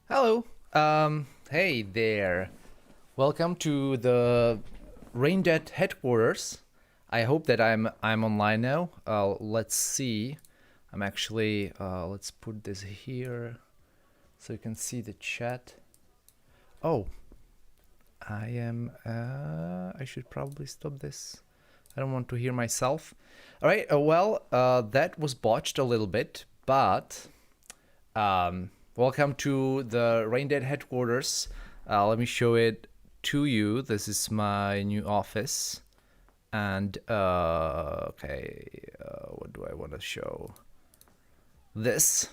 Hello. Hey there. Welcome to the Raindead headquarters. I hope that I'm online now. Let's see. I'm actually let's put this here so you can see the chat. Oh, I am I should probably stop this. I don't want to hear myself. All right. That was botched a little bit, but welcome to the Raindead headquarters. Let me show it to you. This is my new office. And, what do I want to show? This.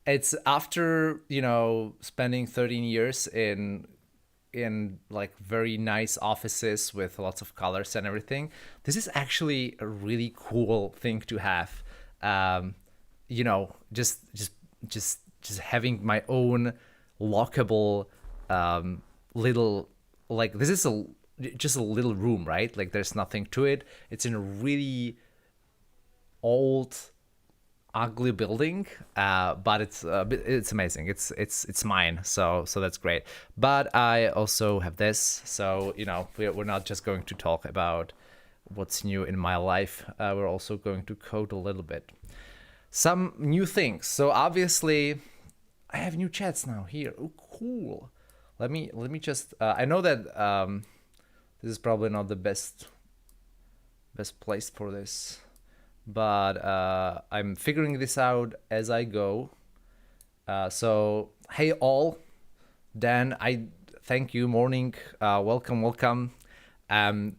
It's after, spending 13 years in like very nice offices with lots of colors and everything. This is actually a really cool thing to have. Um, just having my own lockable little, like, this is a just a little room, right? Like, there's nothing to it. It's in a really old, ugly building, but it's amazing. It's mine, so that's great. But I also have this, so we're not just going to talk about what's new in my life. We're also going to code a little bit. Some new things. So obviously, I have new chats now here. Oh, cool. Let me just. I know that this is probably not the best place for this, but I'm figuring this out as I go. So hey all, Dan, I thank you. Morning, welcome. Um,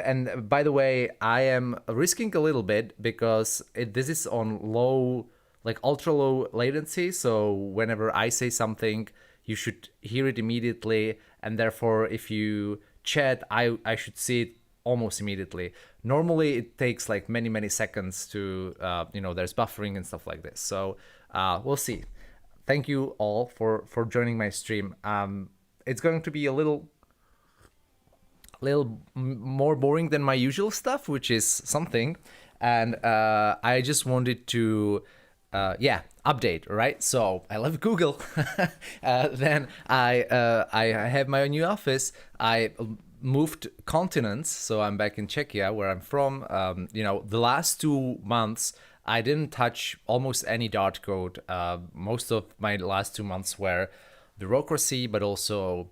and by the way, I am risking a little bit because this is on low, like ultra low latency. So whenever I say something, you should hear it immediately, and therefore, if you chat, I should see it almost immediately. Normally, it takes like many seconds to there's buffering and stuff like this. So we'll see. Thank you all for joining my stream. It's going to be a little more boring than my usual stuff, which is something. And I just wanted to, update, right? So I left Google. Then I have my new office. I moved continents, so I'm back in Czechia, where I'm from. The last 2 months, I didn't touch almost any Dart code. Most of my last 2 months were bureaucracy, but also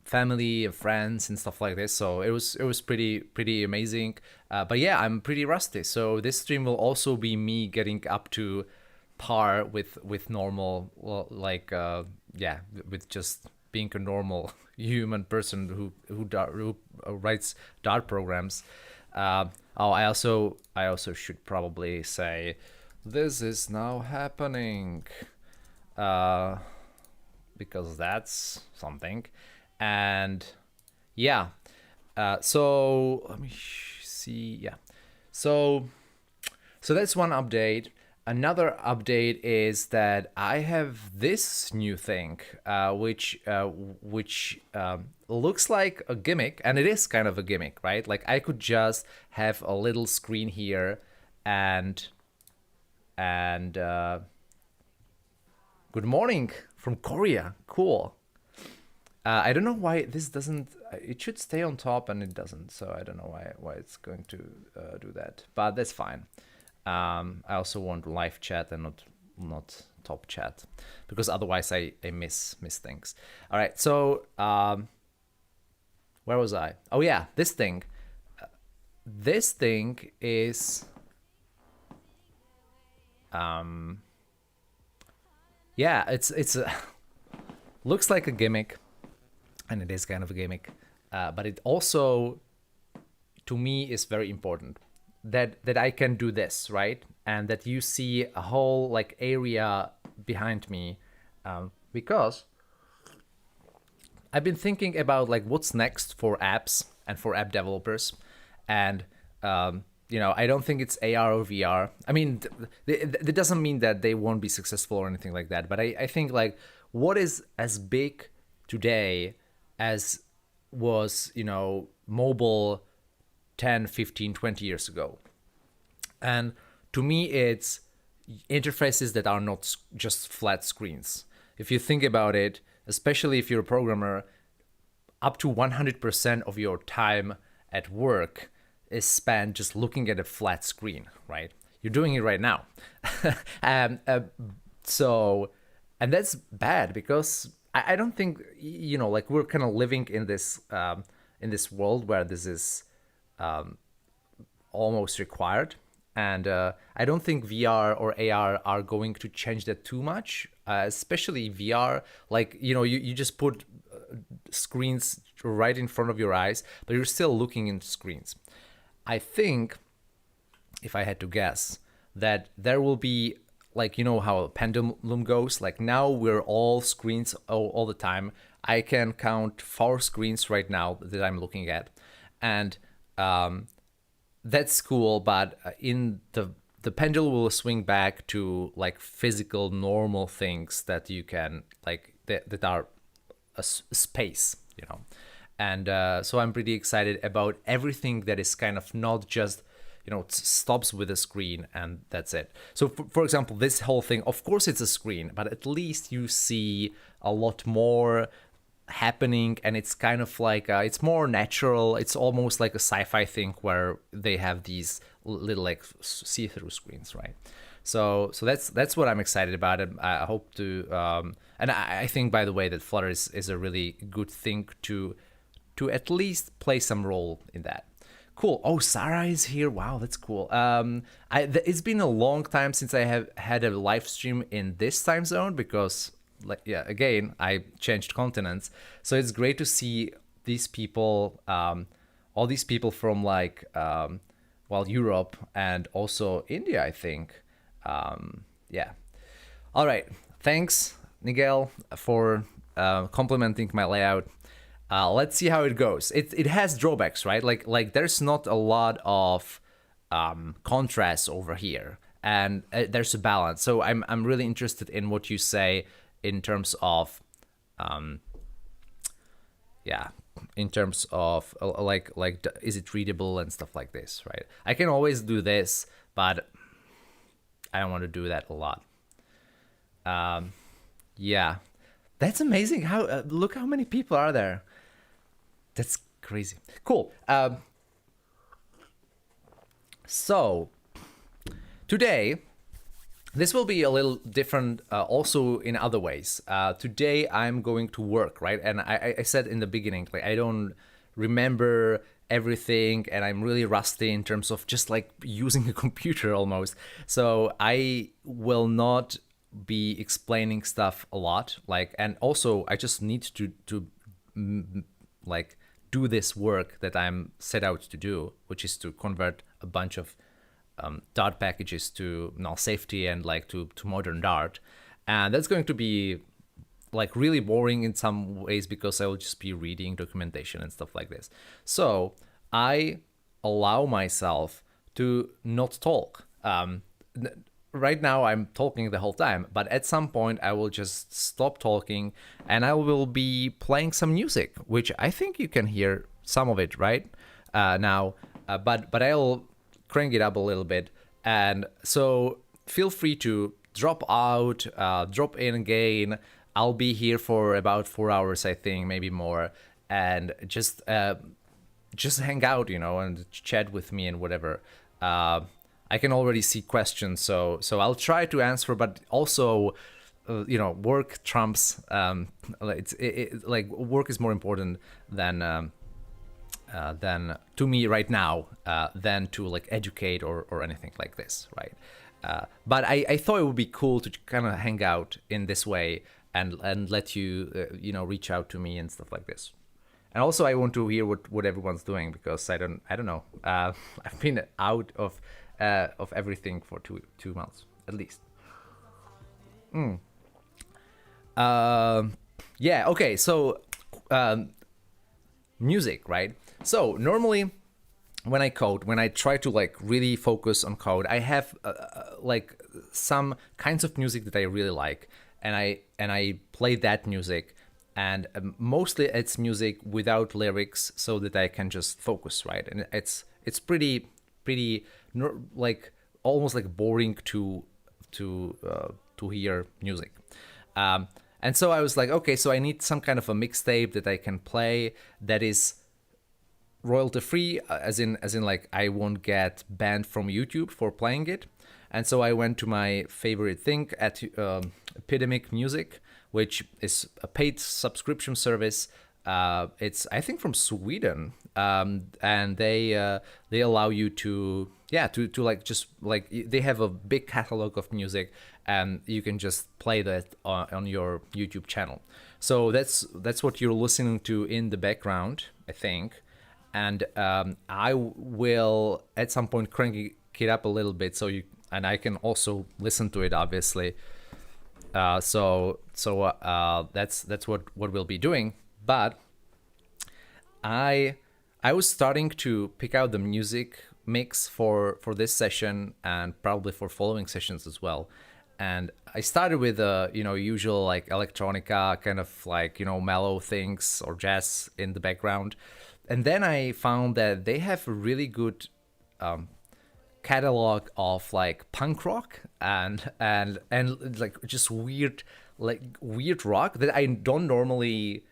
family and friends and stuff like this. So it was pretty amazing. But yeah, I'm pretty rusty. So this stream will also be me getting up to par with normal, well, like with just being a normal human person who writes Dart programs. I also should probably say this is now happening. Uh, because that's something. And yeah, so let me see. Yeah, so that's one update. Another update is that I have this new thing, which looks like a gimmick, and it is kind of a gimmick, right? Like, I could just have a little screen here, and good morning from Korea. Cool. I don't know why this doesn't. It should stay on top, and it doesn't. So I don't know why it's going to do that. But that's fine. I also want live chat and not top chat, because otherwise I miss things. All right. So where was I? Oh yeah, this thing. This thing is yeah. It's looks like a gimmick, and it is kind of a gimmick, but it also, to me, is very important that I can do this, right, and that you see a whole like area behind me, because I've been thinking about like what's next for apps and for app developers, and I don't think it's AR or VR. I mean, that doesn't mean that they won't be successful or anything like that. But I think like what is as big today as was mobile 10, 15, 20 years ago. And to me, it's interfaces that are not just flat screens. if you think about it, especially if you're a programmer, up to 100% of your time at work is spent just looking at a flat screen, right? You're doing it right now. um, uh, so, and that's bad because I don't think, like we're kind of living in this world where this is almost required. And I don't think VR or AR are going to change that too much, especially VR. Like, you just put screens right in front of your eyes, but you're still looking into screens. I think, if I had to guess, that there will be, like, how a pendulum goes. Like now we're all screens all the time. I can count 4 screens right now that I'm looking at. And that's cool, but in the pendulum will swing back to like physical normal things that you can like that are a space, and so I'm pretty excited about everything that is kind of not just stops with a screen and that's it. So for example, this whole thing, of course it's a screen, but at least you see a lot more happening, and it's kind of like it's more natural. It's almost like a sci-fi thing where they have these little like see-through screens, right? So that's what I'm excited about. I hope to and I think, by the way, that Flutter is a really good thing to at least play some role in that. Cool. Oh, Sarah is here. Wow, that's cool. It's been a long time since I have had a live stream in this time zone because, like, yeah, again, I changed continents. So it's great to see these people, all these people from like, Europe and also India, I think. Yeah. All right. Thanks, Nigel, for complimenting my layout. Let's see how it goes. It has drawbacks, right? Like there's not a lot of contrast over here, and there's a balance. So I'm really interested in what you say in terms of in terms of like is it readable and stuff like this, right? I can always do this, but I don't want to do that a lot. Yeah, that's amazing. How look how many people are there. That's crazy. Cool. So today, this will be a little different also in other ways. Today I'm going to work, right? And I said in the beginning, like I don't remember everything and I'm really rusty in terms of just like using a computer almost. So I will not be explaining stuff a lot. Like, and also I just need to like do this work that I'm set out to do, which is to convert a bunch of Dart packages to null safety and like to modern Dart. And that's going to be like really boring in some ways because I will just be reading documentation and stuff like this. So I allow myself to not talk. Right now I'm talking the whole time, but at some point I will just stop talking and I will be playing some music, which I think you can hear some of it right now, but I'll crank it up a little bit. And so feel free to drop out, drop in again. I'll be here for about 4 hours, I think, maybe more, and just hang out, and chat with me and whatever. I can already see questions, so I'll try to answer, but also, work trumps. Like work is more important than to me right now than to like educate or anything like this, right? But I thought it would be cool to kind of hang out in this way and let you reach out to me and stuff like this. And also I want to hear what everyone's doing because I don't know. I've been out of everything for two months at least. Yeah. Okay. So music, right? So normally when I code, when I try to like really focus on code, I have like some kinds of music that I really like, and I play that music, and mostly it's music without lyrics so that I can just focus, right? And it's pretty like almost like boring to hear music. And so I was like, okay, so I need some kind of a mixtape that I can play that is royalty free, as in like I won't get banned from YouTube for playing it. And so I went to my favorite thing at Epidemic Music, which is a paid subscription service. It's I think from Sweden, and they allow you to to like just like they have a big catalog of music, and you can just play that on your YouTube channel. So that's what you're listening to in the background, I think. And I will at some point crank it up a little bit so you and I can also listen to it, obviously. That's what we'll be doing. But I was starting to pick out the music mix for this session and probably for following sessions as well. And I started with usual like electronica kind of like mellow things or jazz in the background. And then I found that they have a really good catalog of like punk rock and like just weird rock that I don't normally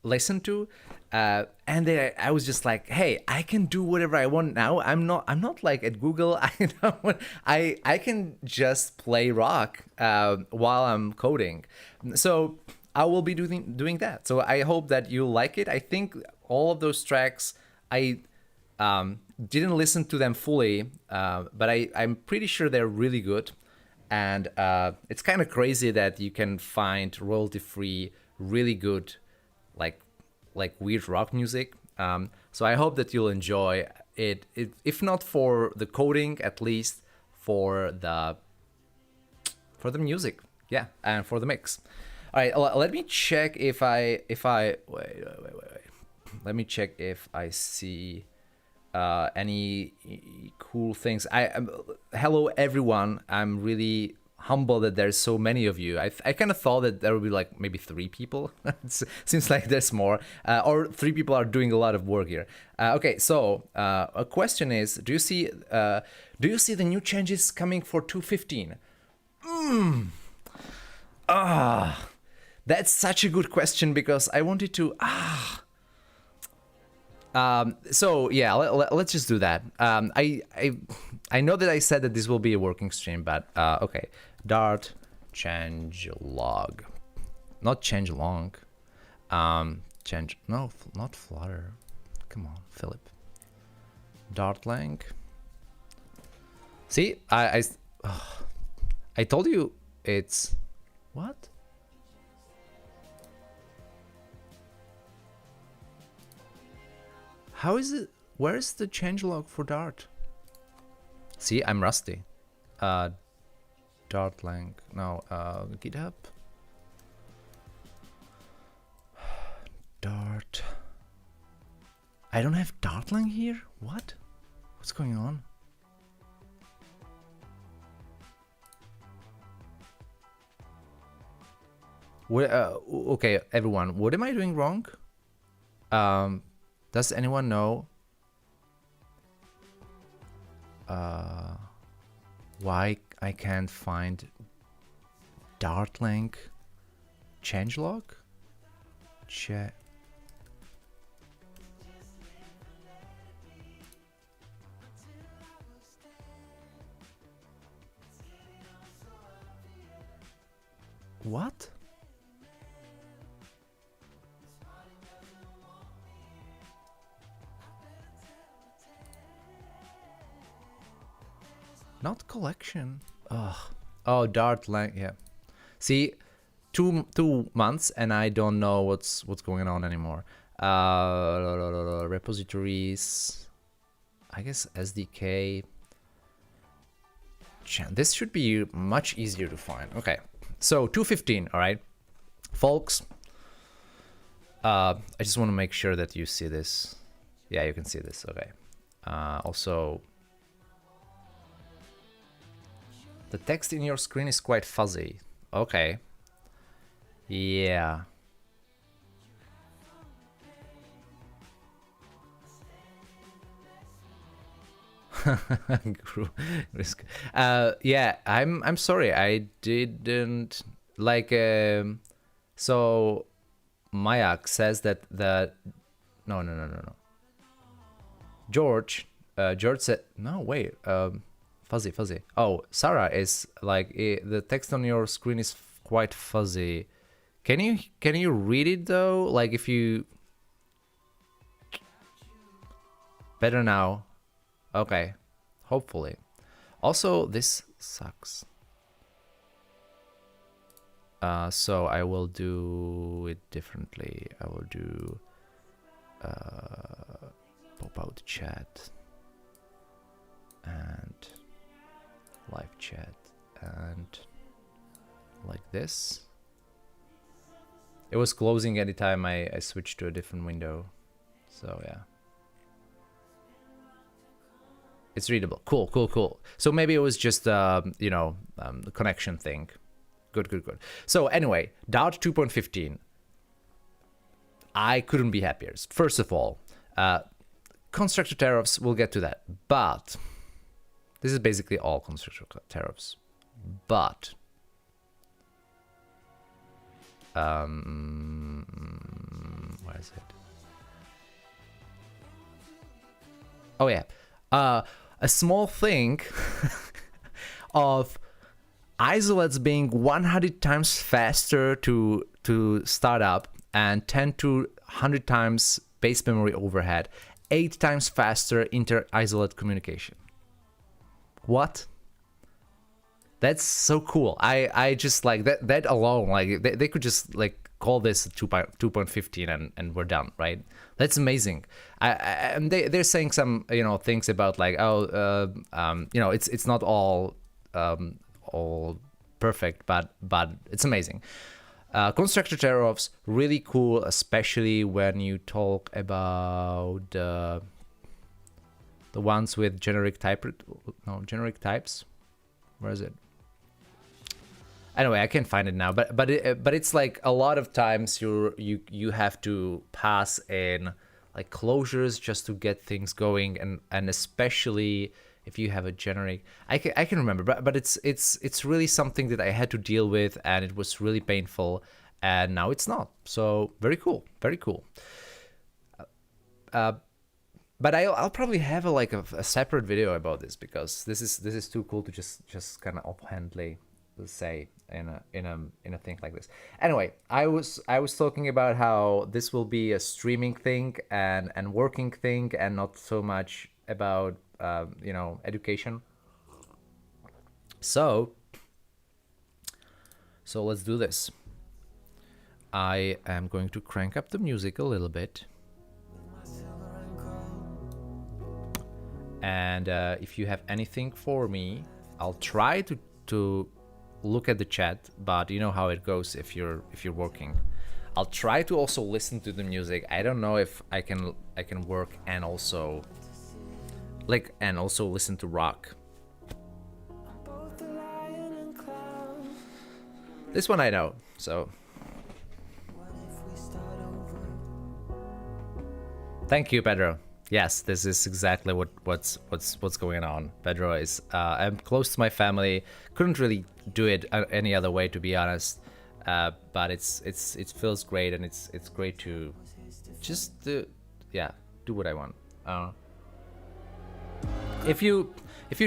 listen to. And then I was just like, hey, I can do whatever I want now. I'm not like at Google. I can just play rock while I'm coding. So I will be doing that. So I hope that you like it. I think all of those tracks, I didn't listen to them fully, but I'm pretty sure they're really good. And it's kind of crazy that you can find royalty-free, really good, like weird rock music. So I hope that you'll enjoy it, if not for the coding, at least for the music, yeah, and for the mix. All right, let me check if I wait. Let me check if I see any cool things. Hello everyone. I'm really humbled that there's so many of you. I kind of thought that there would be like maybe 3 people. It seems like there's more, or 3 people are doing a lot of work here. Okay, so a question is, do you see the new changes coming for 2.15? That's such a good question because I wanted to so yeah, let's just do that. I know that I said that this will be a working stream, but okay. Dart change log, not change long. Change no, not Flutter. Come on, Philip. Dart lang. See, I told you it's what? How is it? Where is the changelog for Dart? See, I'm rusty. Dart lang. No, GitHub. Dart. I don't have Dartlang here? What? What's going on? Okay, everyone, what am I doing wrong? Does anyone know why I can't find Dartlang changelog? What? Not collection. Ugh. Oh, Dart lang. Yeah. See, two months and I don't know what's going on anymore. Repositories. I guess SDK. This should be much easier to find. Okay. So 2.15. All right, folks. I just want to make sure that you see this. Yeah, you can see this. Okay. Also. The text in your screen is quite fuzzy. Okay. Yeah. Yeah, I'm sorry. I didn't like So Mayak says that no. George said no. Wait, fuzzy. Oh, Sarah is like the text on your screen is quite fuzzy. Can you read it though? Like if you better now. Okay, hopefully. Also, this sucks. So I will do it differently. I will do pop out chat and live chat and like this. It was closing anytime I switched to a different window. So yeah. It's readable. Cool. So maybe it was just the connection thing. Good. So anyway, Dart 2.15. I couldn't be happier. First of all, constructor tariffs, we'll get to that. But this is basically all constructor tariffs. But where is it? Oh yeah. A small thing of isolates being 100 times faster to start up and 10 to 100 times base memory overhead, 8 times faster inter-isolate communication. What? That's so cool. I just like that alone. Like they could just like call this 2.15 and we're done, right? That's amazing. And they're saying some things about like it's not all perfect, but it's amazing. Constructor tariffs really cool, especially when you talk about the ones with generic types. Where is it? Anyway, I can't find it now, but it's like a lot of times you have to pass in like closures just to get things going, and especially if you have a generic. I can remember, but it's really something that I had to deal with, and it was really painful, and now it's not. So very cool. But I'll probably have a separate video about this, because this is too cool to just kind of offhandedly say in a thing like this. Anyway, I was talking about how this will be a streaming thing and working thing, and not so much about education. So let's do this. I am going to crank up the music a little bit. And if you have anything for me, I'll try to look at the chat, but you know how it goes if you're working. I'll try to also listen to the music. I don't know if I can work and also listen to rock. This one I know, so thank you, Pedro. Yes, this is exactly what's going on. Pedro is I'm close to my family. Couldn't really do it any other way, to be honest. But it feels great, and it's great to just do what I want. If you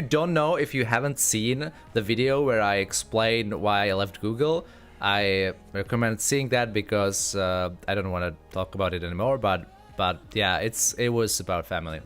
don't know, if you haven't seen the video where I explain why I left Google, I recommend seeing that, because I don't want to talk about it anymore. But yeah, it was about family.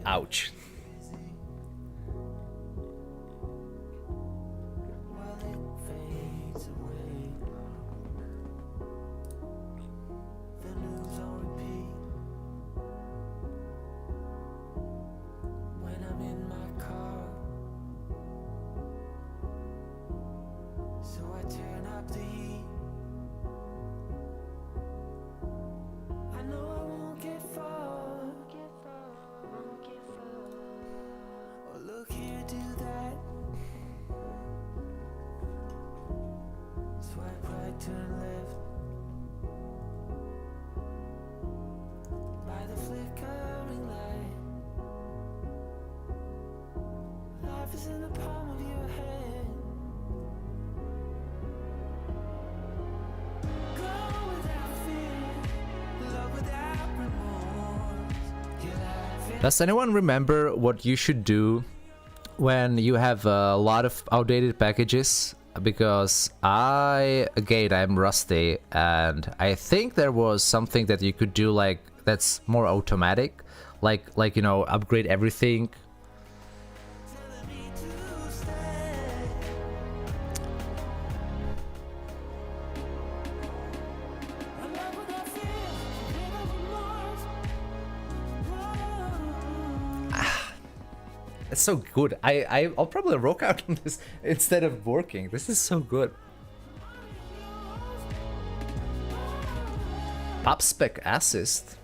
Ouch. Does anyone remember what you should do when you have a lot of outdated packages? Because I'm rusty, and I think there was something that you could do like that's more automatic, like you know, upgrade everything. It's so good. I'll probably rock out on this instead of working. This is so good. Upspec assist.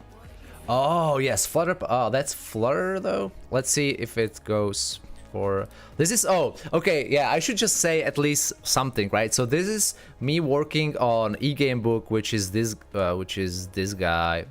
Oh yes, Flutter. Oh, that's Flutter though. Let's see if it goes for. This is okay. Yeah, I should just say at least something, right? So this is me working on eGamebook, which is this guy.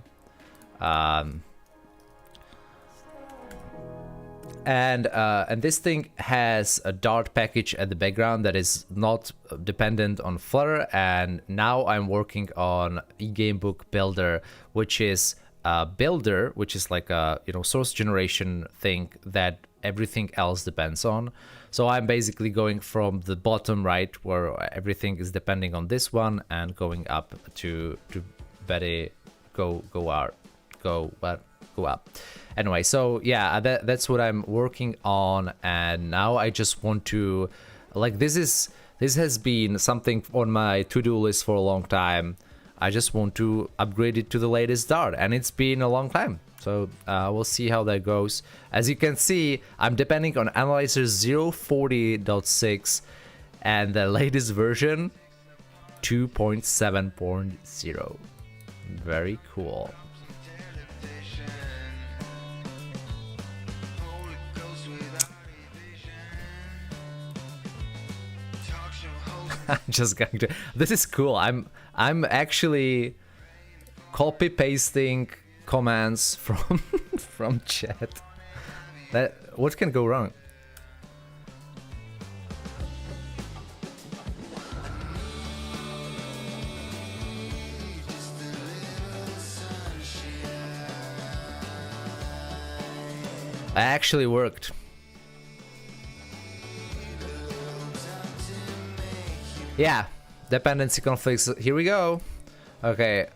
And this thing has a Dart package at the background that is not dependent on Flutter. And now I'm working on eGamebook Builder, which is a builder, which is like a source generation thing that everything else depends on. So I'm basically going from the bottom right, where everything is depending on this one, and going up to very go up. Anyway, so yeah, that's what I'm working on, and now I just want to, like, this has been something on my to-do list for a long time. I just want to upgrade it to the latest Dart, and it's been a long time. So we'll see how that goes. As you can see, I'm depending on Analyzer 040.6 and the latest version 2.7.0. Very cool. I'm just going to. This is cool. I'm actually copy pasting commands from chat. What can go wrong? I actually worked. Yeah, dependency conflicts. Here we go. Okay,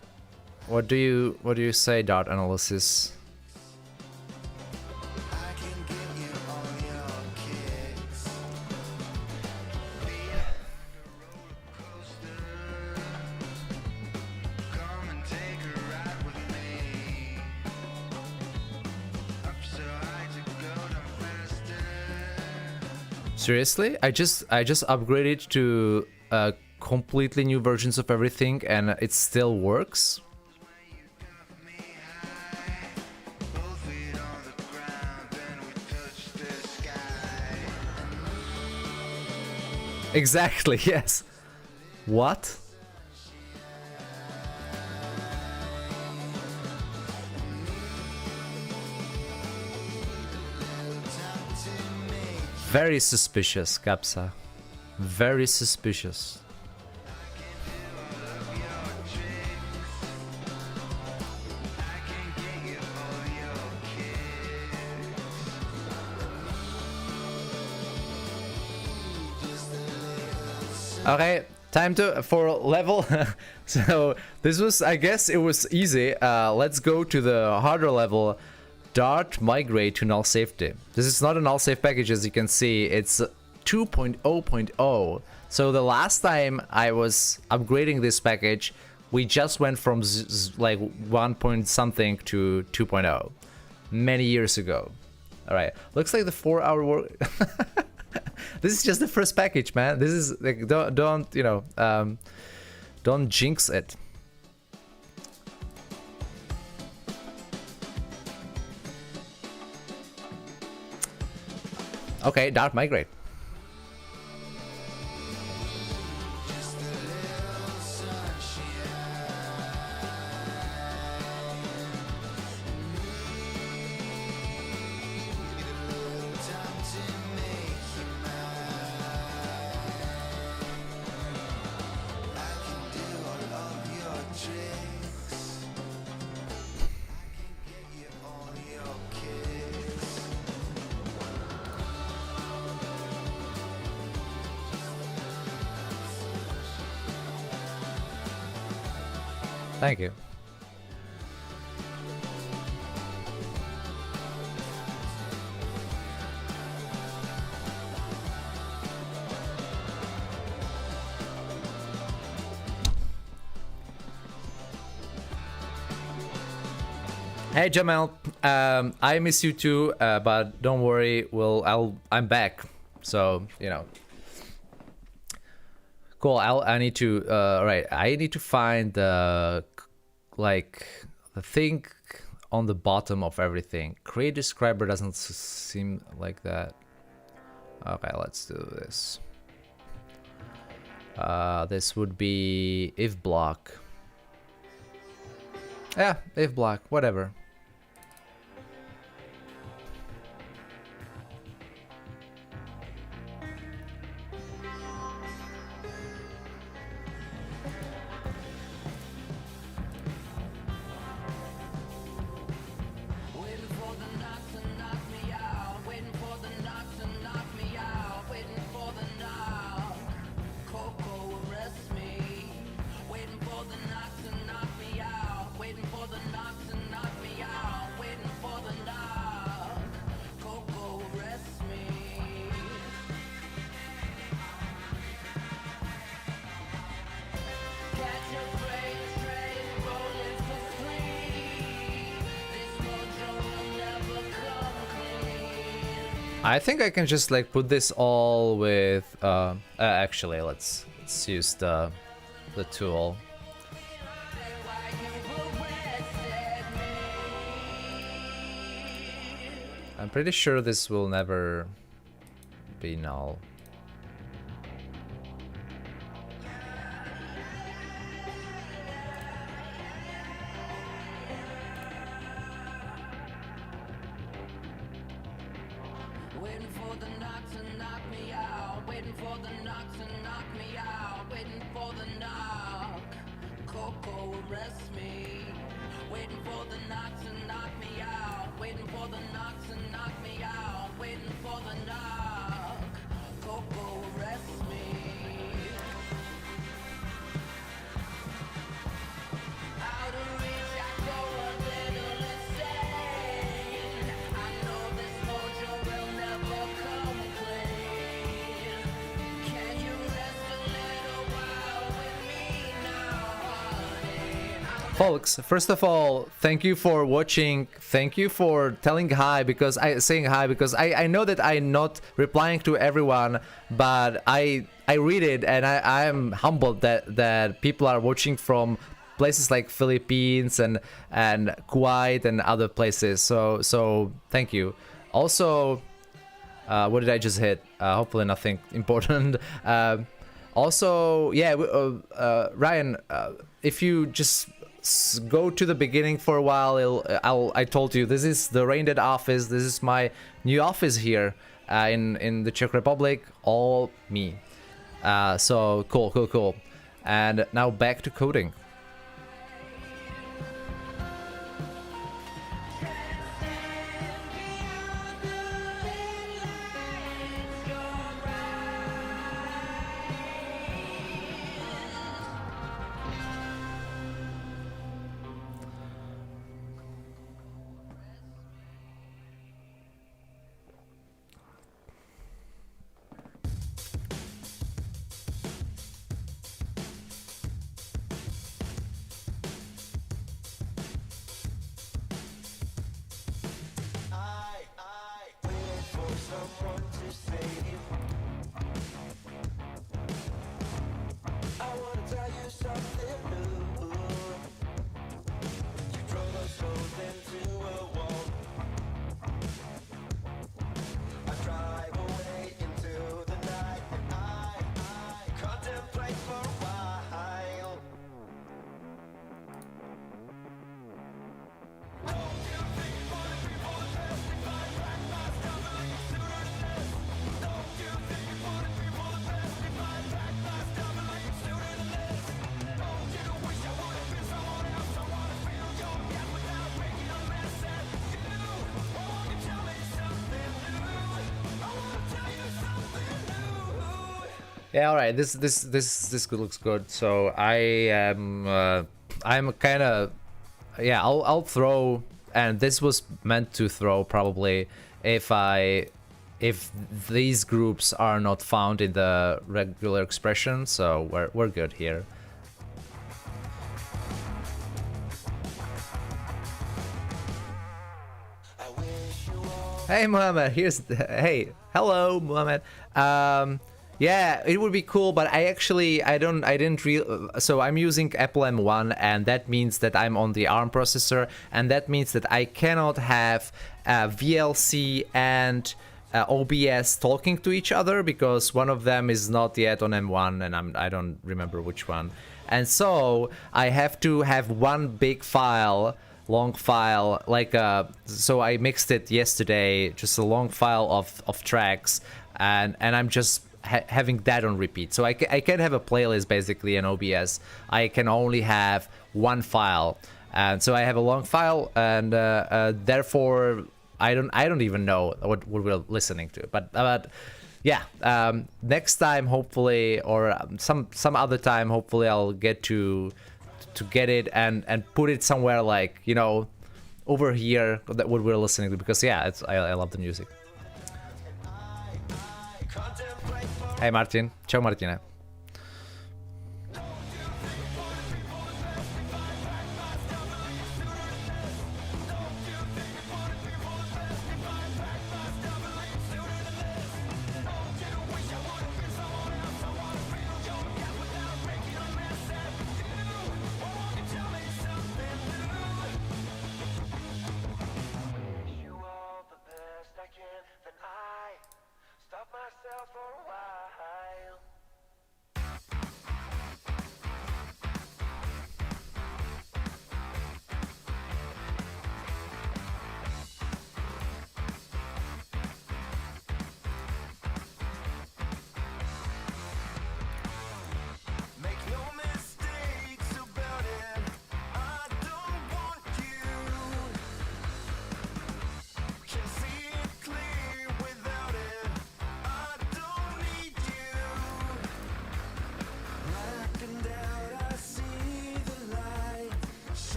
what do you say, Dart analysis? Seriously, I just upgraded to completely new versions of everything, and it still works. Exactly, yes. What? Very suspicious, Kapsa. Very suspicious. Okay, time for level. So this was, I guess it was easy. Let's go to the harder level. Dart migrate to null safety. This is not a null safe package, as you can see. It's 2.0.0. So the last time I was upgrading this package, we just went from like 1 point something to 2.0 many years ago. All right, looks like the 4-hour work. This is just the first package, man. This is like, don't jinx it. Okay, Dart migrate. Thank you. Hey Jamal, I miss you too, but don't worry, I'm back. So you know, cool. I need to right. I need to find the the thing on the bottom of everything. Create describer doesn't seem like that. Okay, let's do this. This would be if block. Yeah, if block, whatever. I think I can just like put this all with actually let's use the tool. I'm pretty sure this will never be null. Folks, first of all, thank you for watching. Thank you for telling hi because I know that I'm not replying to everyone, but I read it and I am humbled that people are watching from places like Philippines and Kuwait and other places. So thank you. Also, what did I just hit? Hopefully nothing important. Also, yeah, Ryan, if you just go to the beginning for a while, I told you this is the Raindead office. This is my new office here in the Czech Republic. All me. So cool. And now back to coding. Yeah, all right. This looks good. So I am I'm kind of, yeah, I'll throw, and this was meant to throw probably if these groups are not found in the regular expression, so we're good here. Hey Muhammad, hey, hello Muhammad. Yeah, it would be cool, but so I'm using Apple M1, and that means that I'm on the ARM processor, and that means that I cannot have VLC and OBS talking to each other, because one of them is not yet on M1, and I don't remember which one. And so I have to have one big file, long file, like so I mixed it yesterday, just a long file of tracks, and I'm just having that on repeat. So I can't have a playlist basically in OBS. I can only have one file, and so I have a long file, and therefore I don't even know what we're listening to. But yeah, next time hopefully, or some other time hopefully, I'll get to get it and put it somewhere, like, you know, over here, that what we're listening to, because yeah, I love the music. Hey Martin, ciao Martina.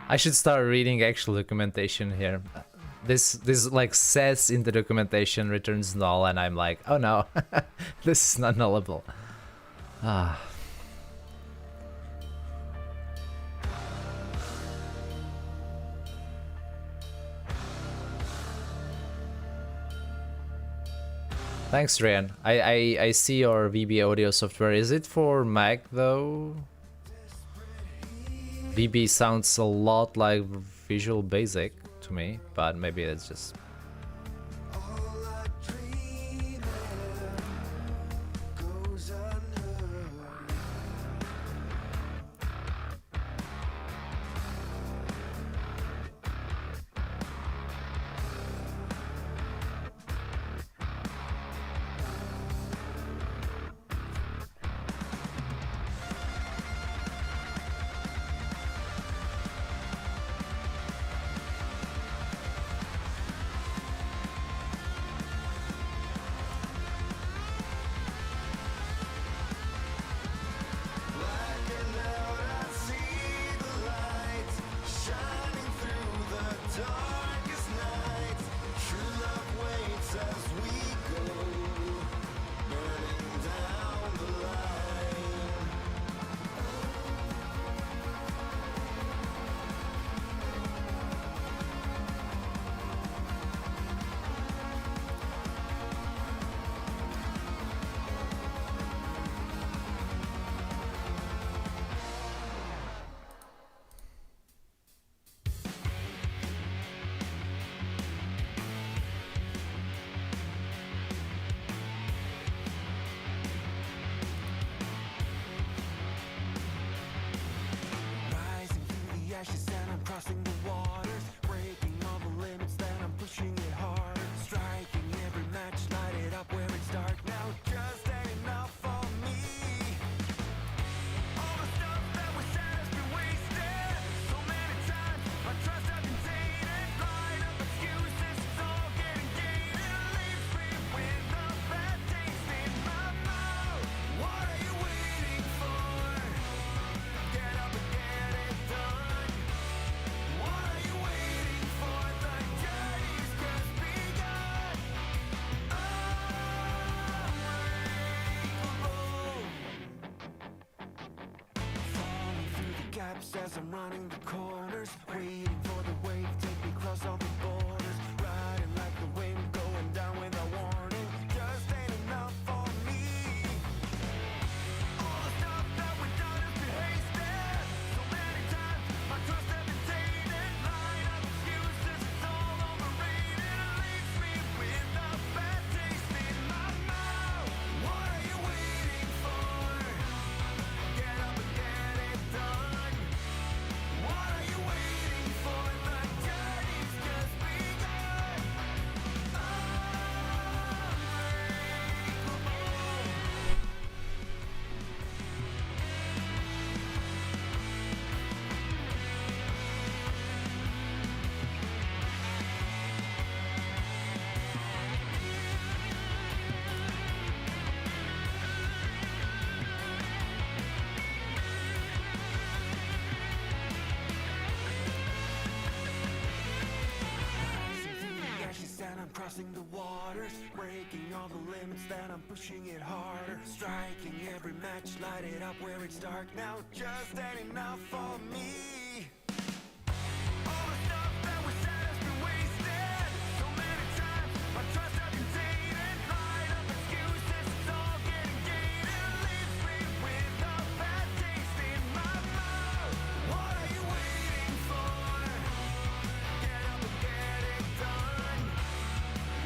I should start reading actual documentation here. This like says in the documentation returns null, and I'm like, oh no, this is not nullable. Ah. Thanks, Ryan. I see your VB audio software. Is it for Mac though? VB sounds a lot like Visual Basic to me, but maybe it's just... steps as I'm running the corners, waiting for the wave, take me across all the borders, riding like the wind, going down without warning. Just ain't enough for me. All the stuff that we've done has been hasted. So many times my trust has been tainted. Line of excuses, it's all overrated. It leaves me with a bad taste in my mouth. What are you waiting for? Get up and get it done. What are you waiting for? The journey's just begun. And I'm crossing the waters, breaking all the limits, then I'm pushing it harder, striking every match, light it up where it's dark now. Just ain't enough for me. All the stuff that was said has been wasted. So many times my trust has been tainted. Line of excuses, it's all getting gated. It leaves me with a bad taste in my mouth. What are you waiting for? Get up and get it done.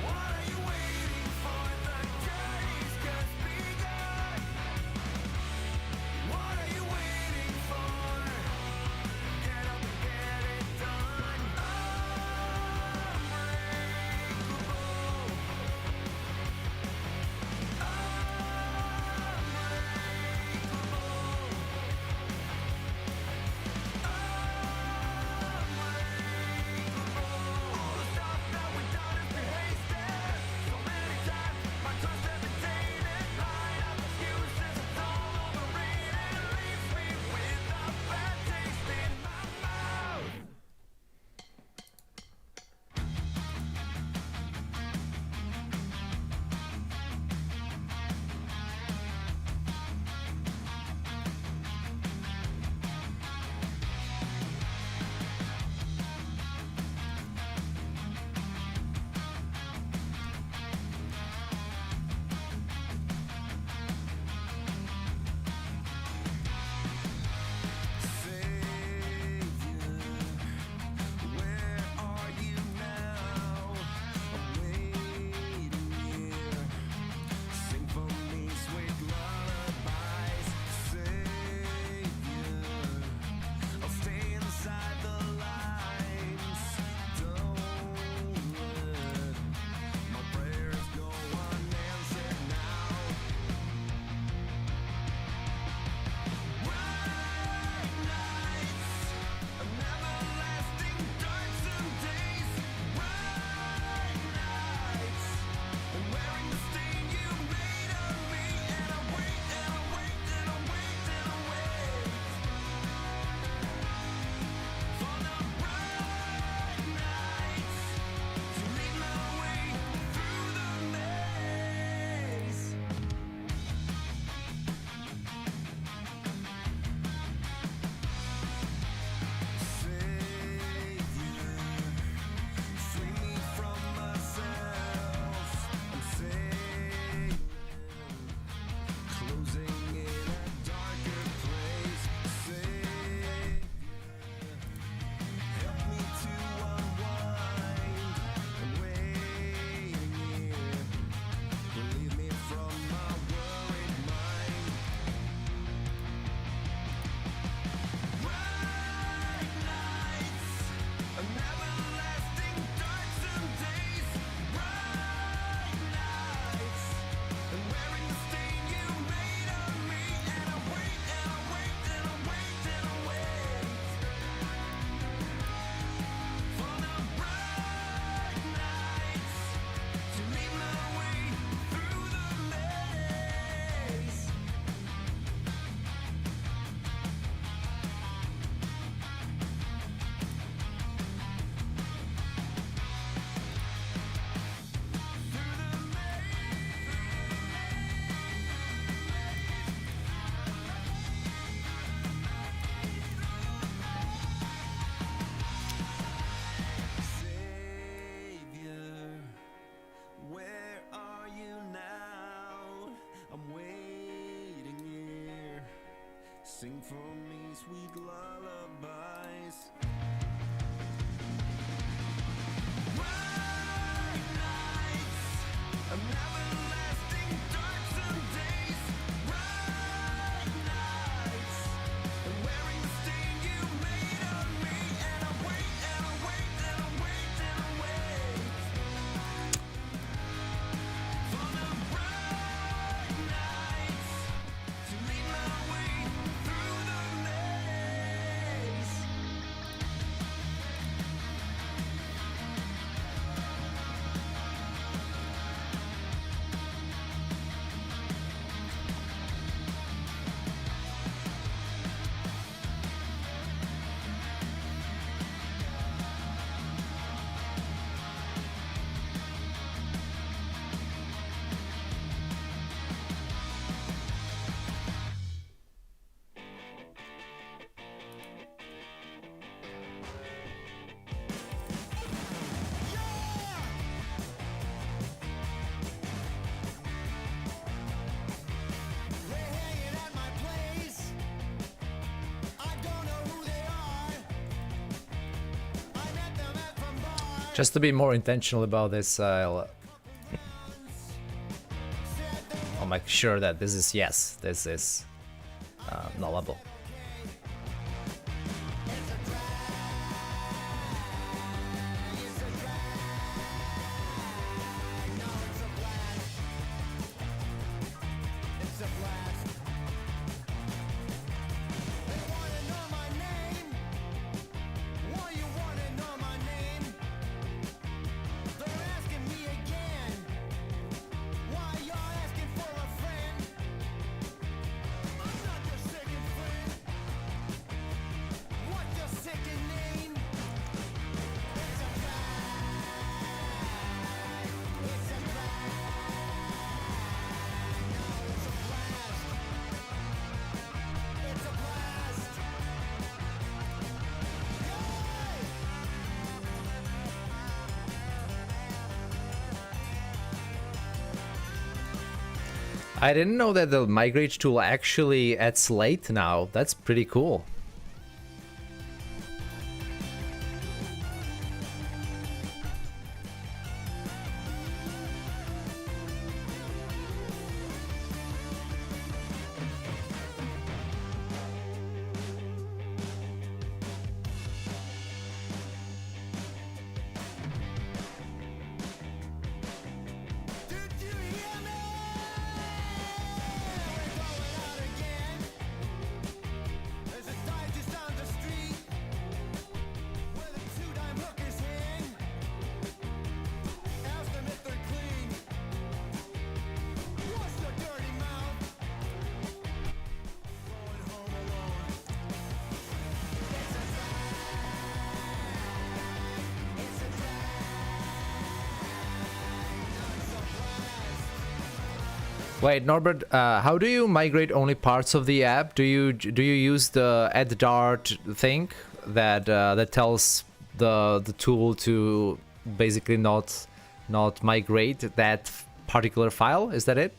What are you waiting for? The journey's just begun. What are you waiting for? Get Sing for me sweet lullabies. Bright nights, everlasting darksome days. Bright nights, I'm wearing the stain you made on me, and I wait and I wait and I wait and I wait for the bright nights to lead my way through the maze. They're hanging at my place. I don't know who they are. I met them at from bars. Just to be more intentional about this, I'll make sure that this is yes, this is nullable. It's a blast. They wanna know my name. Why you wanna know my name? They're asking me again. Why y'all asking for a friend? I'm not your second friend. What's your second name? It's a blast. It's a blast. It's a blast. It's a blast. I didn't know that the migrate tool actually adds late now. That's pretty cool. Did you hear me? We're going out again. There's a dive just down the street where the two-dime hookers hang. Ask them if they're clean. Wash your dirty mouth. Going home alone. It's a drag. It's a drag. It's a blast. Wait, Norbert, how do you migrate only parts of the app? Do you use the add dart thing that that tells the tool to basically not migrate that particular file? Is that it?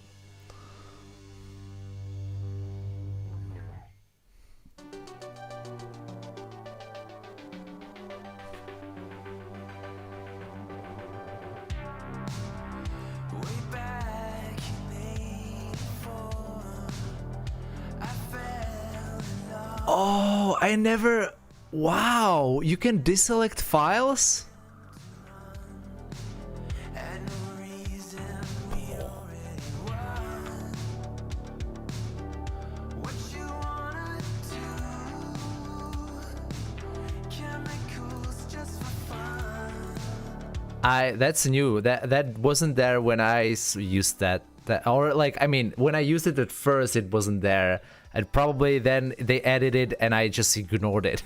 Way back in '84, I fell in love. Oh, I never. Wow, you can deselect files? And no reason we already won. What you wanna do? Chemicals just for fun. That's new. That wasn't there when I used that. Or like, I mean, when I used it at first, it wasn't there, and probably then they added it, and I just ignored it.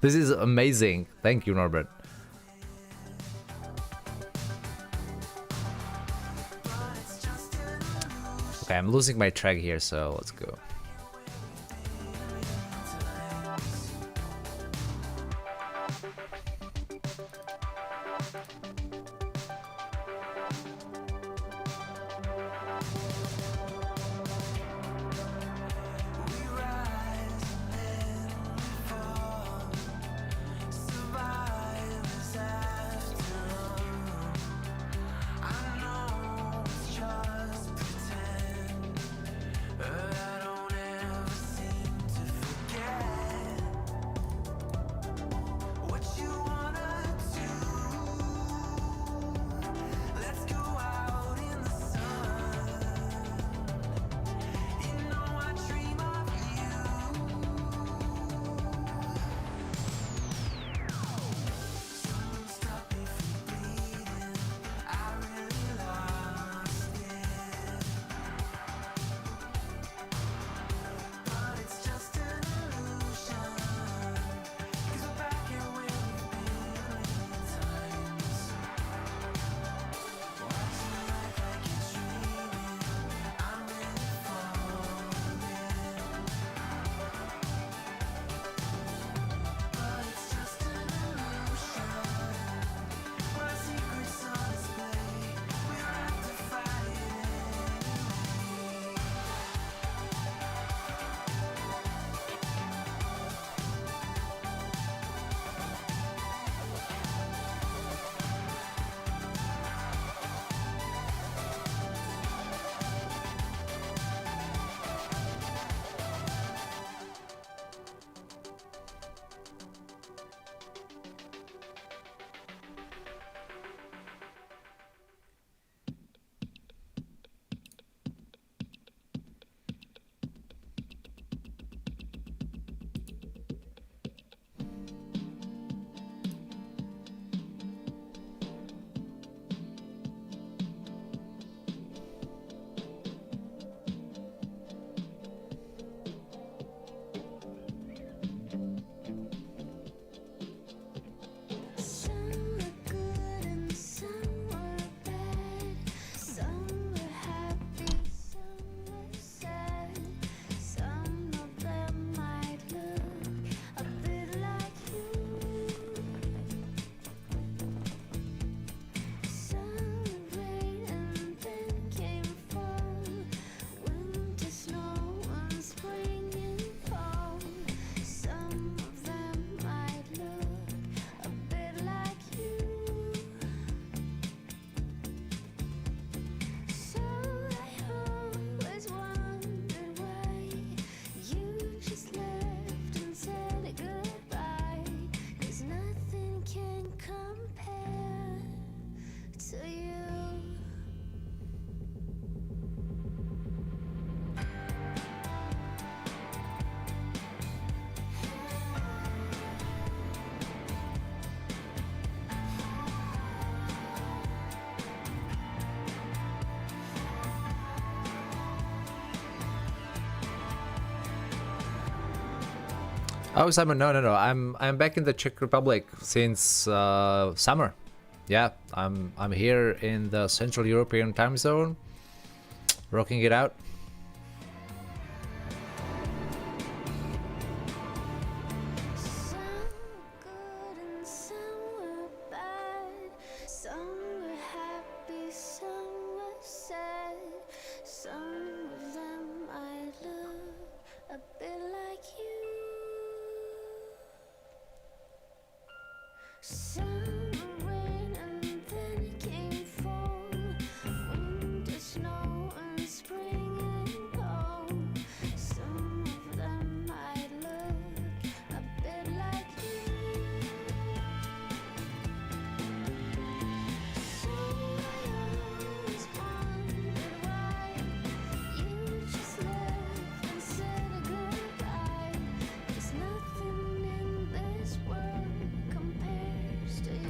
This is amazing. Thank you, Norbert. Okay, I'm losing my track here, so let's go. We rise Oh, Simon, no. I'm back in the Czech Republic since summer. Yeah, I'm here in the Central European time zone, rocking it out. Some good and some were bad. Some were happy, some were sad. Some of them I look a bit like you. Summer rain and then came fall. Winter snow and spring and cold. Some of them I look a bit like you. So I always wondered why you just left and said goodbye. 'Cause nothing in this world compares to you.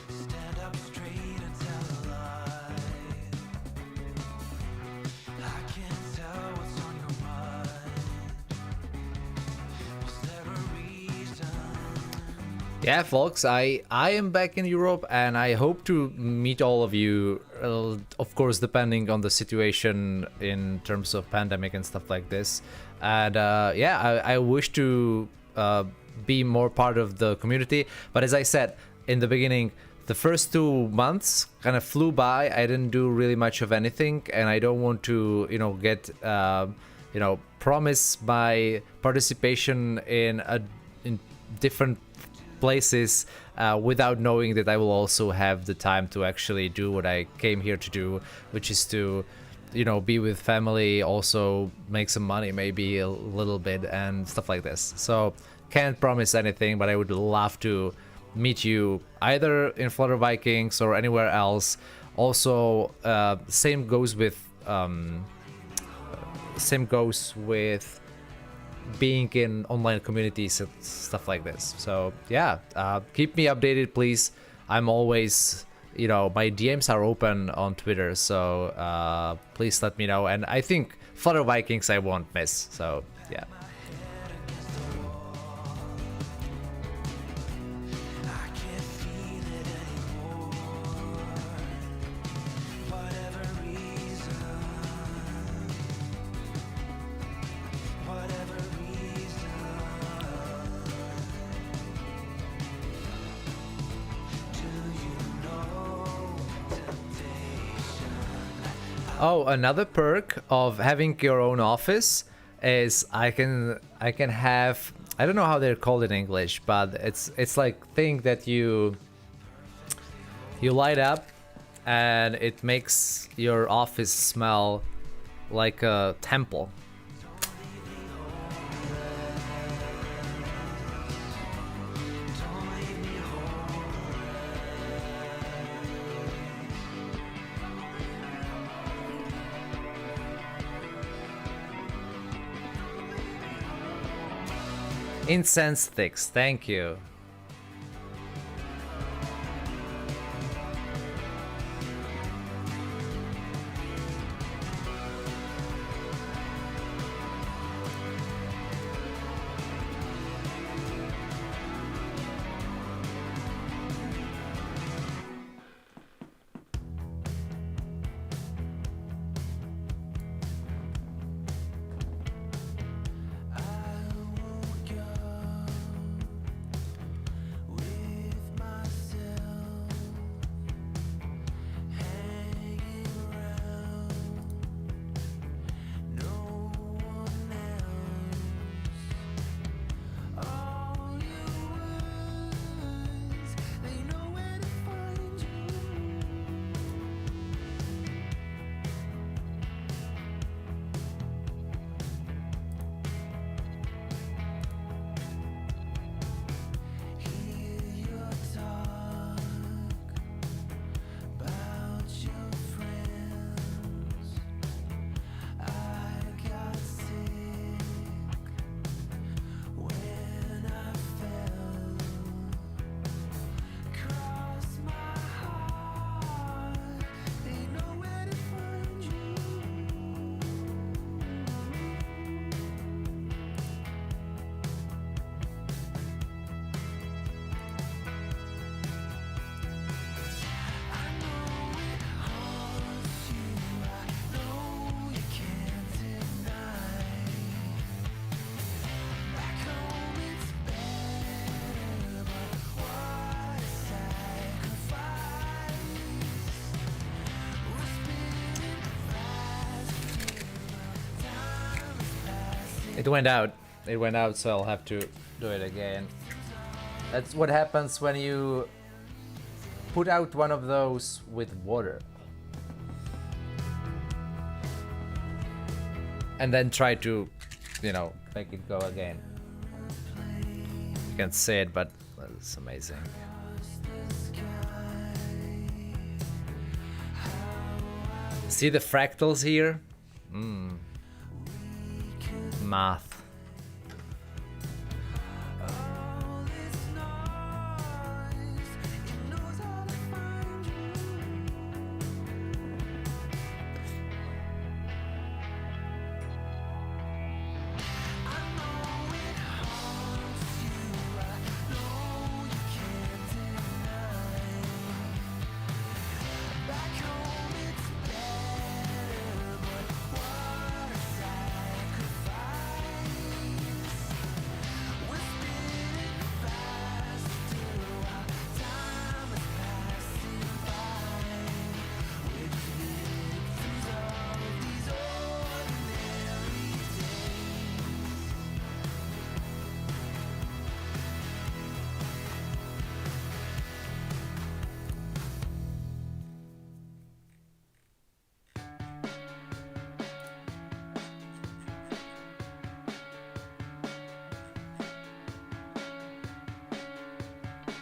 Stand up straight and tell a lie. I can't tell what's on your mind. Was there a reason? Yeah, folks, I am back in Europe, and I hope to meet all of you. Of course, depending on the situation in terms of pandemic and stuff like this. And yeah, I wish to be more part of the community. But as I said in the beginning, the first 2 months kind of flew by. I didn't do really much of anything, and I don't want to, get promise my participation in different places without knowing that I will also have the time to actually do what I came here to do, which is to be with family, also make some money, maybe a little bit, and stuff like this. So can't promise anything, but I would love to meet you either in Flutter Vikings or anywhere else. Also, same goes with being in online communities and stuff like this. So yeah, keep me updated, please. I'm always, my DMs are open on Twitter, so please let me know. And I think Flutter Vikings I won't miss. So yeah. I can't feel it anymore. Whatever reason. Whatever reason. Do you know temptation? Oh, another perk of having your own office is I can have, I don't know how they're called in English, but it's like thing that you light up and it makes your office smell like a temple. Incense sticks, thank you. It went out. It went out, so I'll have to do it again. That's what happens when you put out one of those with water. And then try to, you know, make it go again. You can't see it, but it's amazing. See the fractals here? Math.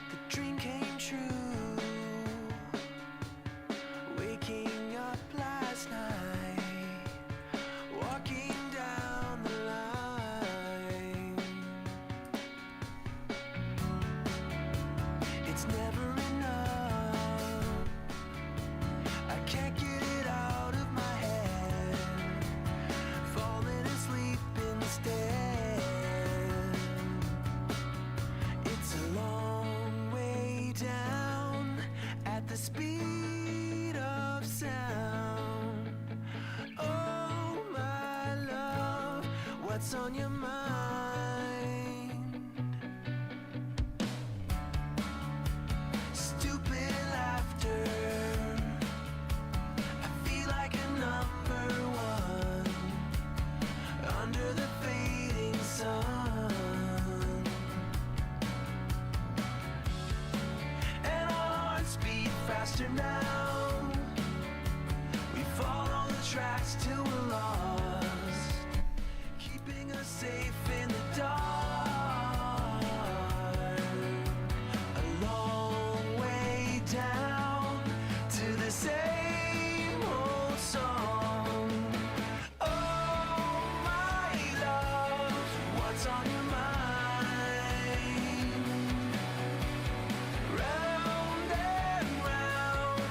The dream came true. Waking up last night, walking down the line. It's never enough. I can't get it out of my head. Falling asleep instead. It's a long way down at the speed of sound. Oh my love, what's on your mind? Stupid laughter. I feel like a number one under the fading sun. And our hearts beat faster now. We follow the tracks till we're lost, keeping us safe in the dark. A long way down to the same old song. Oh my love, what's on your mind? Round and round,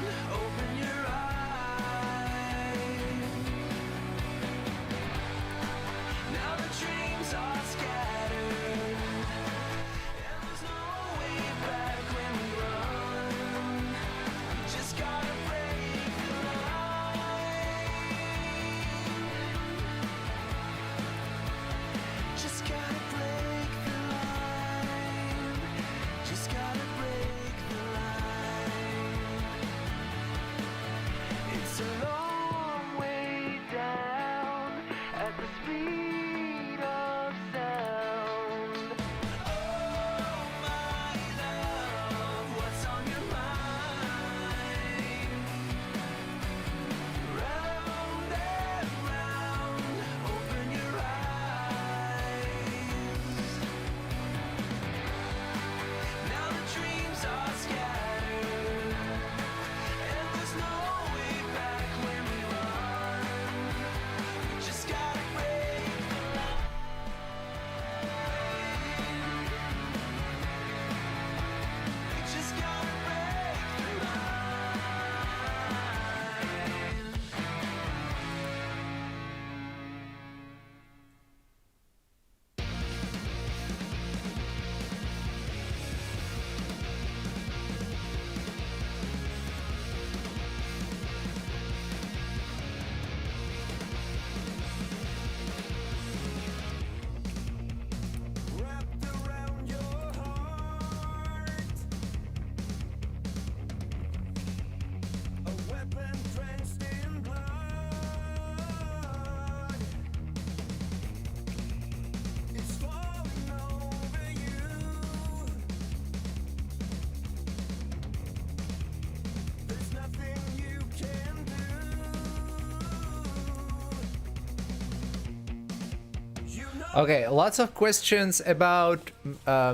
Okay, lots of questions about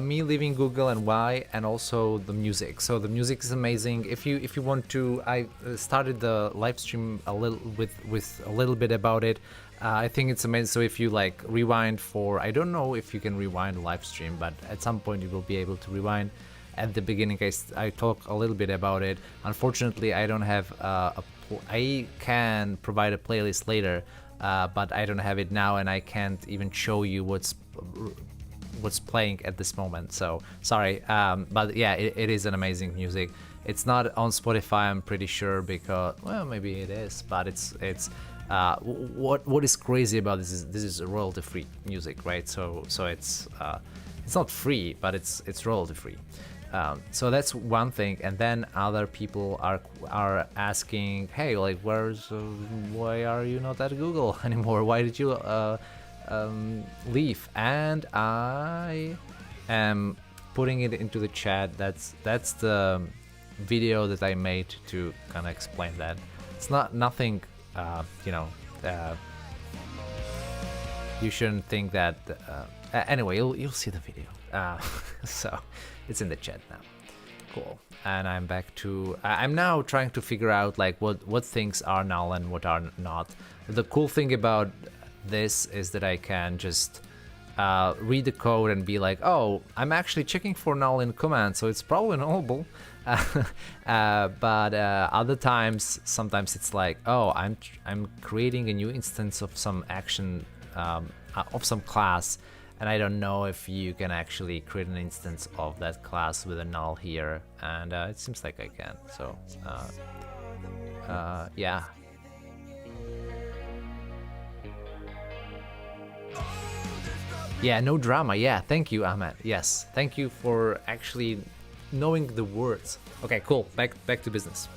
me leaving Google and why, and also the music. So the music is amazing. If you want to, I started the live stream a little with a little bit about it. I think it's amazing. So if you like rewind for, I don't know if you can rewind a live stream, but at some point you will be able to rewind. At the beginning, I talk a little bit about it. Unfortunately, I don't have I can provide a playlist later. But I don't have it now, and I can't even show you what's playing at this moment. So sorry, but yeah, it is an amazing music. It's not on Spotify, I'm pretty sure, because well, maybe it is, but it's what is crazy about this is royalty-free music, right? So it's not free, but it's royalty-free. So that's one thing, and then other people are asking, hey, like, why are you not at Google anymore? Why did you leave? And I am putting it into the chat. That's the video that I made to kind of explain that. It's nothing, you shouldn't think that. Anyway, you'll see the video. So it's in the chat now. Cool. And I'm back to I'm now trying to figure out like what things are null and what are not. The cool thing about this is that I can just read the code and be like, oh, I'm actually checking for null in command, so it's probably nullable. But other times, sometimes it's like, oh, I'm creating a new instance of some action of some class, and I don't know if you can actually create an instance of that class with a null here, and it seems like I can. So yeah. Yeah, no drama. Yeah, thank you, Ahmed. Yes, thank you for actually knowing the words. Okay, cool. Back to business.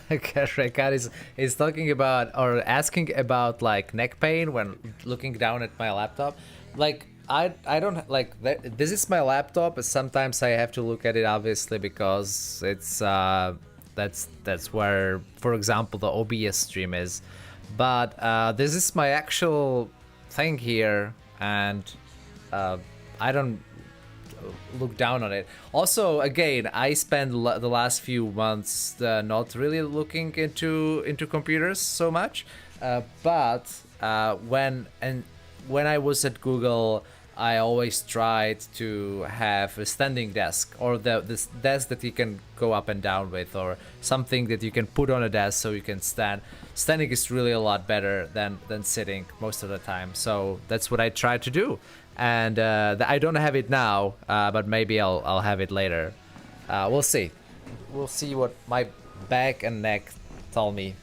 Rekat is talking about or asking about like neck pain when looking down at my laptop. Like I don't like this is my laptop, but sometimes I have to look at it obviously because it's that's where, for example, the OBS stream is. But this is my actual thing here, and I don't look down on it. Also, again, I spent the last few months not really looking into computers so much, but when I was at Google, I always tried to have a standing desk, or this desk that you can go up and down with, or something that you can put on a desk so you can stand. Standing is really a lot better than sitting most of the time, so that's what I try to do. And I don't have it now, but maybe I'll have it later. We'll see. We'll see what my back and neck tell me.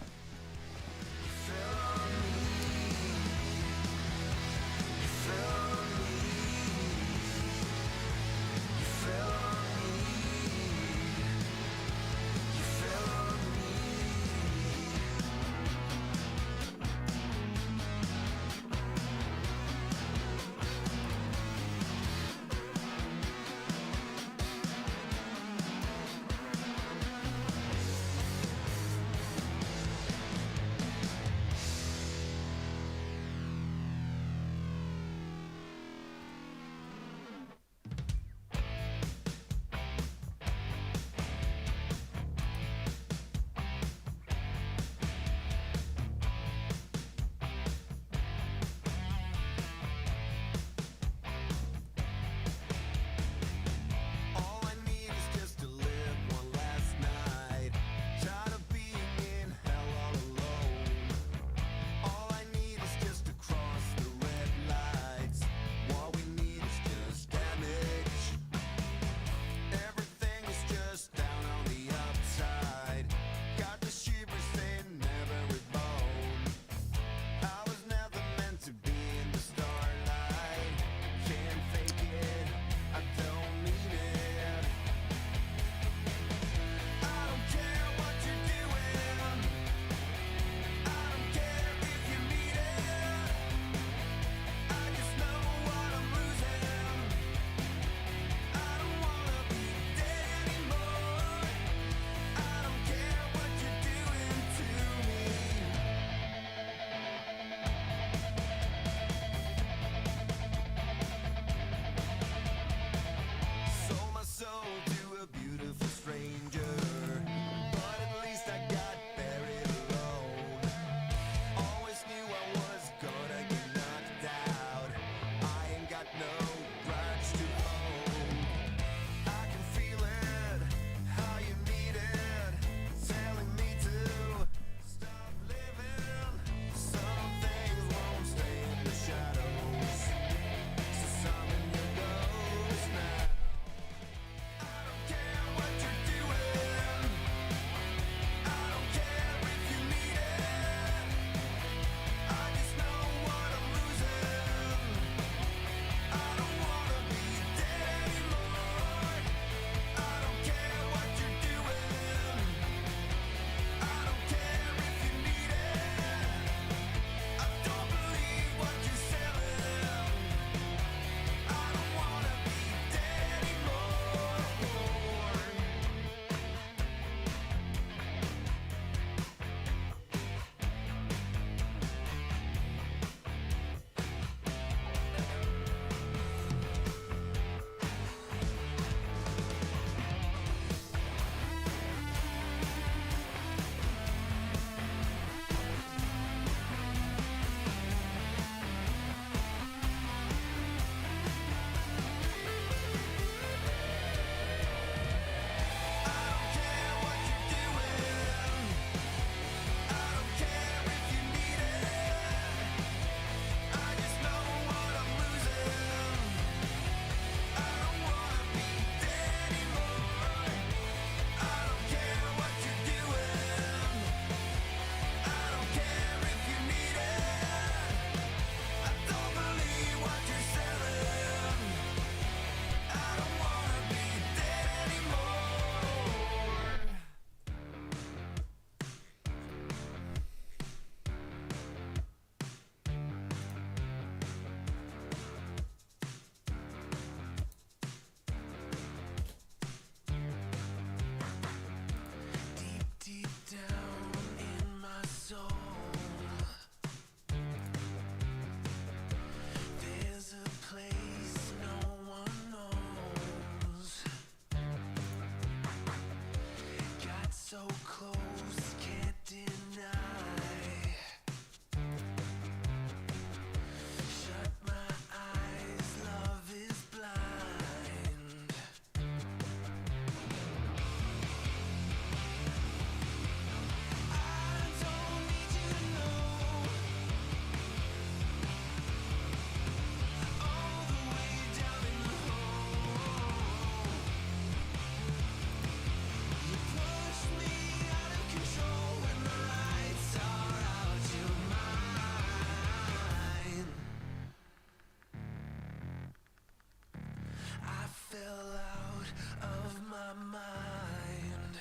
of my mind.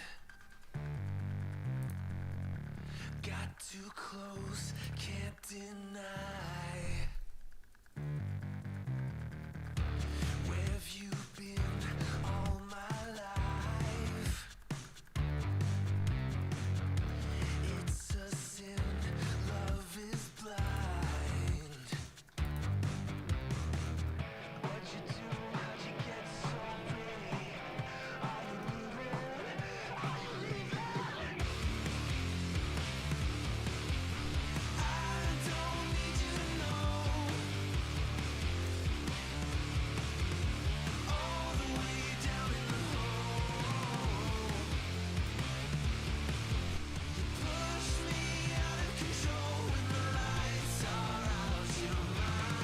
Got too close, can't deny. Where have you been all my life? It's a sin, love is blind. What you do, how'd you get so pretty? Are you leaving? Are you leaving? I don't need you to know. All the way down in the hole. You push me out of control when the lights are out. You're mine.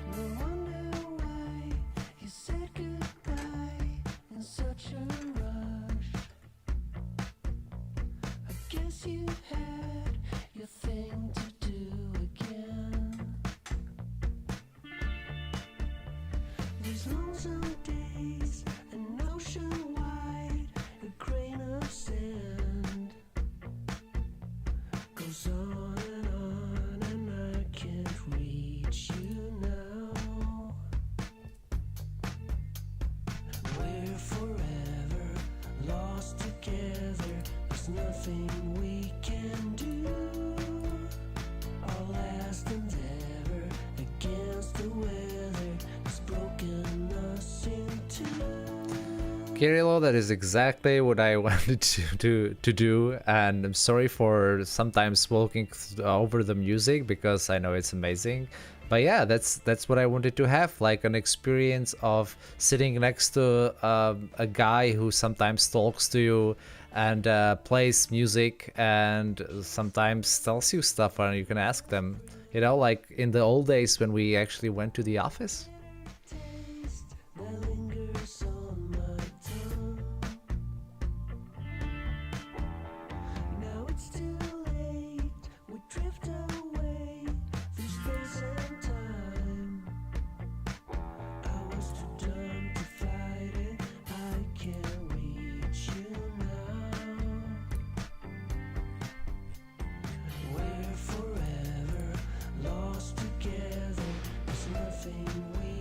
No wonder why you said goodbye in such a rush. I guess you had your thing to do again. These lonesome days, an ocean wide, a grain of sand goes on, and I can't reach you now. We're forever lost together. There's nothing we can do. Our last endeavor against the weather has broken us in two. Kirilo, that is exactly what I wanted to do, and I'm sorry for sometimes walking over the music because I know it's amazing. But yeah, that's what I wanted to have, like an experience of sitting next to a guy who sometimes talks to you and plays music and sometimes tells you stuff and you can ask them. You know, like in the old days when we actually went to the office. Taste that lingers on my tongue. Now it's too late. We drift away through space and time. I was too dumb to fight it. I can't reach you now. We're forever lost together. There's nothing we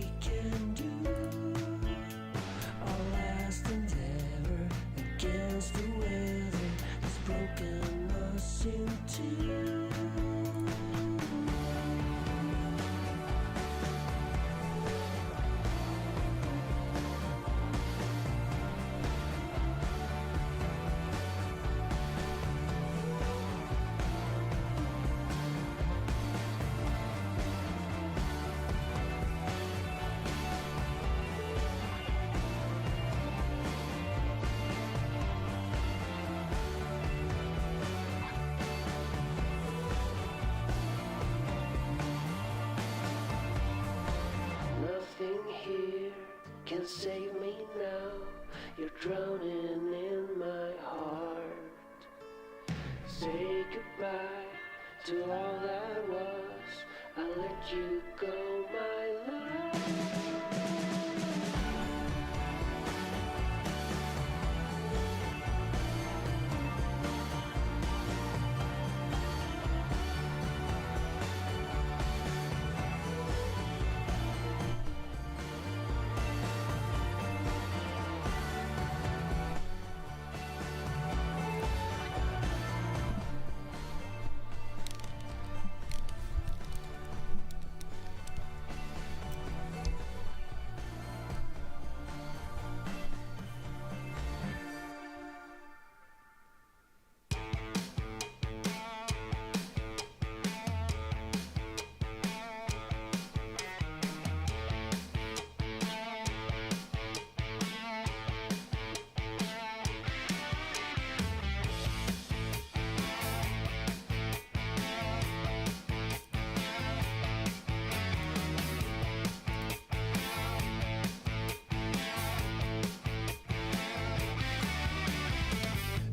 can save me now. You're drowning in my heart. Say goodbye to all that was. I let you go, my love.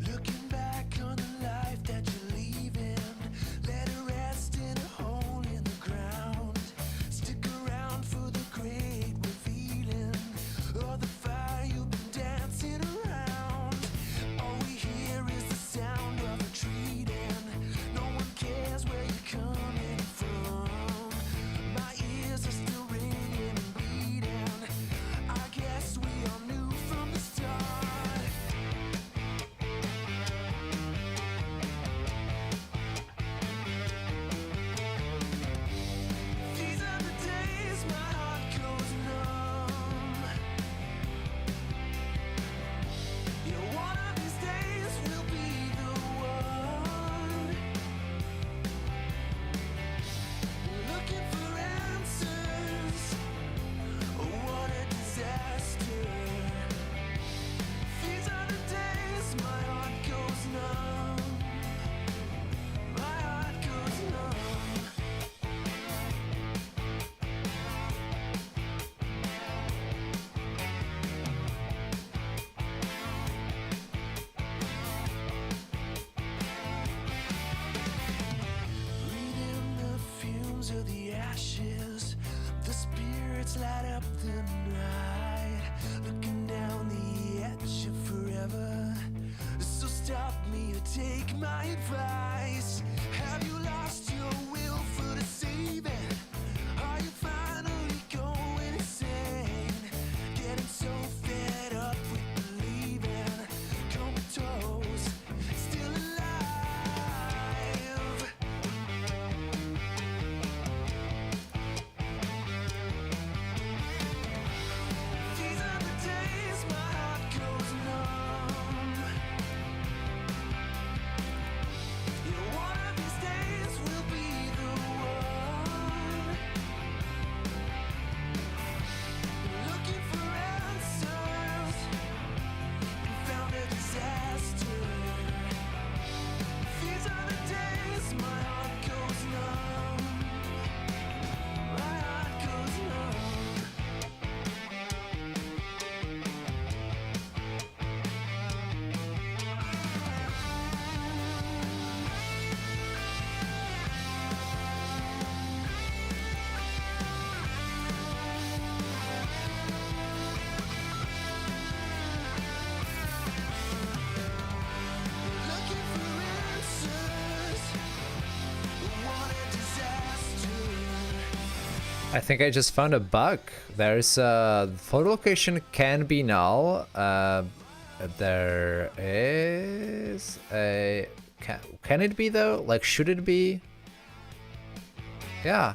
Looking back on the life that you're leaving, let it rest in a hole in the ground. Stick around for the great revealing of the fire you've been dancing around. All we hear is the sound of retreating. No one cares where you're coming from. My ears are still ringing and beating. I guess we all knew from the start. These are the days my heart goes numb. Yeah, one of these days will be the one. Looking for answers. Oh, what a disaster. These are the days my heart goes numb. My heart goes numb. Breathing the fumes of the ashes, the spirits light up the night, looking down the edge of forever. So stop me or take my advice. Have you lost your will for the saving? Are you finally going insane? Getting so fed up with believing, comatose, still alive. These are the days my heart goes numb. Yeah, one of these days will be the one. Looking for answers and found a disaster. These are the days my heart goes numb. My heart goes numb. Looking for answers. What a disaster. I think I just found a bug. There's a photo location can be null. There is a can it be though? Like, should it be? Yeah.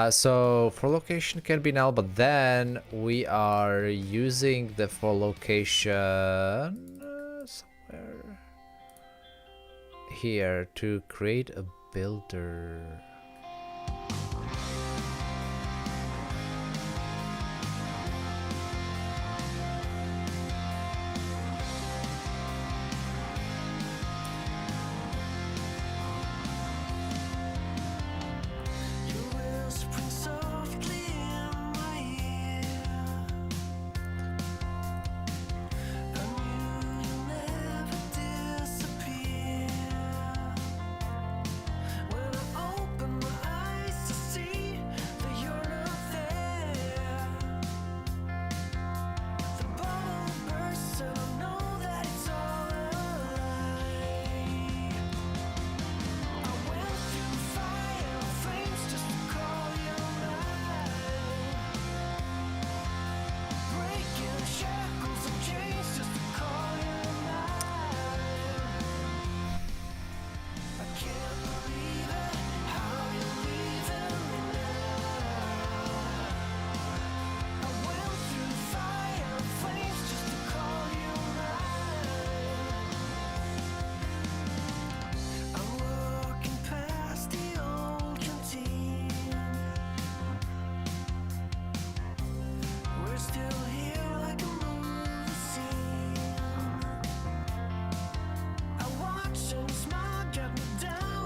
So for location can be null, but then we are using the for location somewhere here to create a builder. Your whispering softly in my ear.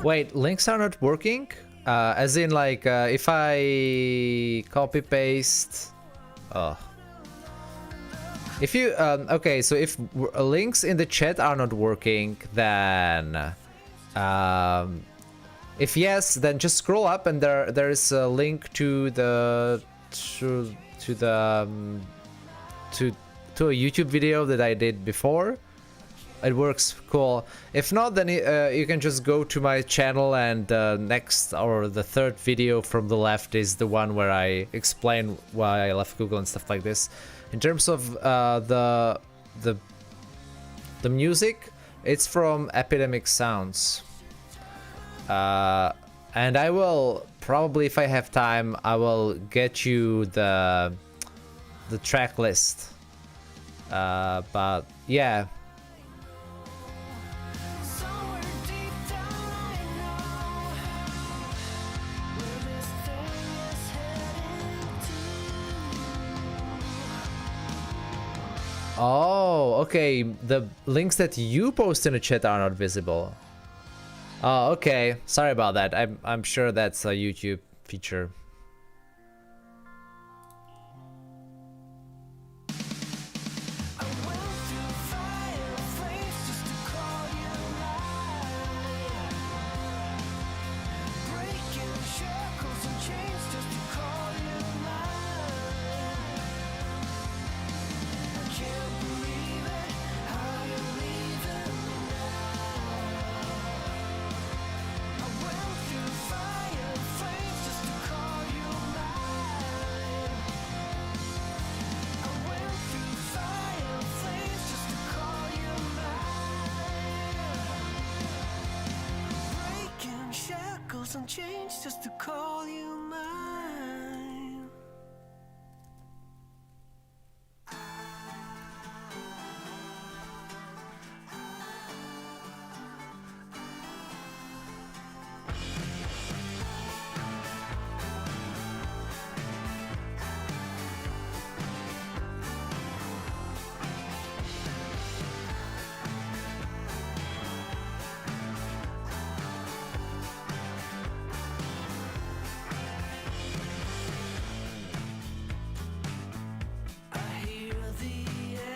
Wait, links are not working? As in, like, if I copy paste. Oh. If you okay, so if links in the chat are not working, then if yes, then just scroll up and there is a link to the to a YouTube video that I did before. It works cool. If not, then you can just go to my channel, and next or the third video from the left is the one where I explain why I left Google and stuff like this. In terms of the music, it's from Epidemic Sounds, and I will probably, if I have time, I will get you the track list. But yeah. Somewhere deep down I know where this thing is heading to. Oh, okay. The links that you post in the chat are not visible. Oh, okay. Sorry about that. I'm sure that's a YouTube feature. I went through fire and flames just to call you mine. Breaking shackles and chains just to call you mine. I can't believe it, how you're leaving me now. I went through fire and flames just to call you mine. I went through fire and flames just to call you mine. Breaking shackles and chains just to call you mine. I hear the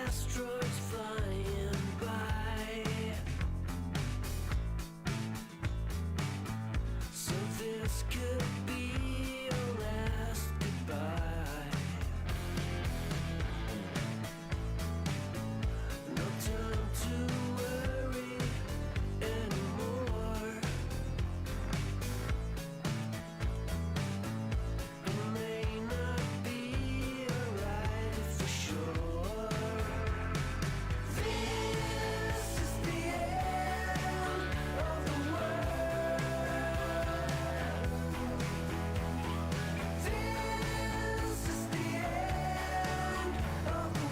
asteroids flying by. So this could be your last goodbye. No time to worry anymore. It may not be alright for sure. This is the end of the world. This is the end of the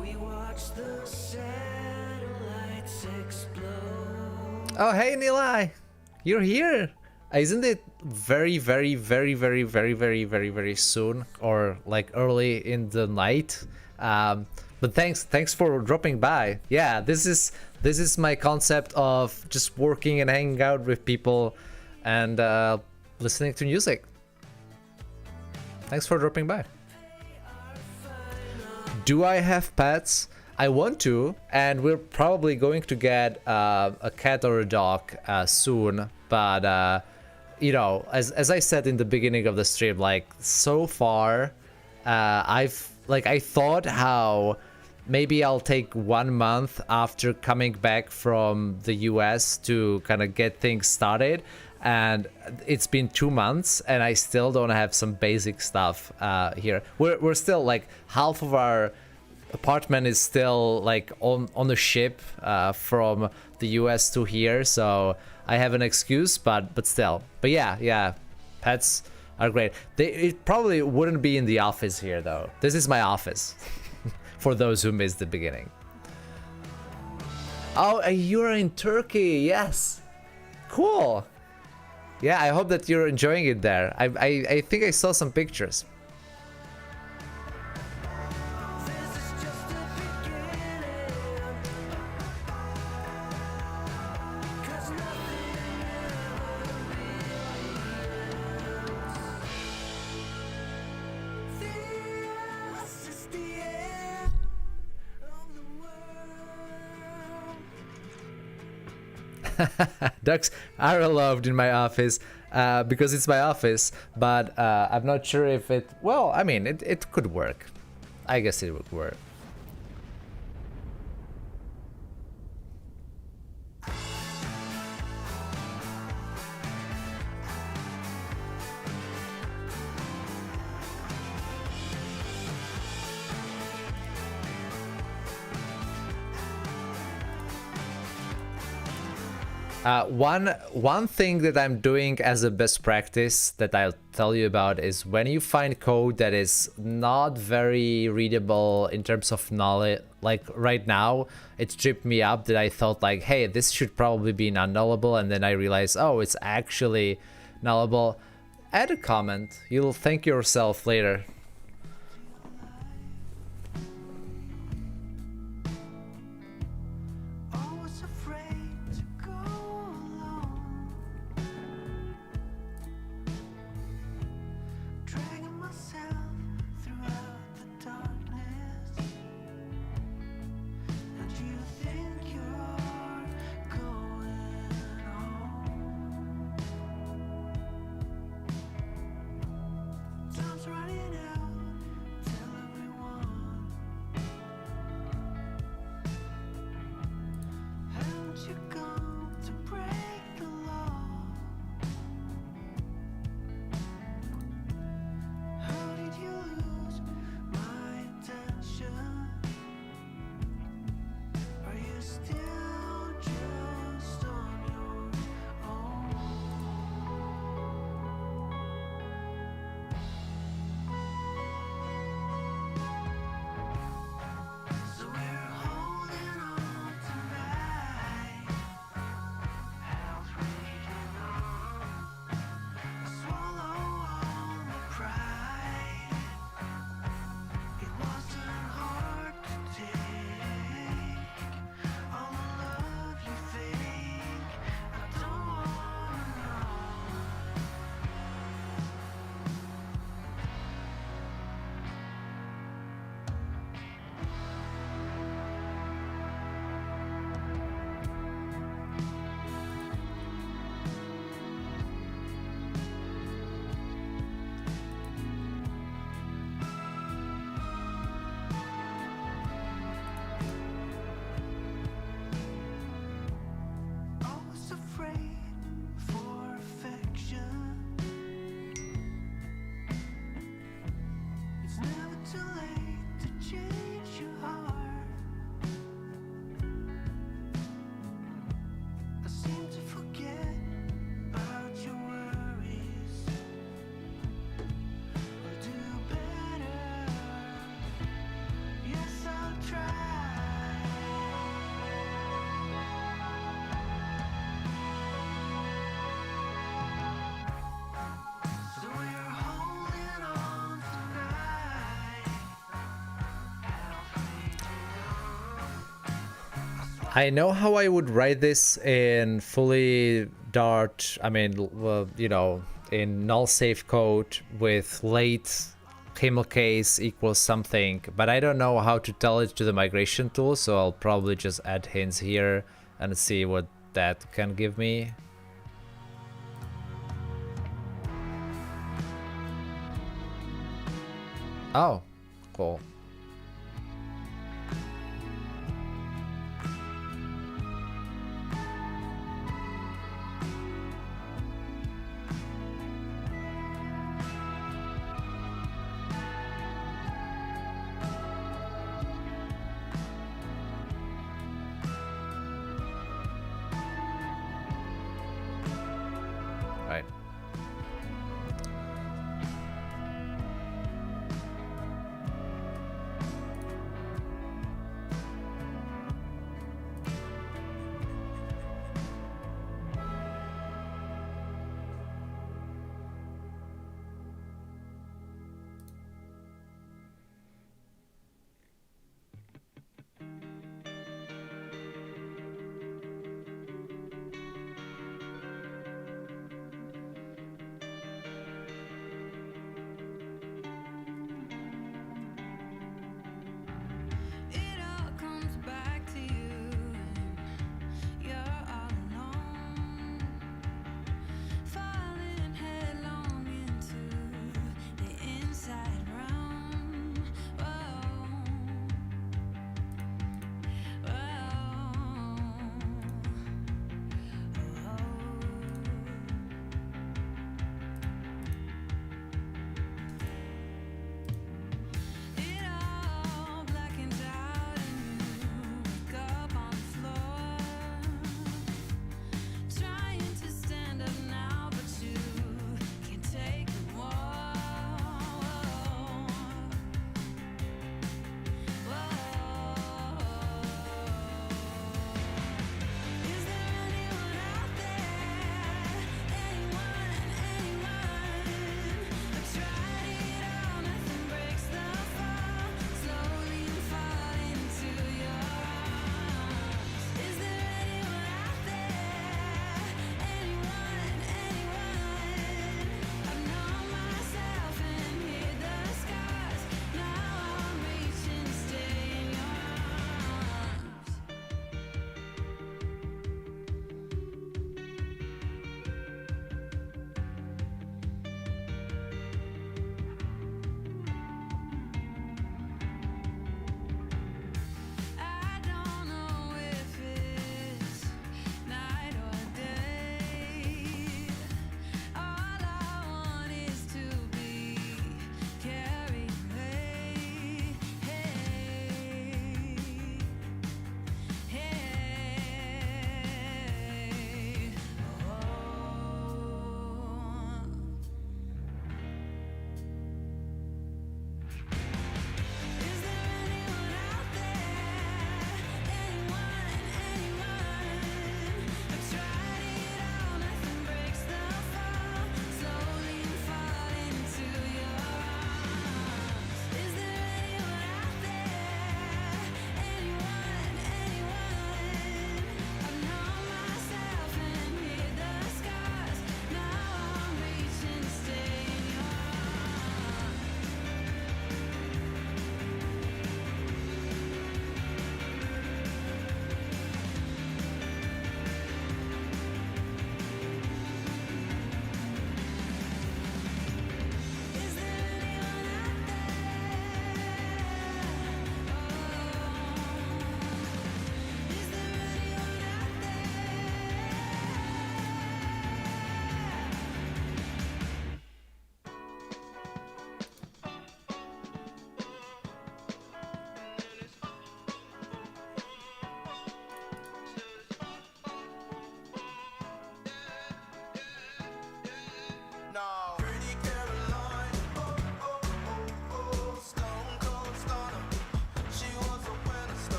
We watch the satellites explode. Oh, hey, Nilai, you're here. Isn't it very, very, very, very, very, very, very, very soon, or like early in the night? But thanks for dropping by. Yeah, this is my concept of just working and hanging out with people and listening to music. Thanks for dropping by. Do I have pets? I want to, and we're probably going to get a cat or a dog soon. But you know, as I said in the beginning of the stream, like so far, I thought how maybe I'll take 1 month after coming back from the US to kind of get things started. And it's been 2 months and I still don't have some basic stuff here. We're still like half of our apartment is still like on the ship from the US to here, so I have an excuse, but still. But yeah, pets are great. It probably wouldn't be in the office here though. This is my office for those who missed the beginning. Oh, you're in Turkey, yes. Cool. Yeah, I hope that you're enjoying it there. I think I saw some pictures. Ducks are allowed in my office because it's my office, but I'm not sure if it... Well, I mean, it could work. I guess it would work. One thing that I'm doing as a best practice that I'll tell you about is when you find code that is not very readable in terms of knowledge, like right now, it tripped me up that I thought like, hey, this should probably be non-nullable, and then I realized, oh, it's actually nullable. Add a comment. You'll thank yourself later. I know how I would write this in fully Dart, I mean, you know, in null safe code with late camel case equals something, but I don't know how to tell it to the migration tool, so I'll probably just add hints here and see what that can give me. Oh, cool.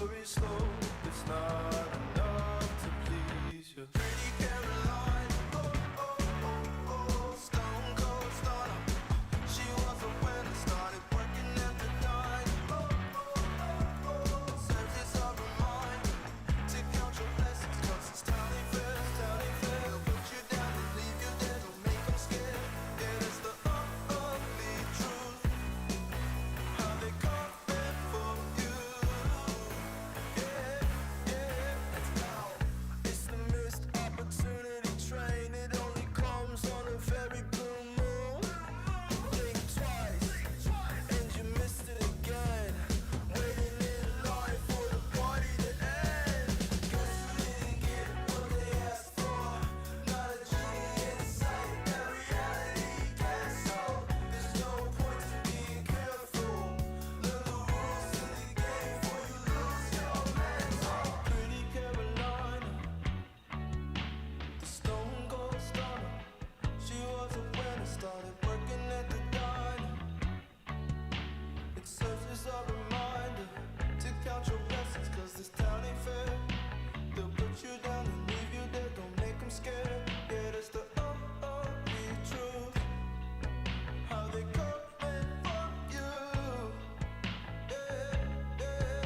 hurry slow, it's not enough to please you. Pretty Caroline, oh, oh, oh, oh, stone cold stunner. She was a winner, started working at the dime. Oh, oh, oh, oh, surface of her mind. To count your blessings, 'cause it's town ain't fair, town ain't fair. They'll put you down and leave you there, don't make them scared. Yeah, that's the ugly truth. How they come in for you. Yeah, yeah. It's the missed opportunity train. It only comes on a very blue moon. Blink twice, and you missed it again. Waiting in line for the party to end. Guess you didn't get what they asked for. Not a genie in sight, that reality gets so. There's no point to being careful. Learn the rules in the game before you lose your mental. Pretty Caroline, the stone cold stunner. She was a winner, started working at the diner. It serves as a reminder to count your blessings, 'cause this town ain't fair. They'll put you down and leave you there, don't make them scared. Yeah, that's the ugly truth. How they come in for you. Yeah, yeah,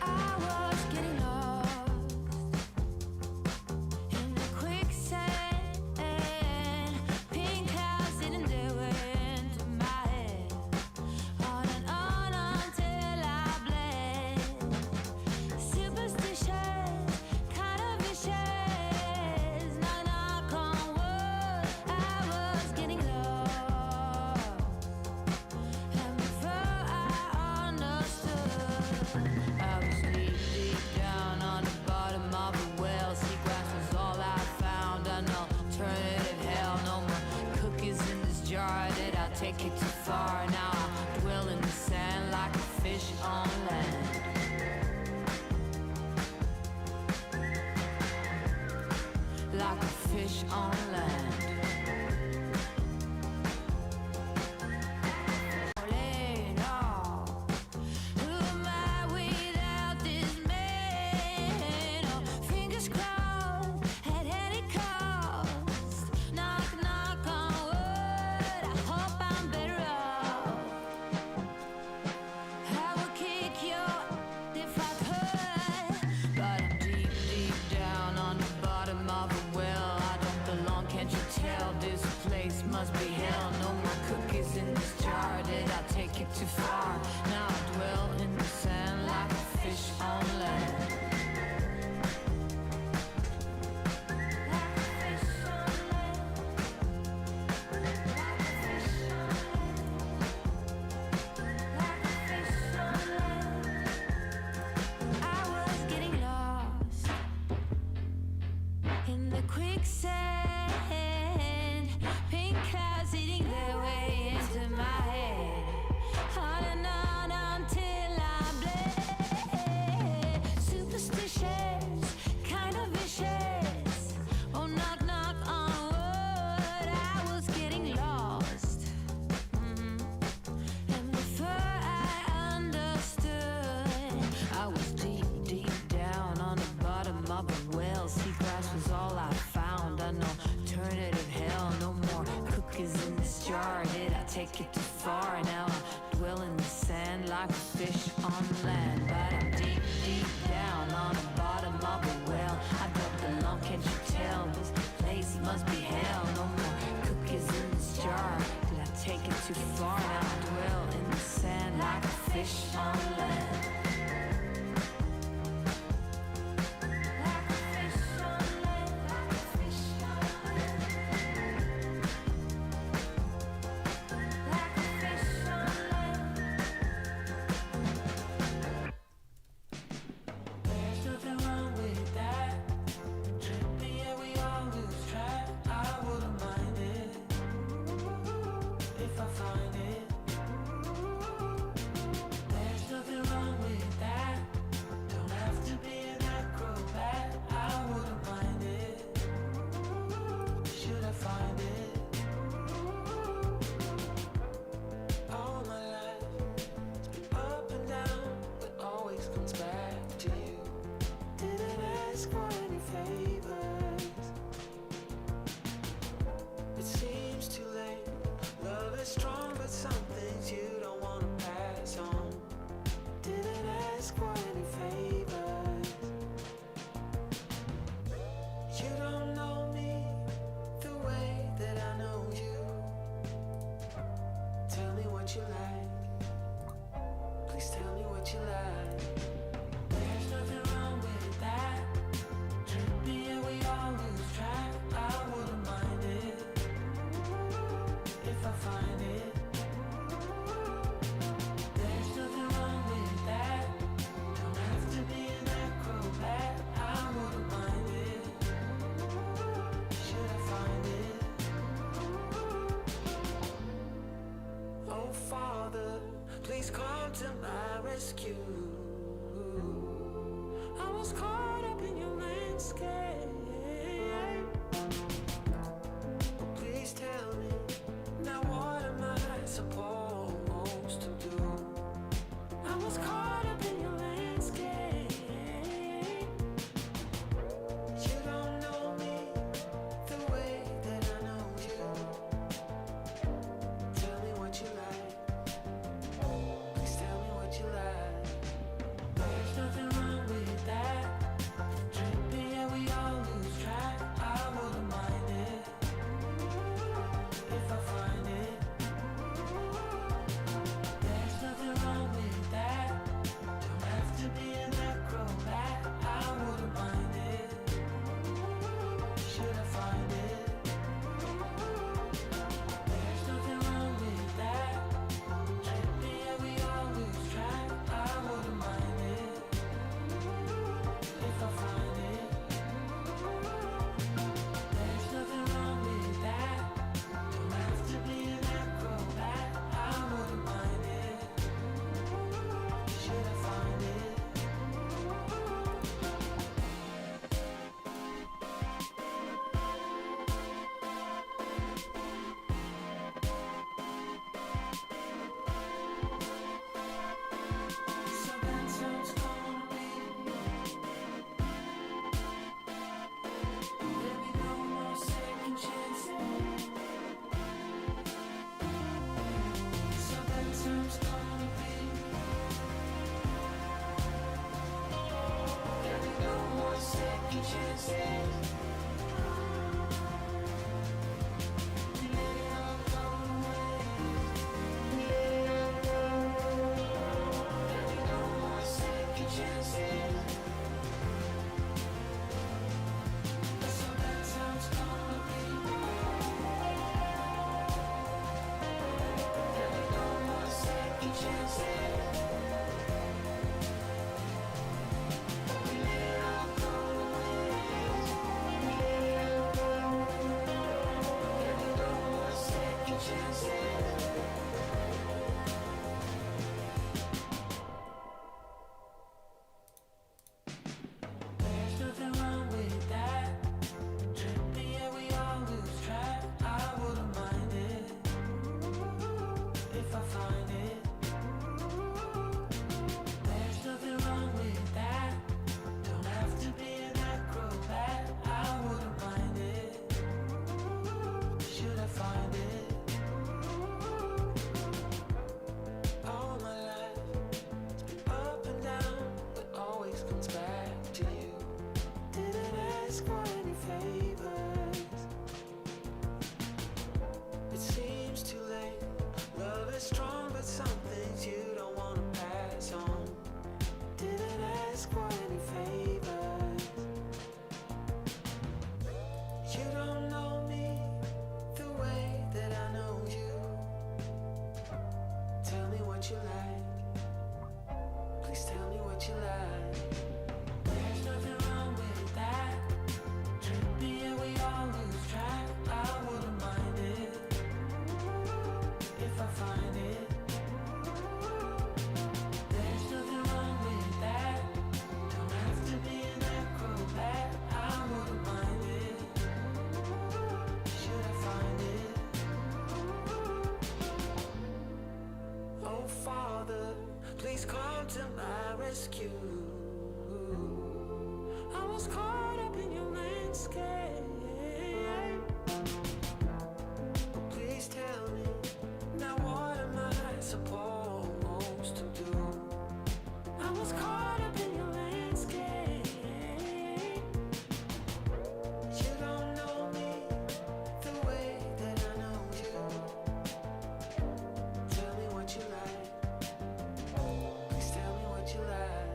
I was getting lost in the quicksand. Pink clouds didn't do into my head. On and on until I bled. Superstitious, kind of vicious. Knock knock on wood. I was getting lost. And before I understood, I was deep down on the bottom of a well. See, grass was all I found. An alternative hell. No more cookies in this jar. Did I take it too far? Now I dwell in the sand like a fish on land. Like a fish on land. Who am I without this man? Oh, fingers crossed at any cost. Knock, knock on wood. I hope I'm better off. I would kick your if I could, but I'm deep down on the bottom of a well. I don't belong, can't you tell? This place must be hell. No more cookies in this jar. Did I take it too far? Now I dwell in the sand like a fish on land. Like a fish on land. Like a fish on land. Like a fish on land. I was getting lost in the quicksand. Pink clouds eating their way into my head. On and on until I bled. Superstitious, kind of vicious. Oh, knock, knock on wood. I was getting lost. And before I understood, I was deep down on the bottom of a well. See, grass was all I found. An alternative hell. No more cookies in this jar. Did I take it too far? Now I dwell in the sand like a fish on land. But I'm deep down on the bottom of a well. I don't belong, can't you tell? This place must be hell. No more cookies in this jar. Did I take it too far? Now I dwell in the sand like a fish on land. Like a fish on land. Like a fish on land. Like a fish please come to my rescue. I was caught up in your landscape. Please tell me, now what am I supposed to do? I was caught up in your landscape. You don't know me the way that I know you. Tell me what you like. Please tell me what you like. There's nothing wrong with that. Trippy, yeah, we all lose track. I wouldn't mind it if I find it. There's nothing wrong with that. Don't have to be an acrobat. I wouldn't mind it. Should I find it? There's nothing wrong with that. Trippy, yeah, we all lose track. I wouldn't mind it if I find it. There's nothing wrong with that. Don't have to be an acrobat. I wouldn't mind it. Should I find it? So that's how it's gonna be. There'll be no more second chances. So that's how it's gonna be. There'll be no more second chances. We let it all go away. There'll be no more second chances. So that's how it's gonna be. There'll be no more second chances. We let it all go away. There'll be no more second chances. There's nothing wrong with that. Trippy, yeah, we all lose track. I wouldn't mind it if I find it. There's nothing wrong with that. Don't have to be an acrobat. I wouldn't mind it. Should I find it? All my life, it's been up and down, but always comes back to you. Didn't ask for any favors. It seems too late. Love is strong, but some things you don't wanna pass on. Didn't ask for any favors. You don't know me the way that I know you. Tell me what you like. Please tell me what you like. There's nothing wrong with that. Trippy, yeah, we all lose track. I wouldn't mind it if I find it. There's nothing wrong with that. Don't have to be an acrobat. I wouldn't mind it. Should I find it? Oh Father, please come to my rescue. I was caught up in your landscape. Please tell me, now what am I supposed to do? I was caught up in your landscape. You don't know me the way that I know you. Tell me what you like. Please tell me what you like.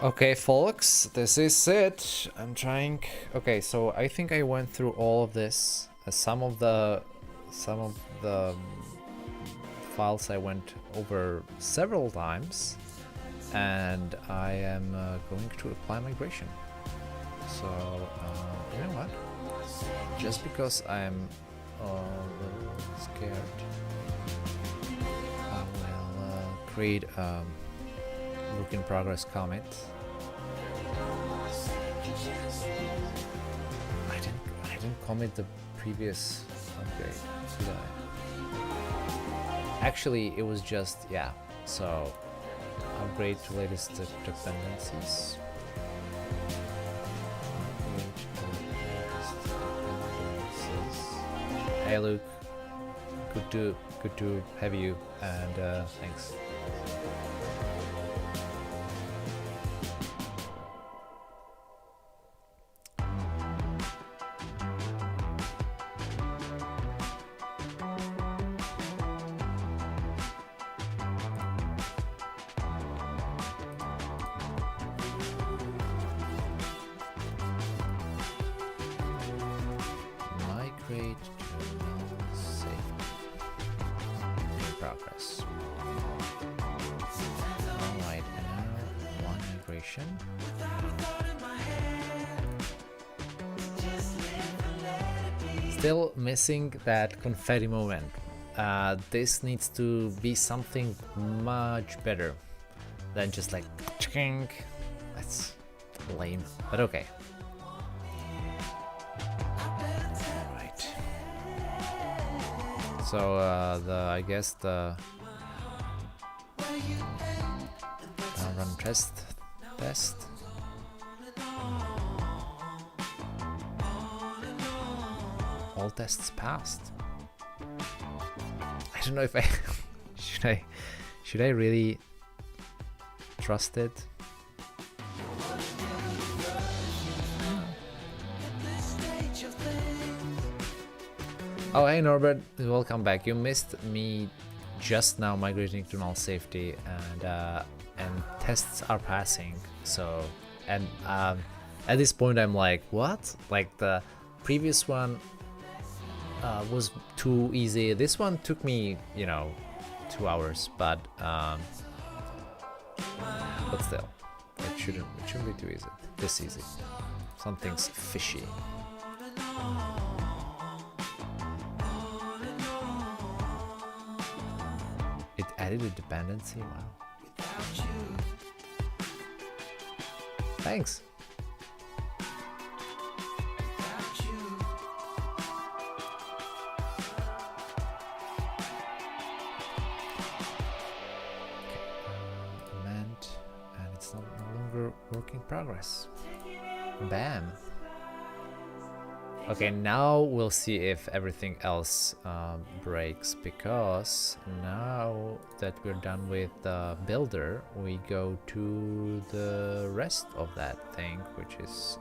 Okay, folks, this is it. I'm trying. Okay, so I think I went through all of this. Some of the files I went over several times, and I am going to apply migration. So you know what? Just because I'm a little scared, I will create a work in progress comment. I didn't comment the previous upgrade, did I? Actually, it was just, yeah. So upgrade to latest dependencies. Hey Luke, good to have you, and thanks. Migrate to null safety. In progress. Alright, and now one migration. Still missing that confetti moment. This needs to be something much better than just like ching. That's lame, but okay. So I guess the run test. All tests passed. I don't know if I should I really trust it. Oh, hey Norbert, welcome back. You missed me just now migrating to null safety, and tests are passing. So, and at this point I'm like, what? Like the previous one was too easy. This one took me, 2 hours, but still, it shouldn't be too easy. This easy. Something's fishy. It added a dependency? Wow. Thanks. Command, and it's no longer work in progress. Bam. Okay, now we'll see if everything else breaks, because now that we're done with the builder, we go to the rest of that thing, which is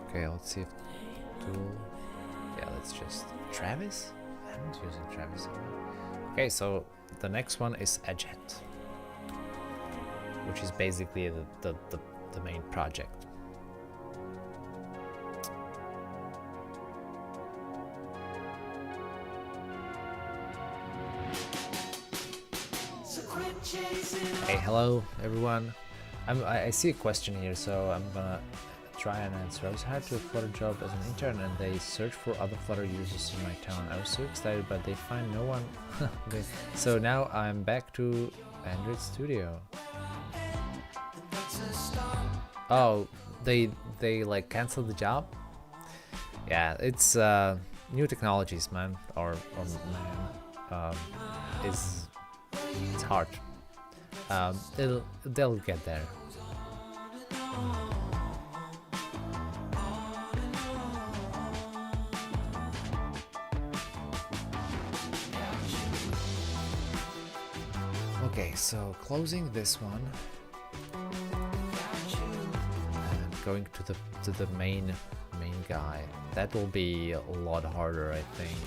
okay, let's see if tool, yeah, let's just Travis. I'm not using Travis. Okay, so the next one is Edgehead, which is basically the main project. Hey, hello everyone. I see a question here, so I'm gonna try and answer. I was hired to a Flutter job as an intern, and they search for other Flutter users in my town. I was so excited, but they find no one. So now I'm back to Android Studio. Oh, they like canceled the job? Yeah, it's new technologies, man, or man, it's hard. They'll get there. Okay, so closing this one and going to the main guy. That will be a lot harder, I think.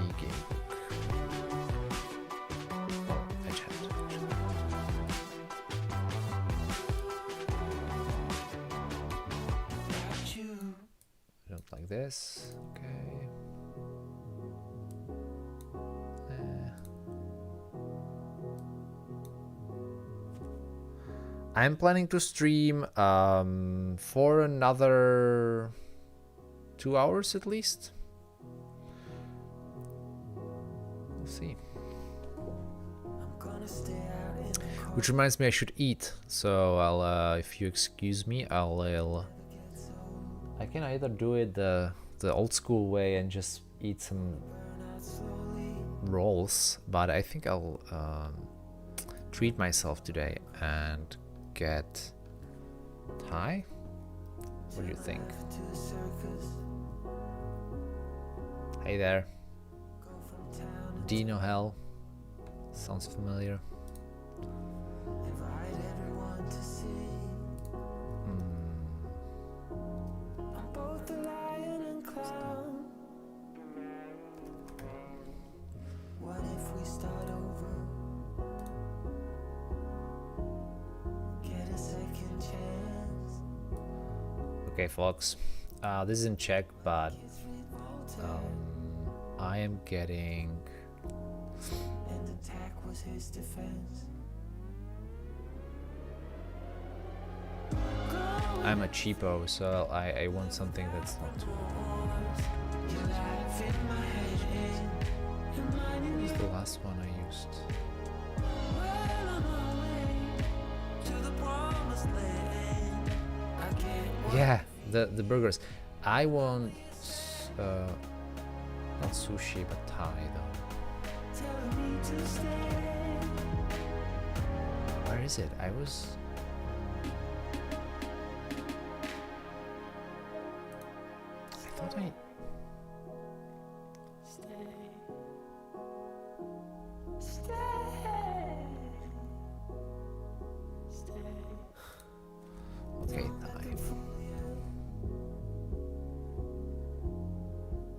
E-gamebook. don't like this. Okay. I'm planning to stream for another 2 hours at least. We'll see. Which reminds me, I should eat. So I'll, if you excuse me, I can either do it the old school way and just eat some rolls, but I think I'll treat myself today and get Thai. What do you think? Hey there. Dino Hell. Sounds familiar. Okay, folks, this is in Czech, but I am getting. I'm a cheapo, so I want something that's not too. What was the last one I used? Yeah, the burgers. I want not sushi but Thai though. Where is it? I thought I. Okay, Thai.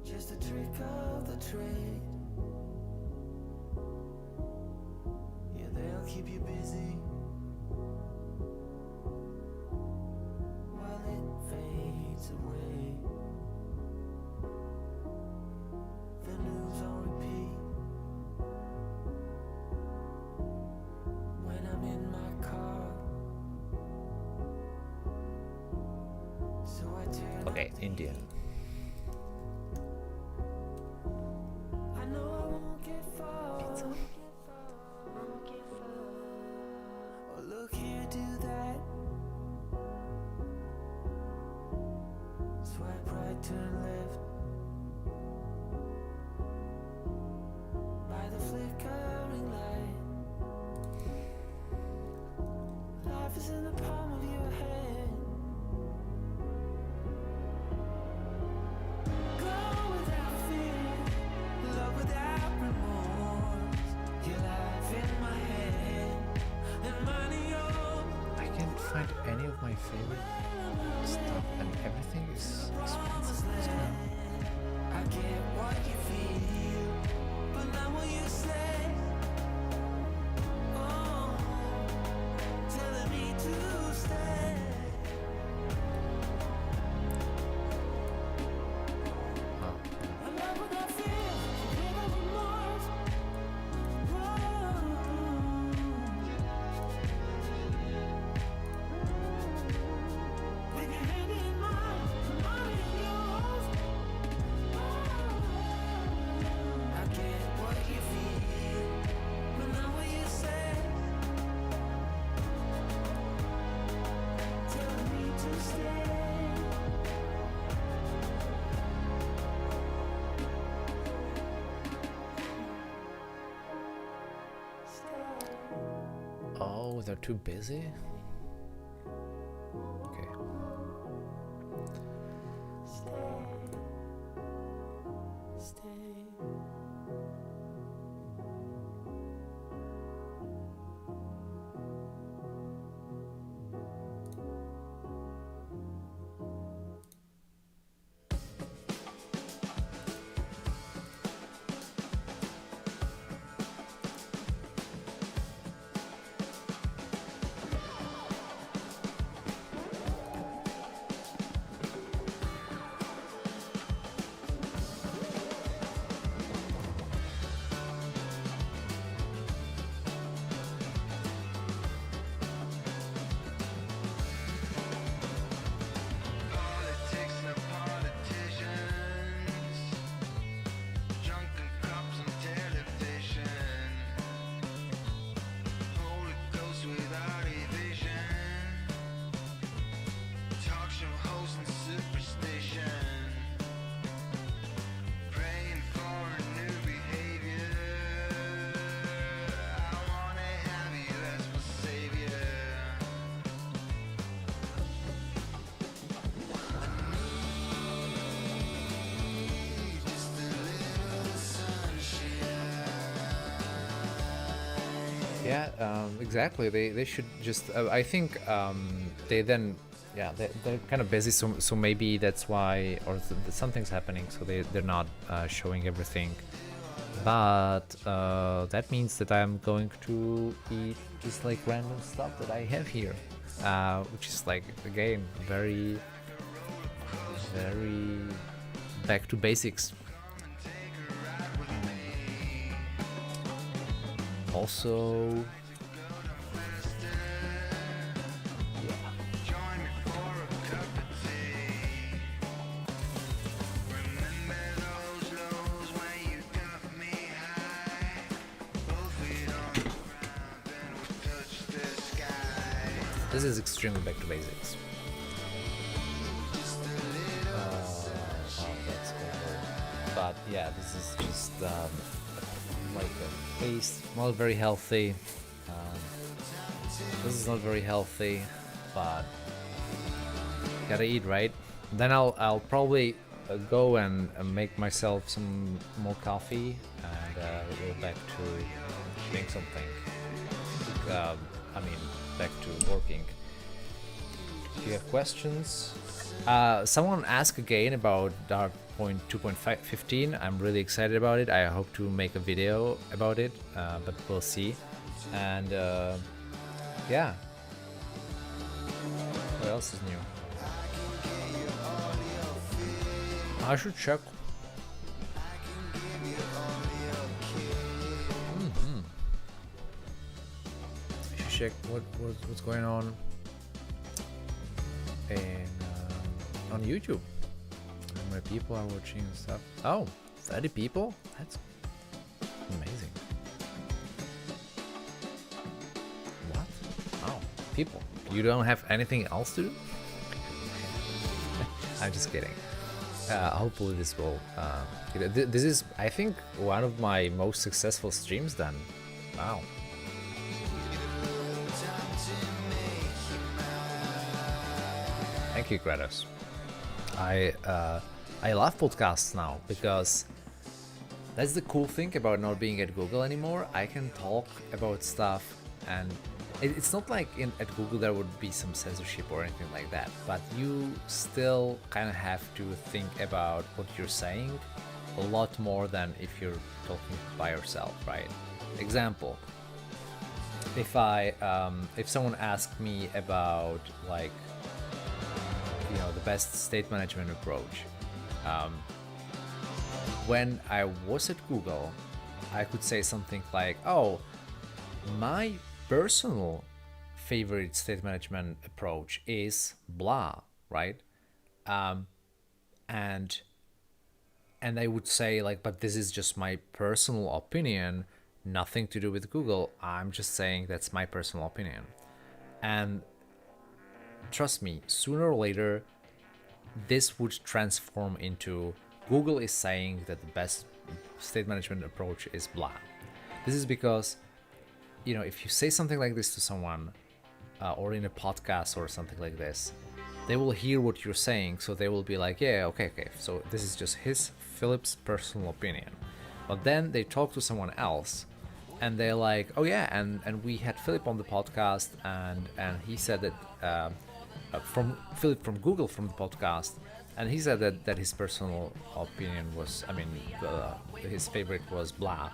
Just a trick of the trade. Yeah, they'll keep you busy while it fades away. The news on repeat when I'm in my car. So I turn Okay, Indian. I know I won't get far. Oh, look here, do that. Swipe right, turn left. By the flickering light. Life is in the palm of your hand. Go without fear, love without remorse. Your life in my hand, and mine in yours. I can't find any of my favorite stuff, and everything is expensive as well. I get what you feel, but not what you say. Oh, telling me to stay. Oh. I love without fear, without remorse. Take your hand in mine, mine in yours. I get what you feel, but not what you say. Telling me to stay. Oh, they're too busy? Okay. Yeah, exactly. They should just. I think they then. Yeah, they're kind of busy, so maybe that's why, or something's happening, so they're not showing everything. But that means that I'm going to eat just like random stuff that I have here, which is like again very back to basics. Also, this is extremely back to basics. That's over. But yeah, this is just like a paste, not very healthy. This is not very healthy, but gotta eat, right? Then I'll probably go and make myself some more coffee and go back to doing something. I mean, back to working. If you have questions, someone asked again about Dark Point 2.15. I'm really excited about it. I hope to make a video about it, but we'll see. And yeah, what else is new? I should check. I should check what's going on in on YouTube. How many people are watching and stuff? Oh, 30 people? That's amazing. What? Oh, people. You don't have anything else to do? I'm just kidding. Hopefully this will this is, I think, one of my most successful streams done. Wow. Thank you, Kratos. I love podcasts now because that's the cool thing about not being at Google anymore. I can talk about stuff, and it's not like at Google there would be some censorship or anything like that, but you still kind of have to think about what you're saying a lot more than if you're talking by yourself, right? Example, if someone asked me about, like, you know, the best state management approach, when I was at Google, I could say something like, oh, my personal favorite state management approach is blah, right? And I would say, like, but this is just my personal opinion, nothing to do with Google. I'm just saying that's my personal opinion. And trust me, sooner or later, this would transform into Google is saying that the best state management approach is blah. This is because, you know, if you say something like this to someone, or in a podcast or something like this, they will hear what you're saying, so they will be like, yeah, okay, so this is just Philip's personal opinion. But then they talk to someone else, and they're like, oh yeah, and we had Philip on the podcast, and he said that from Philip from Google from the podcast, and he said that his personal opinion was, I mean, his favorite was blah.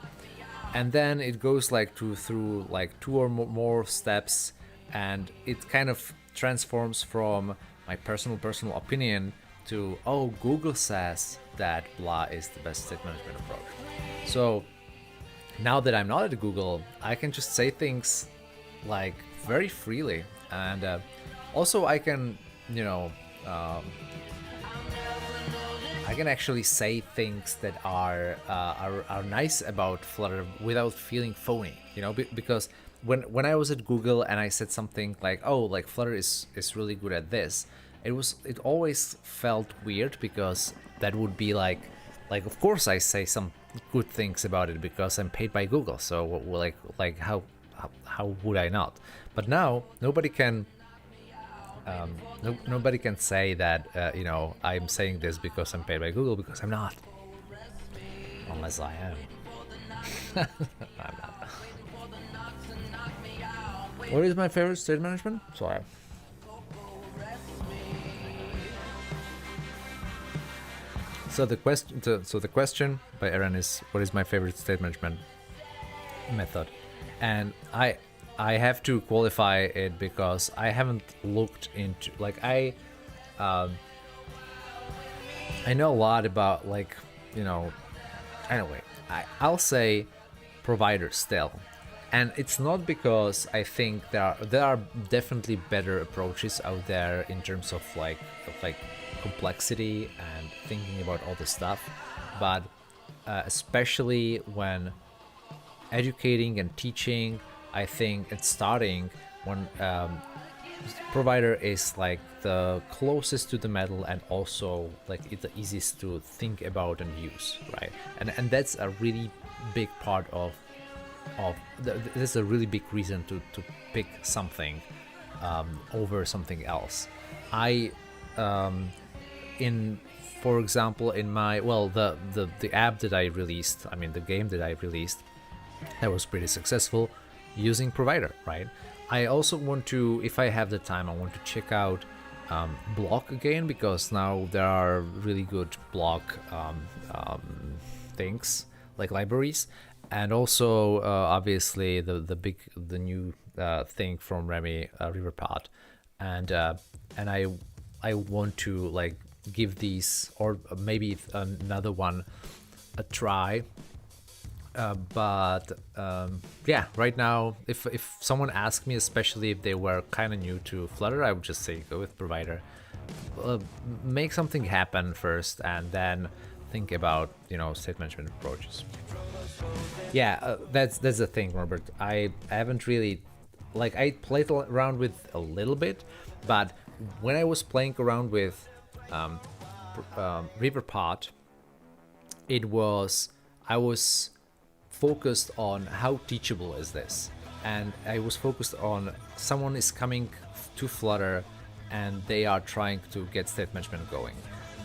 And then it goes like through like two or more steps, and it kind of transforms from my personal opinion to, oh, Google says that blah is the best state management approach. So now that I'm not at Google, I can just say things like very freely, and also I can, you know, I can actually say things that are nice about Flutter without feeling phony, you know, because when I was at Google and I said something like, oh, like Flutter is really good at this, it always felt weird, because that would be like of course I say some good things about it because I'm paid by Google, so like how would I not? But now nobody can nobody can say that you know, I'm saying this because I'm paid by Google, because I'm not, unless I am. I'm not. What is my favorite state management? Sorry. So the question by Aaron is, what is my favorite state management method? And I have to qualify it because I haven't looked into, like, I know a lot about, like, you know, anyway, I'll say provider still. And it's not because I think there are definitely better approaches out there in terms of like complexity and thinking about all this stuff, but especially when educating and teaching, I think it's starting when provider is like the closest to the metal and also like it's the easiest to think about and use, right? And that's a really big part of this is a really big reason to pick something over something else. For example, in my the app that I released, I mean the game that I released, that was pretty successful using provider, right? I also want to, if I have the time, I want to check out block again, because now there are really good block things like libraries, and also obviously the new thing from Remy, Riverpod, and I want to like give these, or maybe another one, a try. But right now, if someone asked me, especially if they were kind of new to Flutter, I would just say go with provider. Make something happen first, and then think about, you know, state management approaches. Yeah, that's the thing, Robert. I haven't really, like, I played around with a little bit, but when I was playing around with Riverpod, I was focused on how teachable is this, and I was focused on someone is coming to Flutter and they are trying to get state management going,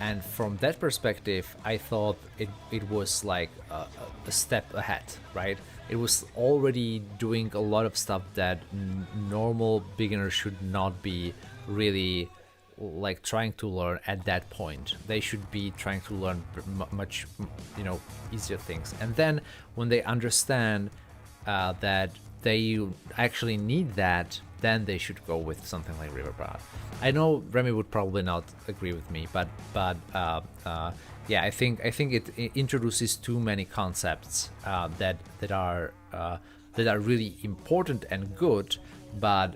and from that perspective I thought it was like a step ahead, right? It was already doing a lot of stuff that normal beginners should not be really like trying to learn at that point. They should be trying to learn much, you know, easier things, and then when they understand that they actually need that, then they should go with something like Riverpod. I know Remy would probably not agree with me, but yeah, I think it introduces too many concepts that are really important and good, but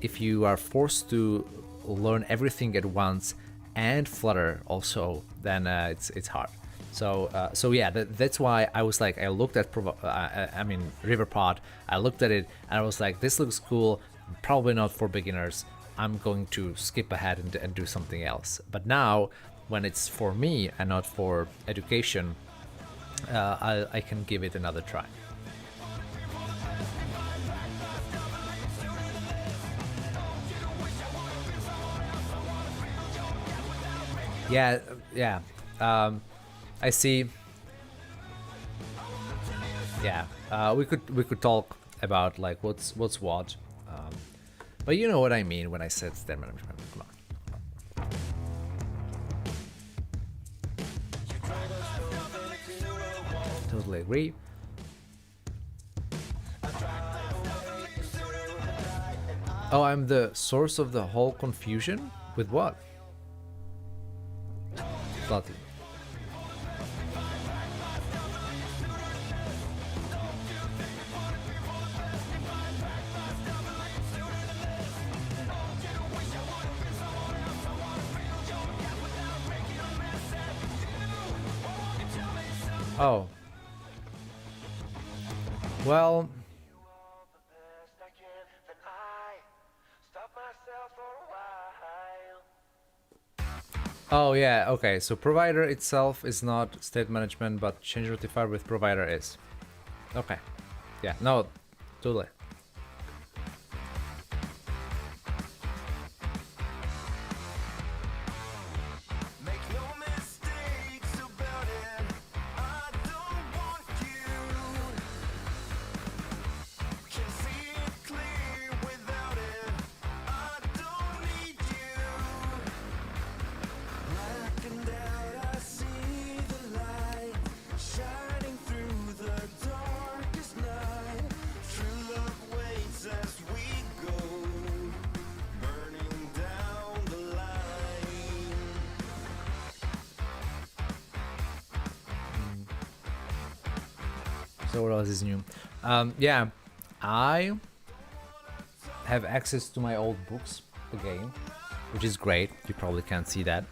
if you are forced to learn everything at once and Flutter also, then it's hard. So yeah, that's why I was like, I looked at Riverpod, I looked at it and I was like, this looks cool, probably not for beginners, I'm going to skip ahead and do something else. But now when it's for me and not for education, I can give it another try. Yeah. I see. Yeah, we could talk about like what's what, but you know what I mean when I said state management. Come on. Totally agree. Oh, I'm the source of the whole confusion? With what? Flutter. Oh. Well. Oh yeah, okay, so provider itself is not state management, but change notifier with provider is. Okay. Yeah, no, totally. So what else is new? Yeah, I have access to my old books again, which is great. You probably can't see that.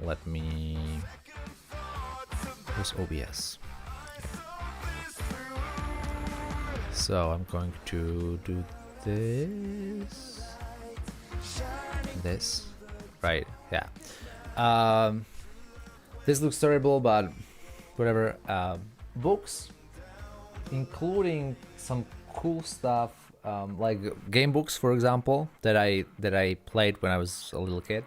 Let me. Where's OBS? So I'm going to do this, right? Yeah. This looks terrible, but whatever. Books, including some cool stuff, like game books, for example, that I played when I was a little kid,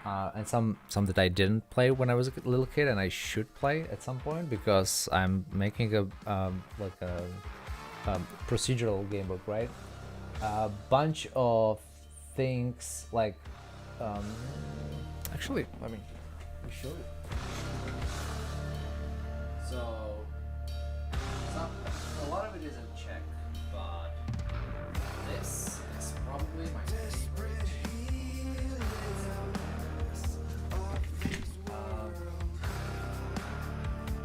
and some that I didn't play when I was a little kid, and I should play at some point because I'm making a procedural game book, right? A bunch of things like, actually, let me show you. So, a lot of it is in Czech, but this is probably my favorite.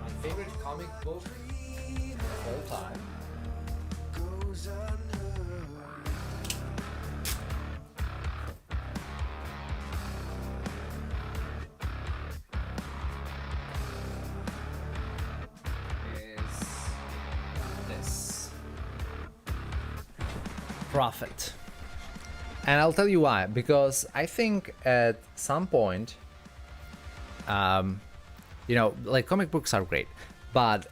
My favorite comic book of all time. Prophet. And I'll tell you why, because I think at some point, you know, like comic books are great, but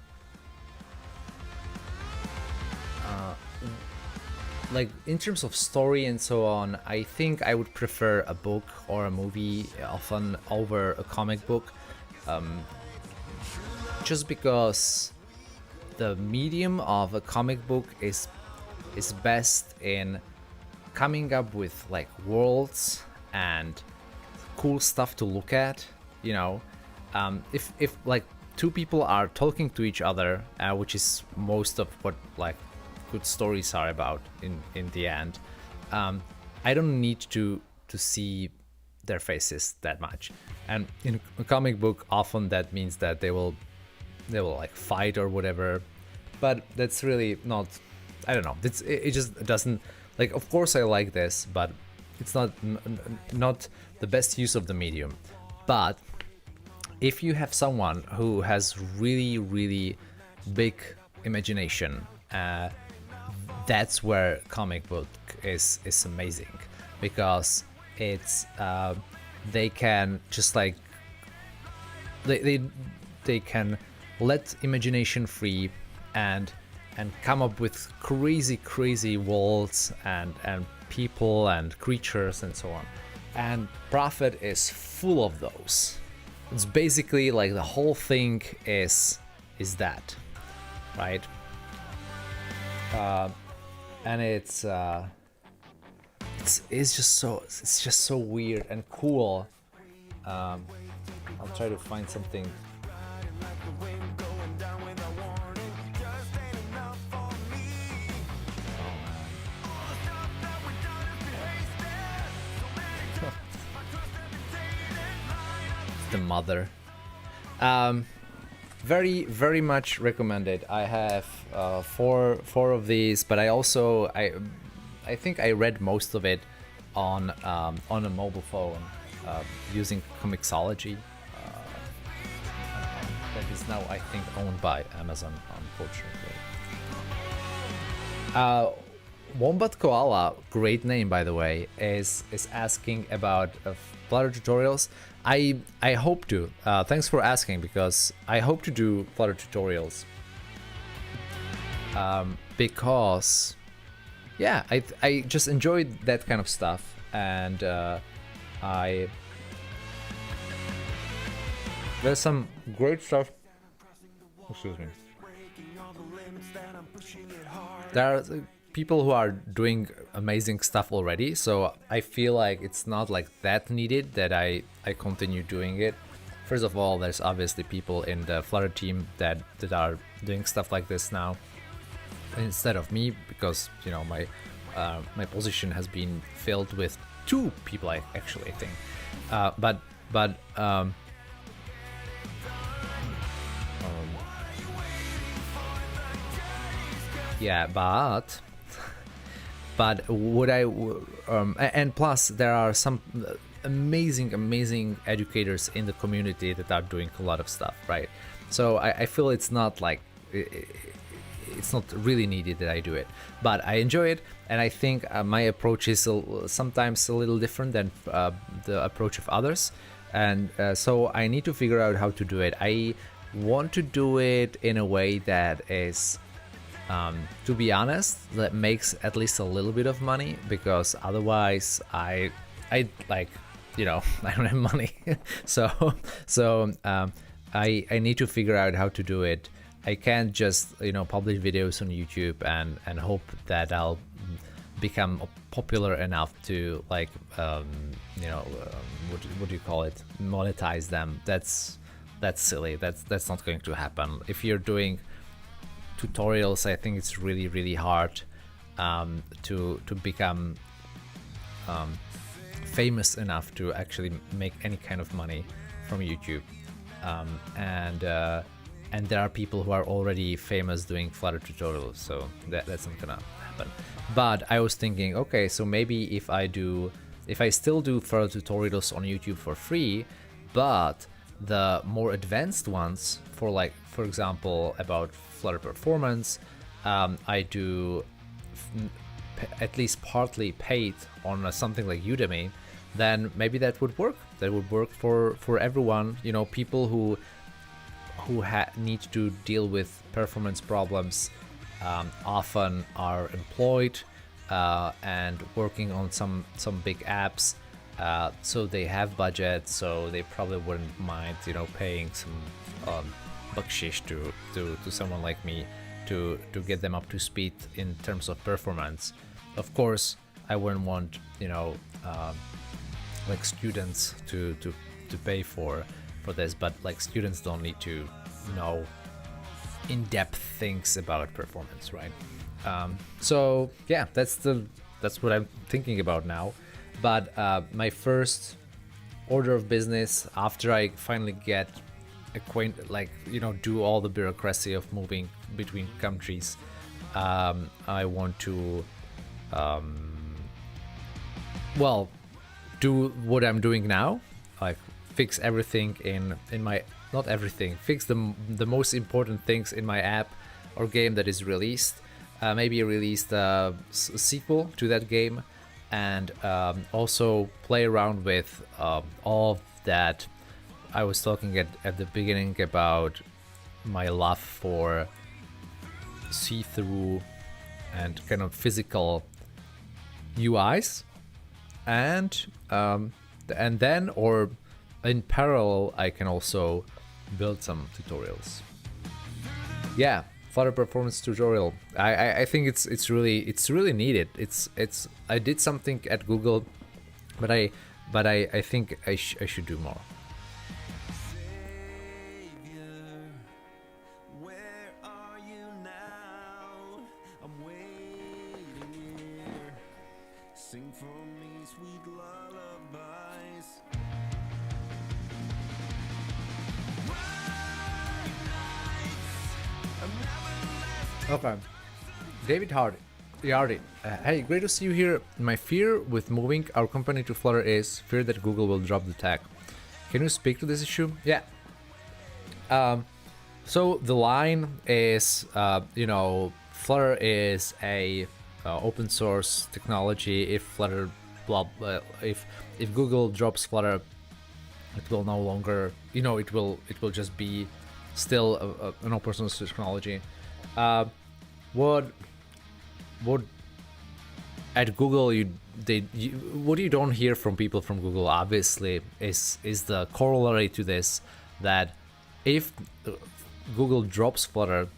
like in terms of story and so on, I think I would prefer a book or a movie often over a comic book, just because the medium of a comic book is best in coming up with like worlds and cool stuff to look at, you know. If like two people are talking to each other, which is most of what like good stories are about in the end, I don't need to see their faces that much. And in a comic book, often that means that they will like fight or whatever, but that's really not, I don't know, it just doesn't, like, of course I like this, but it's not the best use of the medium. But if you have someone who has really big imagination, that's where comic book is amazing, because it's they can just like they can let imagination free and come up with crazy worlds and people and creatures and so on. And Prophet is full of those. It's basically like the whole thing is that, right? And it's just so weird and cool. I'll try to find something. The mother. Very much recommended. I have four of these, but I think I read most of it on a mobile phone using Comixology. That is now, I think, owned by Amazon, unfortunately. Wombat Koala, great name by the way, is asking about Flutter tutorials. I hope to. Thanks for asking, because I hope to do Flutter tutorials. Because yeah, I just enjoyed that kind of stuff, and there's some great stuff. Excuse me. There are people who are doing amazing stuff already, so I feel like it's not like that needed that I continue doing it. First of all, there's obviously people in the Flutter team that are doing stuff like this now instead of me, because you know my position has been filled with 2 people, I actually think. yeah, but would I and plus there are some amazing educators in the community that are doing a lot of stuff, right? So I feel it's not like it's not really needed that I do it, but I enjoy it, and I think my approach is sometimes a little different than the approach of others, and so I need to figure out how to do it. I want to do it in a way that is, to be honest, that makes at least a little bit of money, because otherwise I like, you know, I don't have money. so I need to figure out how to do it. I can't just, you know, publish videos on YouTube and hope that I'll become popular enough to, like, you know, what do you call it, monetize them. That's silly. That's not going to happen. If you're doing tutorials, I think it's really hard to become famous enough to actually make any kind of money from YouTube. And there are people who are already famous doing Flutter tutorials, so that's not gonna happen. But I was thinking, okay, so maybe if I still do Flutter tutorials on YouTube for free, but the more advanced ones, for example, about Flutter performance, I do at least partly paid on something like Udemy, then maybe that would work. That would work for everyone. You know, people who need to deal with performance problems often are employed and working on some big apps, so they have budget, so they probably wouldn't mind, you know, paying some bakshish to someone like me to get them up to speed in terms of performance. Of course, I wouldn't want, you know, like students to pay for this, but like students don't need to know in-depth things about performance, right? So yeah, that's what I'm thinking about now. But my first order of business, after I finally get acquainted, like, you know, do all the bureaucracy of moving between countries, I want to well, do what I'm doing now, like fix everything in my, not everything, fix the most important things in my app or game that is released, maybe release a sequel to that game, and also play around with all of that. I was talking at the beginning about my love for see-through and kind of physical UIs, and then, or in parallel, I can also build some tutorials. Yeah, Flutter performance tutorial. I think it's really needed. It's I did something at Google, but I think I should do more. Where are you now? I'm waiting here. Sing for me sweet lullabies. Okay. David Yardi. Hey, great to see you here. My fear with moving our company to Flutter is fear that Google will drop the tag. Can you speak to this issue? Yeah. So the line is, you know, Flutter is a open source technology. If Flutter, if Google drops Flutter, it will no longer, you know, it will just be still an open source technology. What at Google what you don't hear from people from Google, obviously, is the corollary to this, that if Google drops Flutter,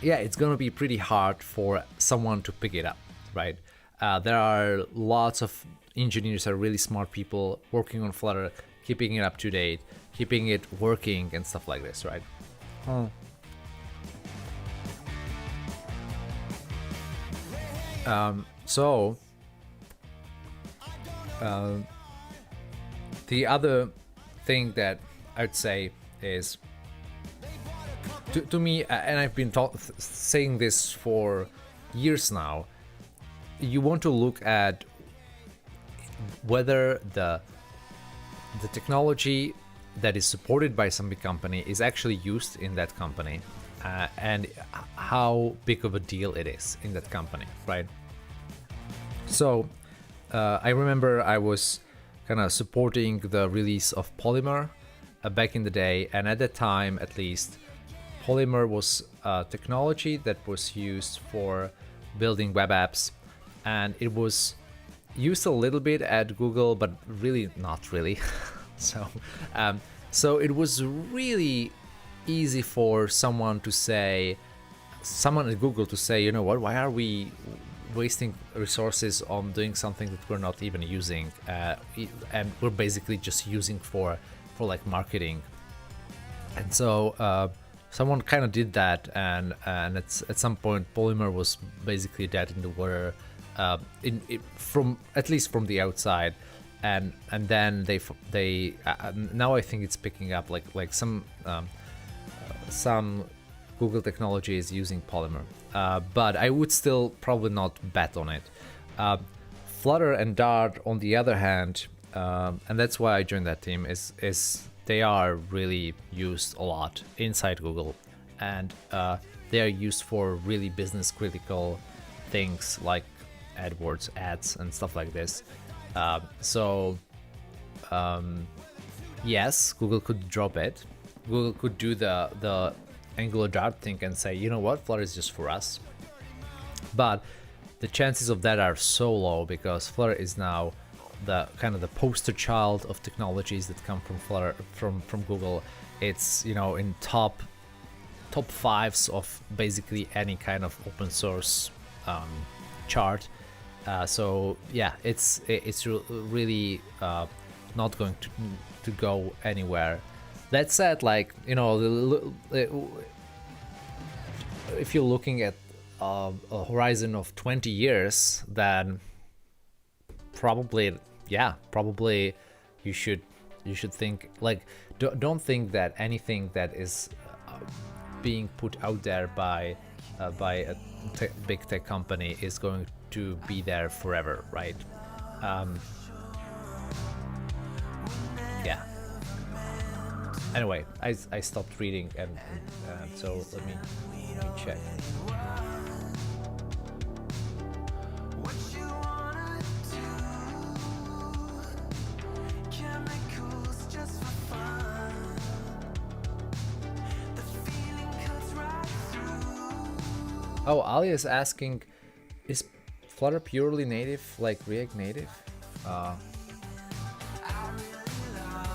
yeah, it's gonna be pretty hard for someone to pick it up, right? There are lots of engineers, are really smart people working on Flutter, keeping it up to date, keeping it working and stuff like this, right? So the other thing that I'd say is to me, and I've been saying this for years now, you want to look at whether the technology that is supported by some big company is actually used in that company, and how big of a deal it is in that company, right? So I remember I was kind of supporting the release of Polymer back in the day, and at that time at least, Polymer was technology that was used for building web apps, and it was used a little bit at Google, but really not really. So it was really easy for someone at Google to say, you know what, why are we wasting resources on doing something that we're not even using, and we're basically just using for like marketing. And so someone kind of did that, and at some point Polymer was basically dead in the water, from at least from the outside, and then they now I think it's picking up, like some Google technology is using Polymer, but I would still probably not bet on it. Flutter and Dart, on the other hand, and that's why I joined that team, is they are really used a lot inside Google, and they are used for really business critical things like AdWords, ads, and stuff like this. Yes, Google could drop it. Google could do the Angular Dart thing and say, you know what, Flutter is just for us. But the chances of that are so low, because Flutter is now the kind of the poster child of technologies that come from Flutter, from Google. It's, you know, in top fives of basically any kind of open source chart. So yeah, it's really not going to go anywhere. That said, like, you know, if you're looking at a horizon of 20 years, then probably you should think, like, don't think that anything that is being put out there by a big tech company is going to be there forever, right? Yeah. Anyway, I stopped reading, and so let me check. Oh, Ali is asking, is Flutter purely native, like React Native?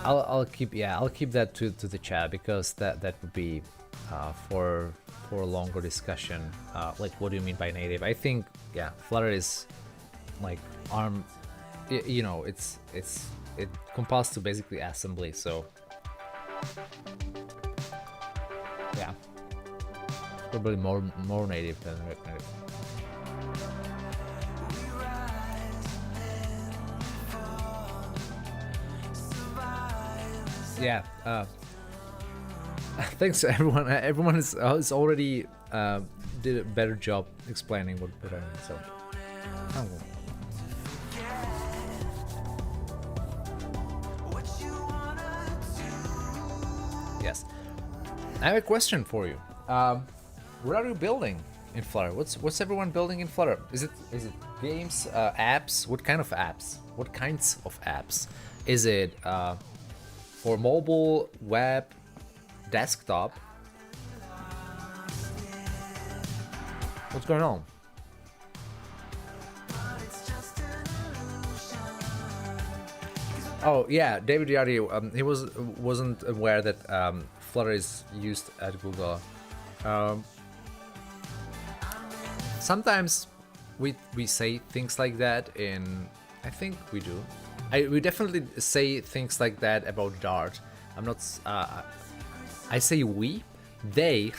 I'll keep that to the chat, because that would be for a longer discussion. Like, what do you mean by native? I think, yeah, Flutter is like ARM. You know, it compiles to basically assembly. So yeah, probably more native than React Native. Yeah, thanks to everyone. Everyone is already did a better job explaining what I mean. So, yes, I have a question for you. What are you building in Flutter? What's everyone building in Flutter? Is it games, apps? What kind of apps? What kinds of apps? Is it for mobile, web, desktop? What's going on? Oh yeah, David Yari, he wasn't aware that Flutter is used at Google. Sometimes we say things like that I think we do. We definitely say things like that about Dart. I'm not. I say we. They.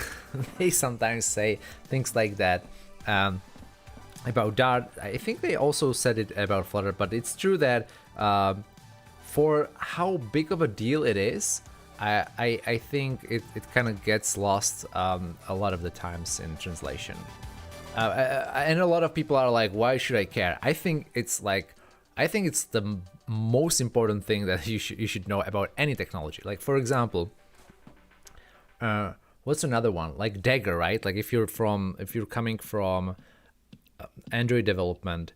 They sometimes say things like that about Dart. I think they also said it about Flutter. But it's true that for how big of a deal it is, I think it kind of gets lost a lot of the times in translation. And a lot of people are like, why should I care? I think it's the most important thing that you should know about any technology. Like, for example, what's another one? Like Dagger, right? Like if you're coming from Android development,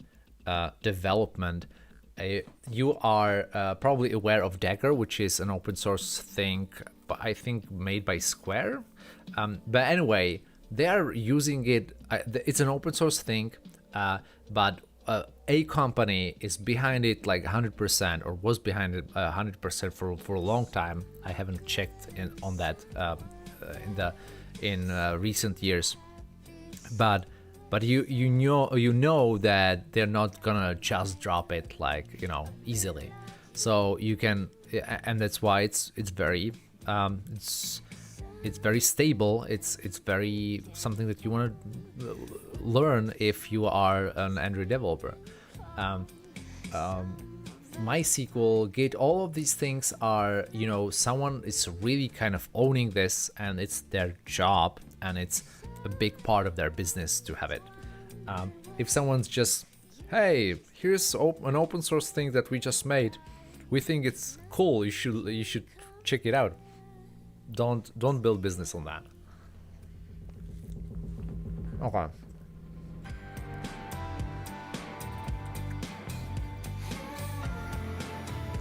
you are probably aware of Dagger, which is an open source thing, but I think made by Square. But anyway, they are using it. It's an open source thing, but a company is behind it like 100%, or was behind it 100% for a long time. I haven't checked on that in recent years, but you know that they're not gonna just drop it like, you know, easily. So you can, and that's why it's very it's very stable. It's very something that you want to learn if you are an Android developer. MySQL, Git, all of these things are, you know, someone is really kind of owning this, and it's their job, and it's a big part of their business to have it. If someone's just, hey, here's an open source thing that we just made, we think it's cool, you should check it out. Don't build business on that. Okay.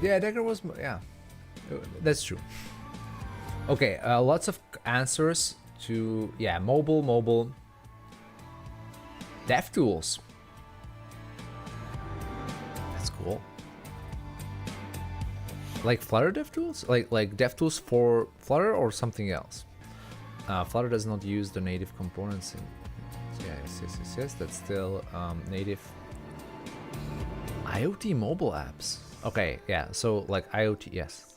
Yeah, Dagger was, yeah, that's true. Okay, lots of answers to, yeah, mobile DevTools. That's cool. Like Flutter DevTools? Like DevTools for Flutter or something else? Flutter does not use the native components in, yes, that's still native. IoT mobile apps. Okay, yeah, so like IoT, yes.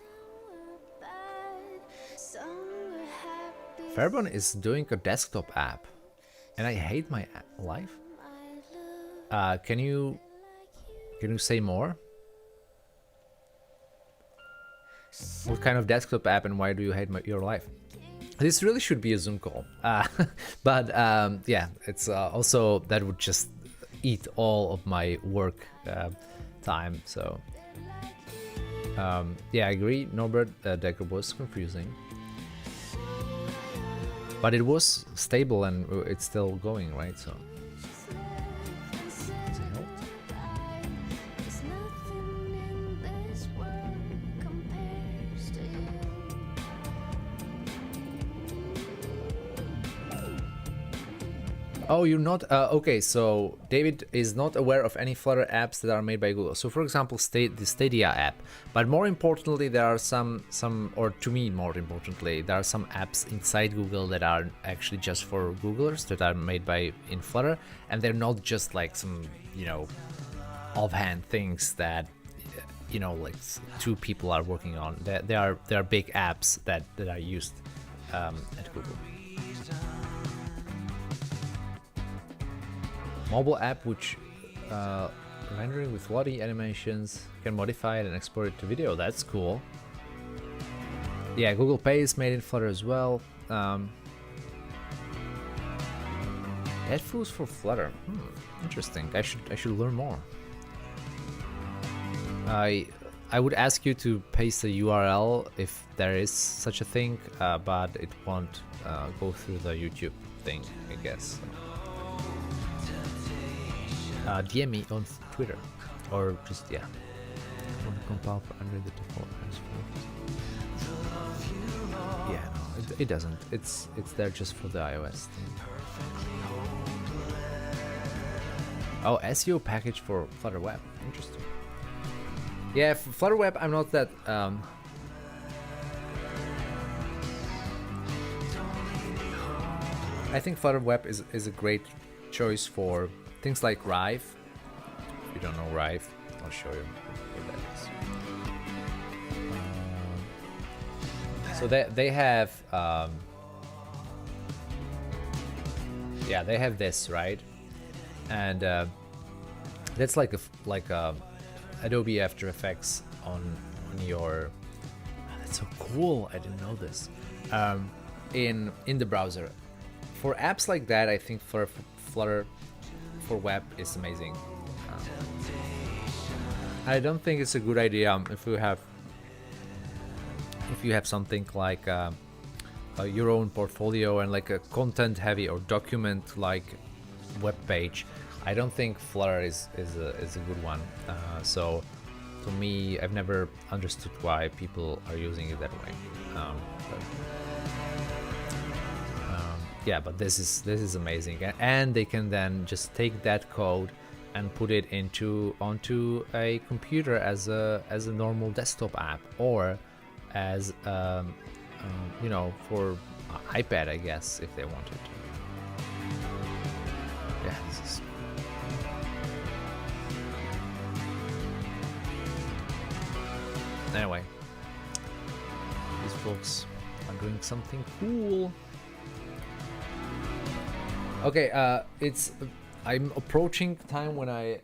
Fairburn is doing a desktop app, and I hate my life. Can you say more? What kind of desktop app, and why do you hate your life? This really should be a Zoom call, but yeah, it's also that would just eat all of my work time. So yeah, I agree, Norbert. Dagger was confusing, but it was stable and it's still going, right? So does it help? Oh, you're not okay, so David is not aware of any Flutter apps that are made by Google. So for example, the Stadia app. But more importantly, there are some, or to me more importantly, there are some apps inside Google that are actually just for Googlers, that are made in Flutter, and they're not just like some, you know, offhand things that, you know, like two people are working on. They are big apps that are used at Google. Mobile app which rendering with Lottie animations, can modify it and export it to video. That's cool. Yeah, Google Pay is made in Flutter as well. Headphones for Flutter. Interesting. I should learn more. I would ask you to paste the URL if there is such a thing, but it won't go through the YouTube thing, I guess. DM me on Twitter, or just, yeah. I want to compile for under the default transport. Yeah, no, it doesn't. It's there just for the iOS thing. Oh, SEO package for Flutter Web. Interesting. Yeah, for Flutter Web, I'm not that. I think Flutter Web is a great choice for things like Rive. If you don't know Rive, I'll show you what that is. So they have, yeah, they have this, right? And that's like a Adobe After Effects on your. That's so cool. I didn't know this. In the browser, for apps like that, I think Flutter for web is amazing. I don't think it's a good idea if you have something like your own portfolio and like a content heavy or document like web page. I don't think Flutter is a good one. So to me, I've never understood why people are using it that way. Yeah, but this is amazing, and they can then just take that code and put it onto a computer as a normal desktop app, or as you know, for iPad, I guess, if they wanted to. Yeah, this is. Anyway, these folks are doing something cool. Okay, I'm approaching the time when I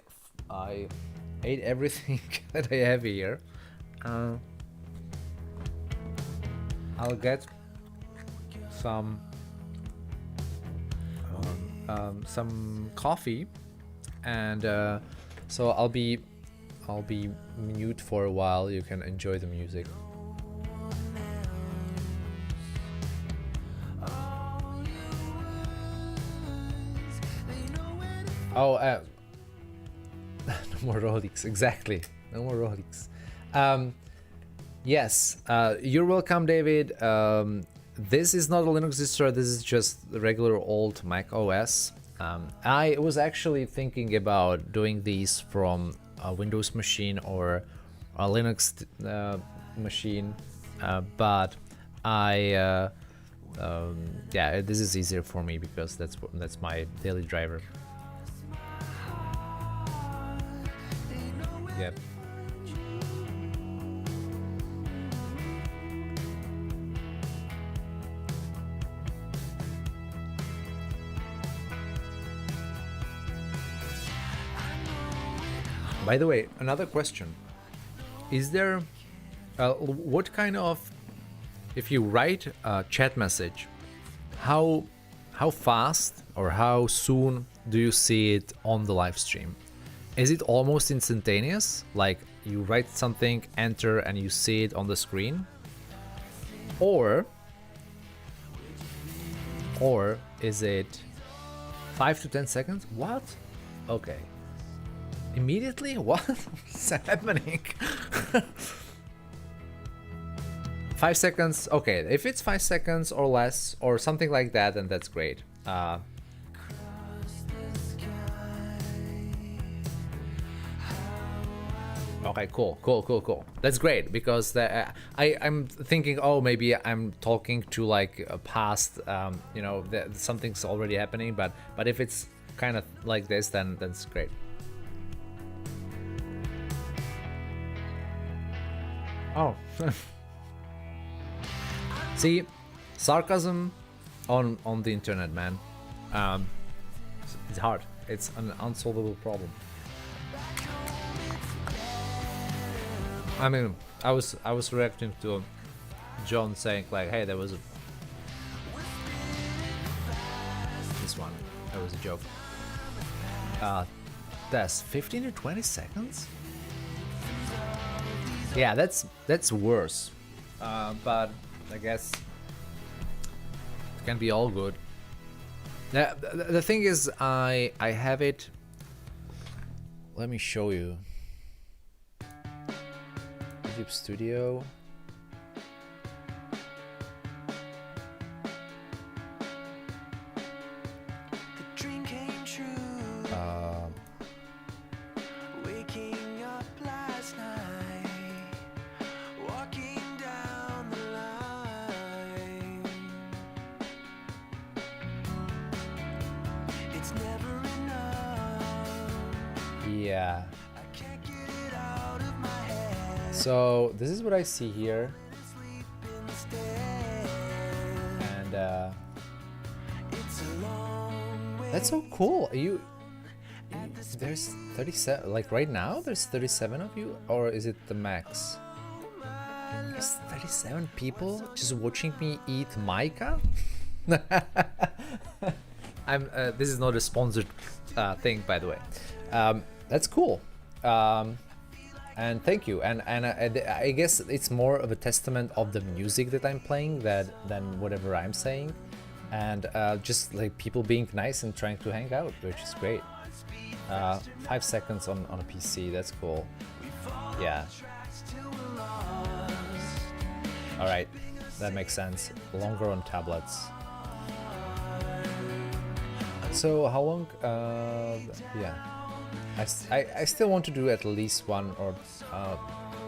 ate everything that I have here. I'll get some coffee, and so I'll be mute for a while. You can enjoy the music. Oh, no more Rolex, exactly. No more Rolex. Yes, you're welcome, David. This is not a Linux distro, this is just the regular old Mac OS. I was actually thinking about doing these from a Windows machine or a Linux machine, but yeah, this is easier for me because that's my daily driver. Yep. By the way, another question. Is there what kind of, if you write a chat message, how fast or how soon do you see it on the live stream? Is it almost instantaneous? Like you write something, enter, and you see it on the screen? Or is it 5 to 10 seconds? What? Okay. Immediately? What is happening? 5 seconds. Okay, if it's 5 seconds or less or something like that, then that's great. Okay, cool. That's great, because I'm thinking, oh, maybe I'm talking to like a past, you know, something's already happening. But if it's kind of like this, then that's great. Oh, see, sarcasm on the internet, man. It's hard. It's an unsolvable problem. I mean, I was reacting to John saying like, "Hey, there was this one. That was a joke." That's 15 to 20 seconds. Yeah, that's worse. But I guess it can be all good. Now, the thing is, I have it. Let me show you. YouTube Studio. The dream came true. Waking up last night, walking down the line. It's never enough. Yeah. I can't get it out of my head. So this is what I see here, Sleep instead. and It's a long way. that's so cool. There's 37. Like right now, there's 37 of you, or is it the max? There's 37 people just watching me eat mica? This is not a sponsored thing, by the way. That's cool. And thank you. And I guess it's more of a testament of the music that I'm playing than whatever I'm saying. And just like people being nice and trying to hang out, which is great. 5 seconds on a PC, that's cool. Yeah. Alright, that makes sense. Longer on tablets. So how long? Yeah. I still want to do at least 1 or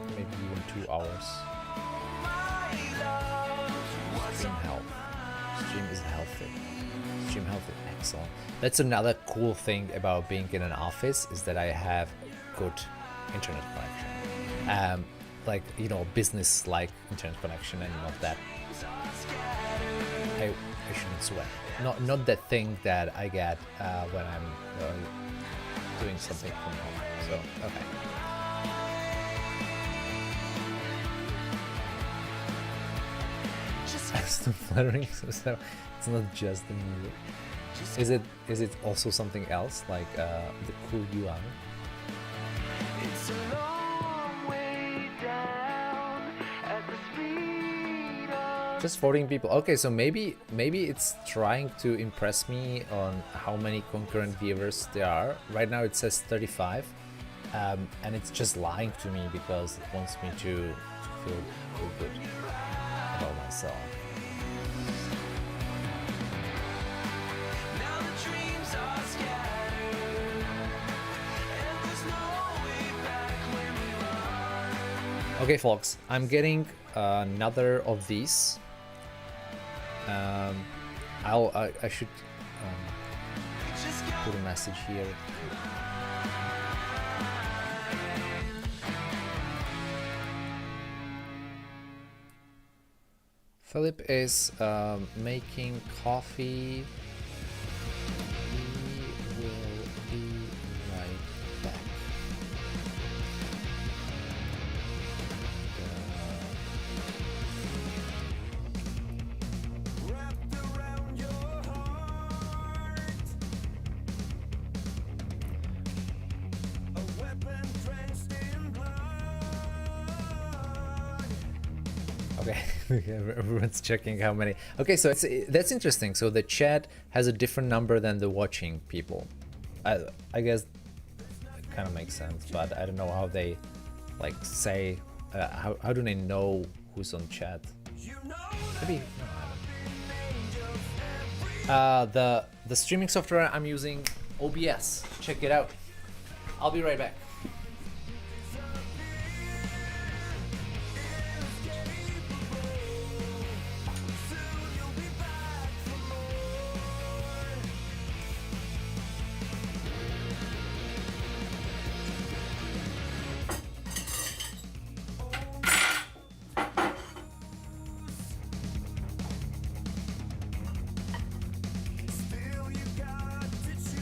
maybe even 2 hours. Stream health. Stream is healthy. Stream health is excellent. That's another cool thing about being in an office, is that I have good internet connection. Like, you know, business-like internet connection, and not that I shouldn't swear. Not that thing that I get when I'm doing something from home. So okay. Just flattering, so it's not just the music. Is it also something else, like the cool UI? It's a long way down at the speed of Just 14 people. Okay, so maybe it's trying to impress me on how many concurrent viewers there are. Right now it says 35, and it's just lying to me because it wants me to feel good about myself. Now the dreams are scattered, and there's no way back when we run. Okay, folks, I'm getting another of these. I should put a message here. Philip is making coffee. He will be right back. Wrapped around your heart, a weapon drenched in blood. Okay, everyone's checking how many. Okay, so that's interesting. So the chat has a different number than the watching people. I guess it kind of makes sense, but I don't know how they like say. How do they know who's on chat? Maybe. No, I don't. The streaming software I'm using, OBS. Check it out. I'll be right back. Still you got to choose.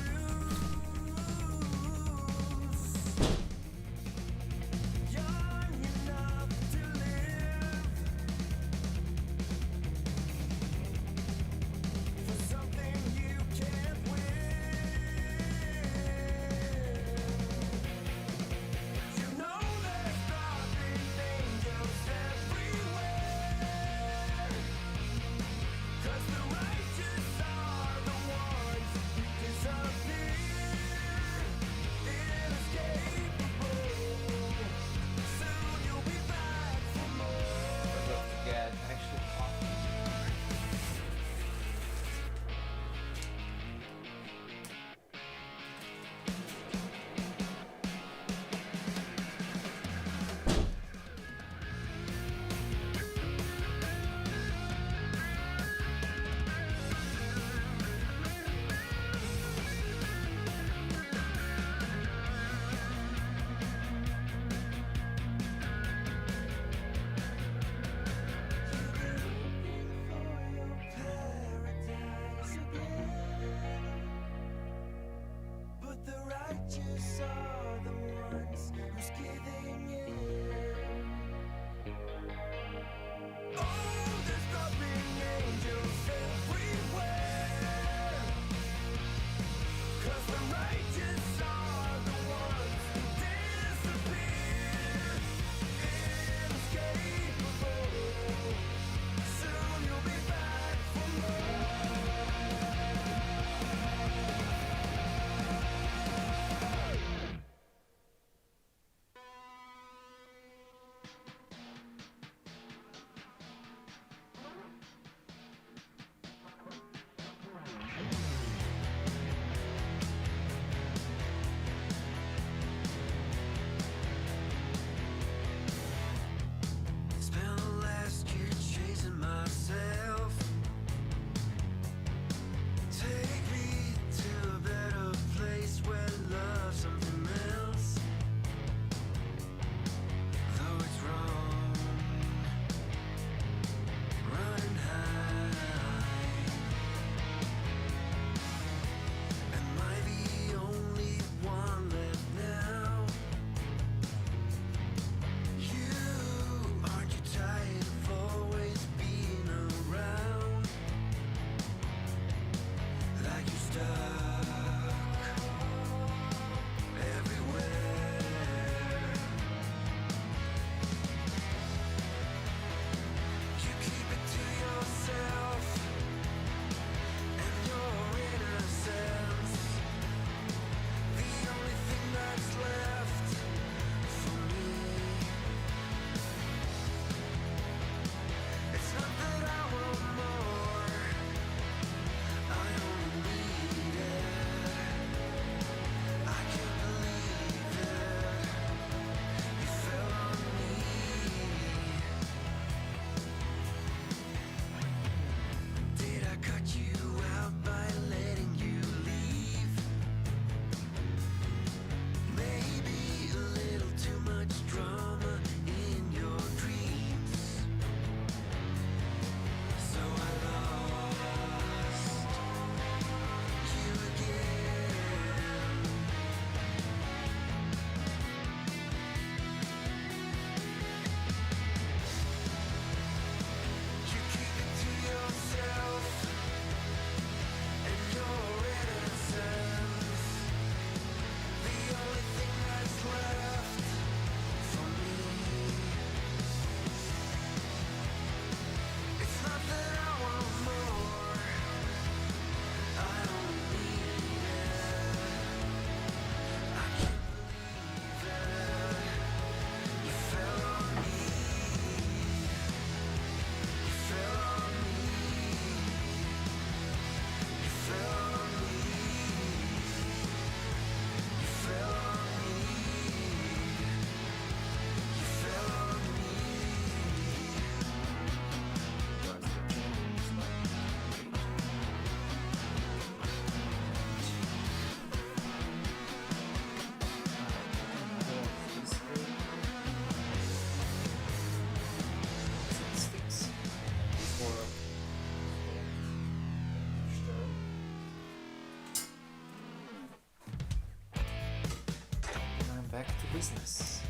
business.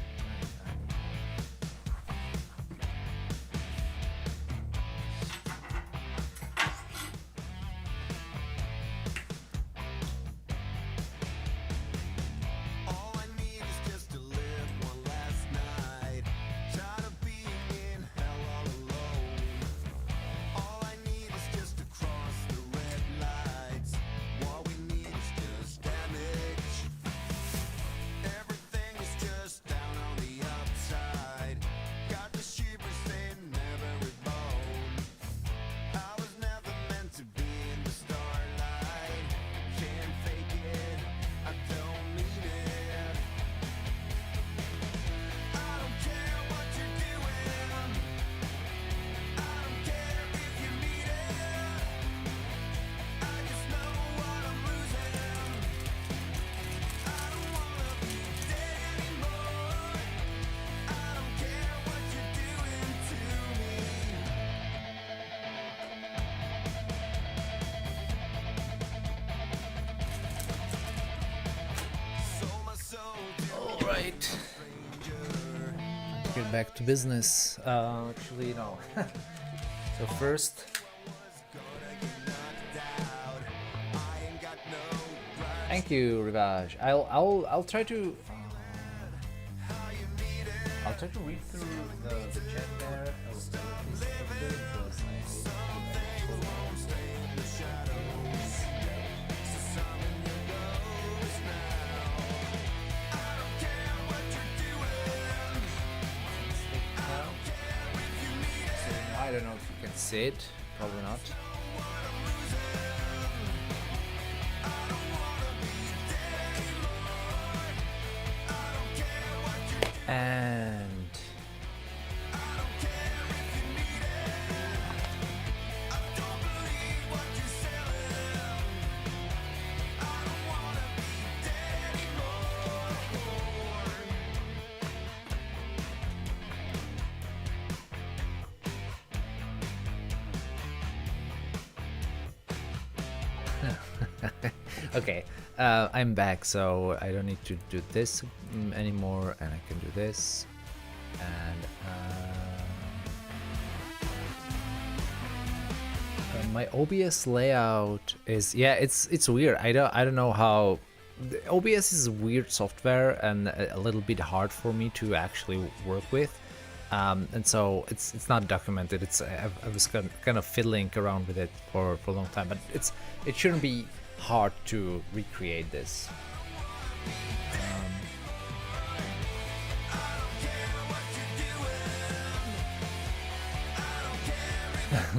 All I need is just to live one last night. Tired of being in hell all alone. All I need is just to cross the red lights. What we need is just damage. Everything is just down on the upside. Got the shivers in every bone. I was never meant to be in the starlight. Can't fake it, I don't mean it. I don't care what you're doing. I don't care if you need it. I just know what I'm losing. I don't wanna be dead anymore. I don't care what you're doing to me. Sold my soul to All right. Get back to business. Actually, no. So first, thank you, Rivage. I'll try to. I'll try to read through the chat there. I don't know if you can see it. Probably not. And okay, I'm back, so I don't need to do this anymore, and I can do this. And my OBS layout is, yeah, it's weird. I don't know how. The OBS is weird software and a little bit hard for me to actually work with. And so it's not documented. I was kind of fiddling around with it for a long time, but it shouldn't be hard to recreate this.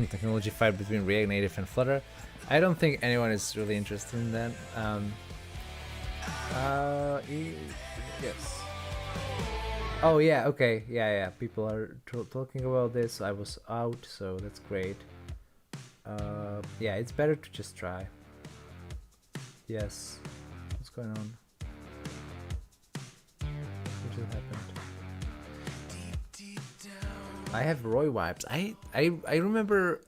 Technology fight between React Native and Flutter. I don't think anyone is really interested in that. Yes. Oh yeah, okay, yeah. People are talking about this. I was out, so that's great. Yeah, it's better to just try. Yes. What's going on? What just happened? I have Roy vibes. I remember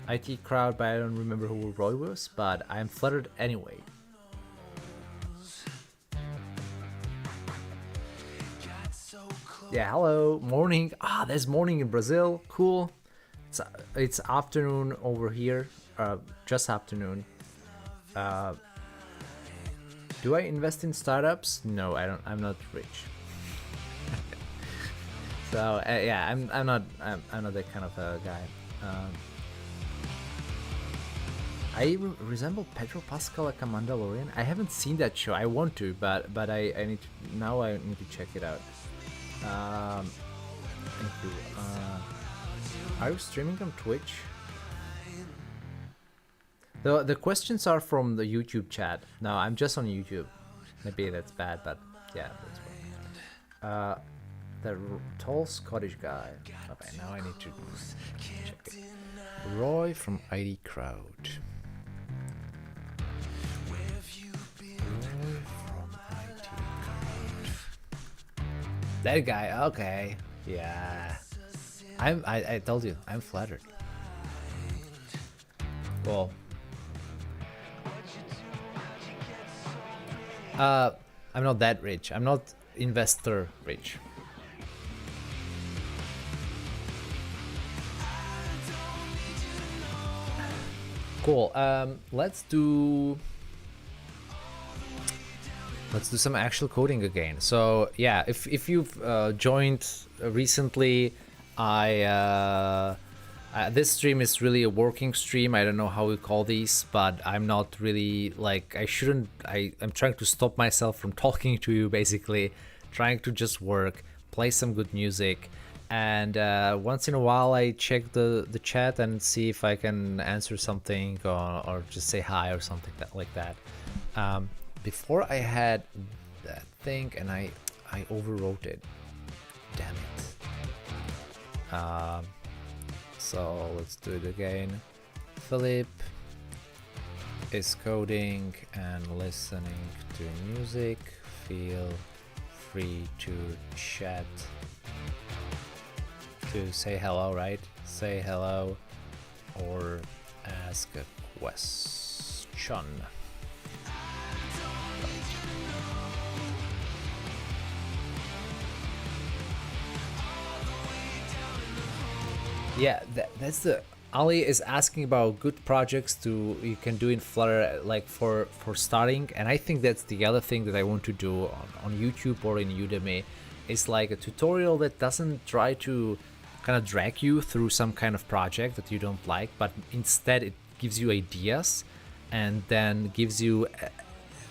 IT crowd, but I don't remember who Roy was. But I'm fluttered anyway. Yeah, hello, morning. Ah, there's morning in Brazil. Cool. It's afternoon over here. Just afternoon. Do I invest in startups? No, I don't. I'm not rich. So yeah, I'm not that kind of a guy. I resemble Pedro Pascal like a Mandalorian. I haven't seen that show. I want to, but I need to, now I need to check it out. Thank you. Are you streaming on Twitch? The questions are from the YouTube chat. No, I'm just on YouTube. Maybe that's bad, but yeah, that's fine. The tall Scottish guy. Okay, now I need to check it. Roy from ID Crowd. That guy, okay. Yeah. I told you, I'm flattered. Well. I'm not that rich. I'm not investor rich. Cool. Let's do some actual coding again. So yeah, if you've joined recently, this stream is really a working stream. I don't know how we call these, but I'm not really like I shouldn't. I'm trying to stop myself from talking to you, basically, trying to just work, play some good music, and once in a while I check the chat and see if I can answer something or just say hi or something like that. Before I had that thing and I overwrote it. Damn it. So let's do it again. Philip is coding and listening to music. Feel free to chat to say hello, right? Say hello or ask a question. Yeah, that's the Ali is asking about good projects you can do in Flutter, like for starting, and I think that's the other thing that I want to do on YouTube or in Udemy, is like a tutorial that doesn't try to kind of drag you through some kind of project that you don't like, but instead it gives you ideas and then gives you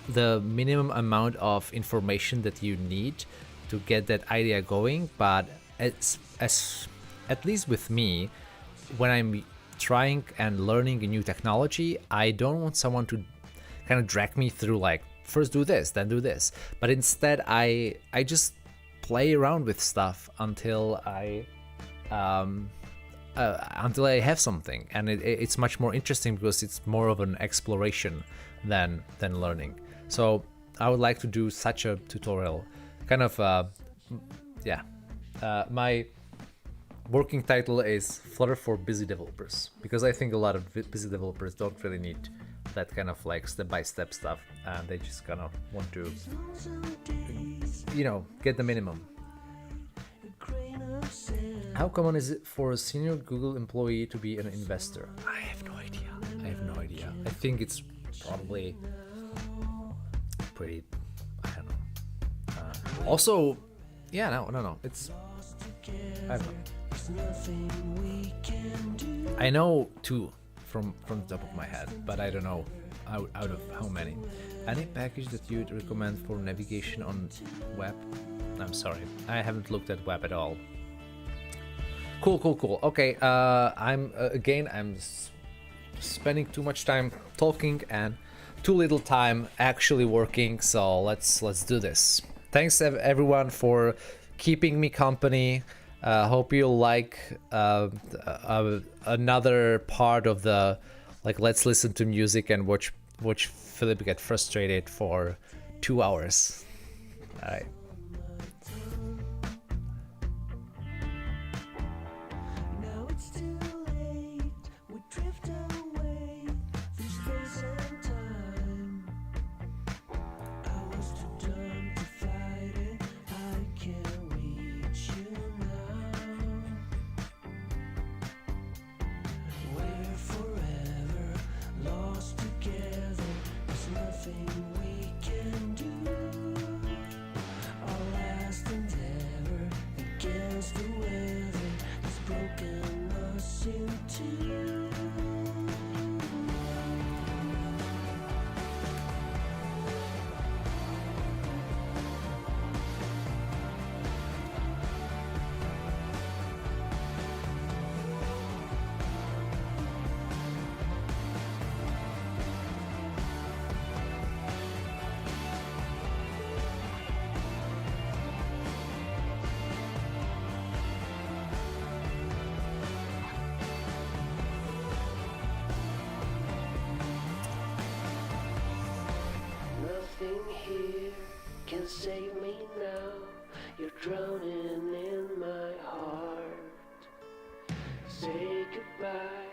the minimum amount of information that you need to get that idea going. But at least with me, when I'm trying and learning a new technology, I don't want someone to kind of drag me through like first do this, then do this. But instead, I just play around with stuff until I have something, and it's much more interesting because it's more of an exploration than learning. So I would like to do such a tutorial, kind of my working title is Flutter for busy developers, because I think a lot of busy developers don't really need that kind of like step-by-step stuff, and they just kind of want to, get the minimum. How common is it for a senior Google employee to be an investor? I have no idea. I think it's probably pretty, I don't know. Also, yeah, no, it's, I don't know. I know two from the top of my head, but I don't know out of how many. Any package that you'd recommend for navigation on web? I'm sorry, I haven't looked at web at all. Cool. Okay, I'm spending too much time talking and too little time actually working, so let's do this. Thanks everyone for keeping me company. Hope you like another part of the let's listen to music and watch Philip get frustrated for 2 hours. All right. Nothing here can save me now. You're drowning in my heart. Say goodbye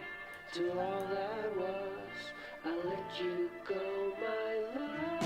to all that was. I let you go, my love.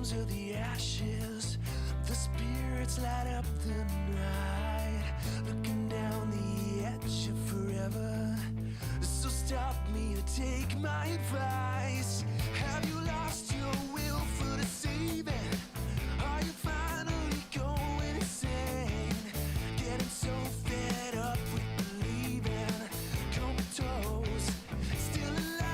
comes of the ashes. The spirits light up the night, looking down the edge of forever. So stop me or take my advice. Have you lost your will for the saving? Are you finally going insane? Getting so fed up with believing, comatose, still alive.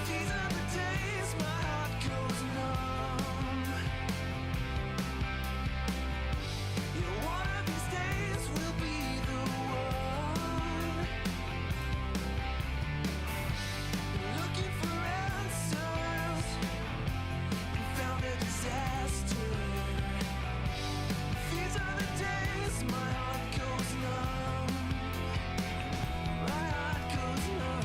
These are the days my heart goes numb. Yeah, one of these days will be the one. Looking for answers and found a disaster. These are the days my heart goes numb. My heart goes numb.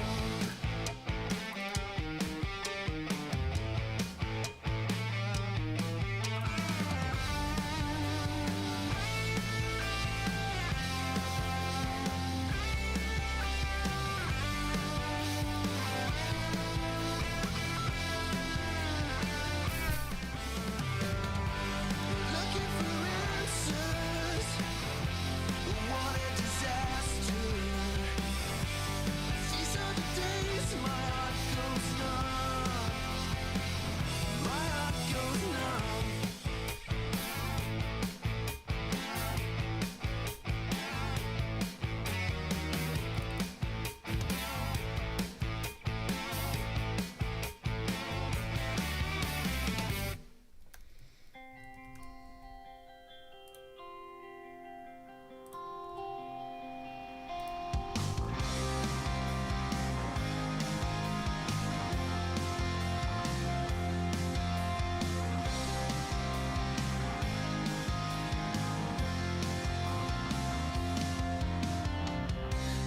Looking for answers. What a disaster. These are the days my heart goes numb. My heart goes numb.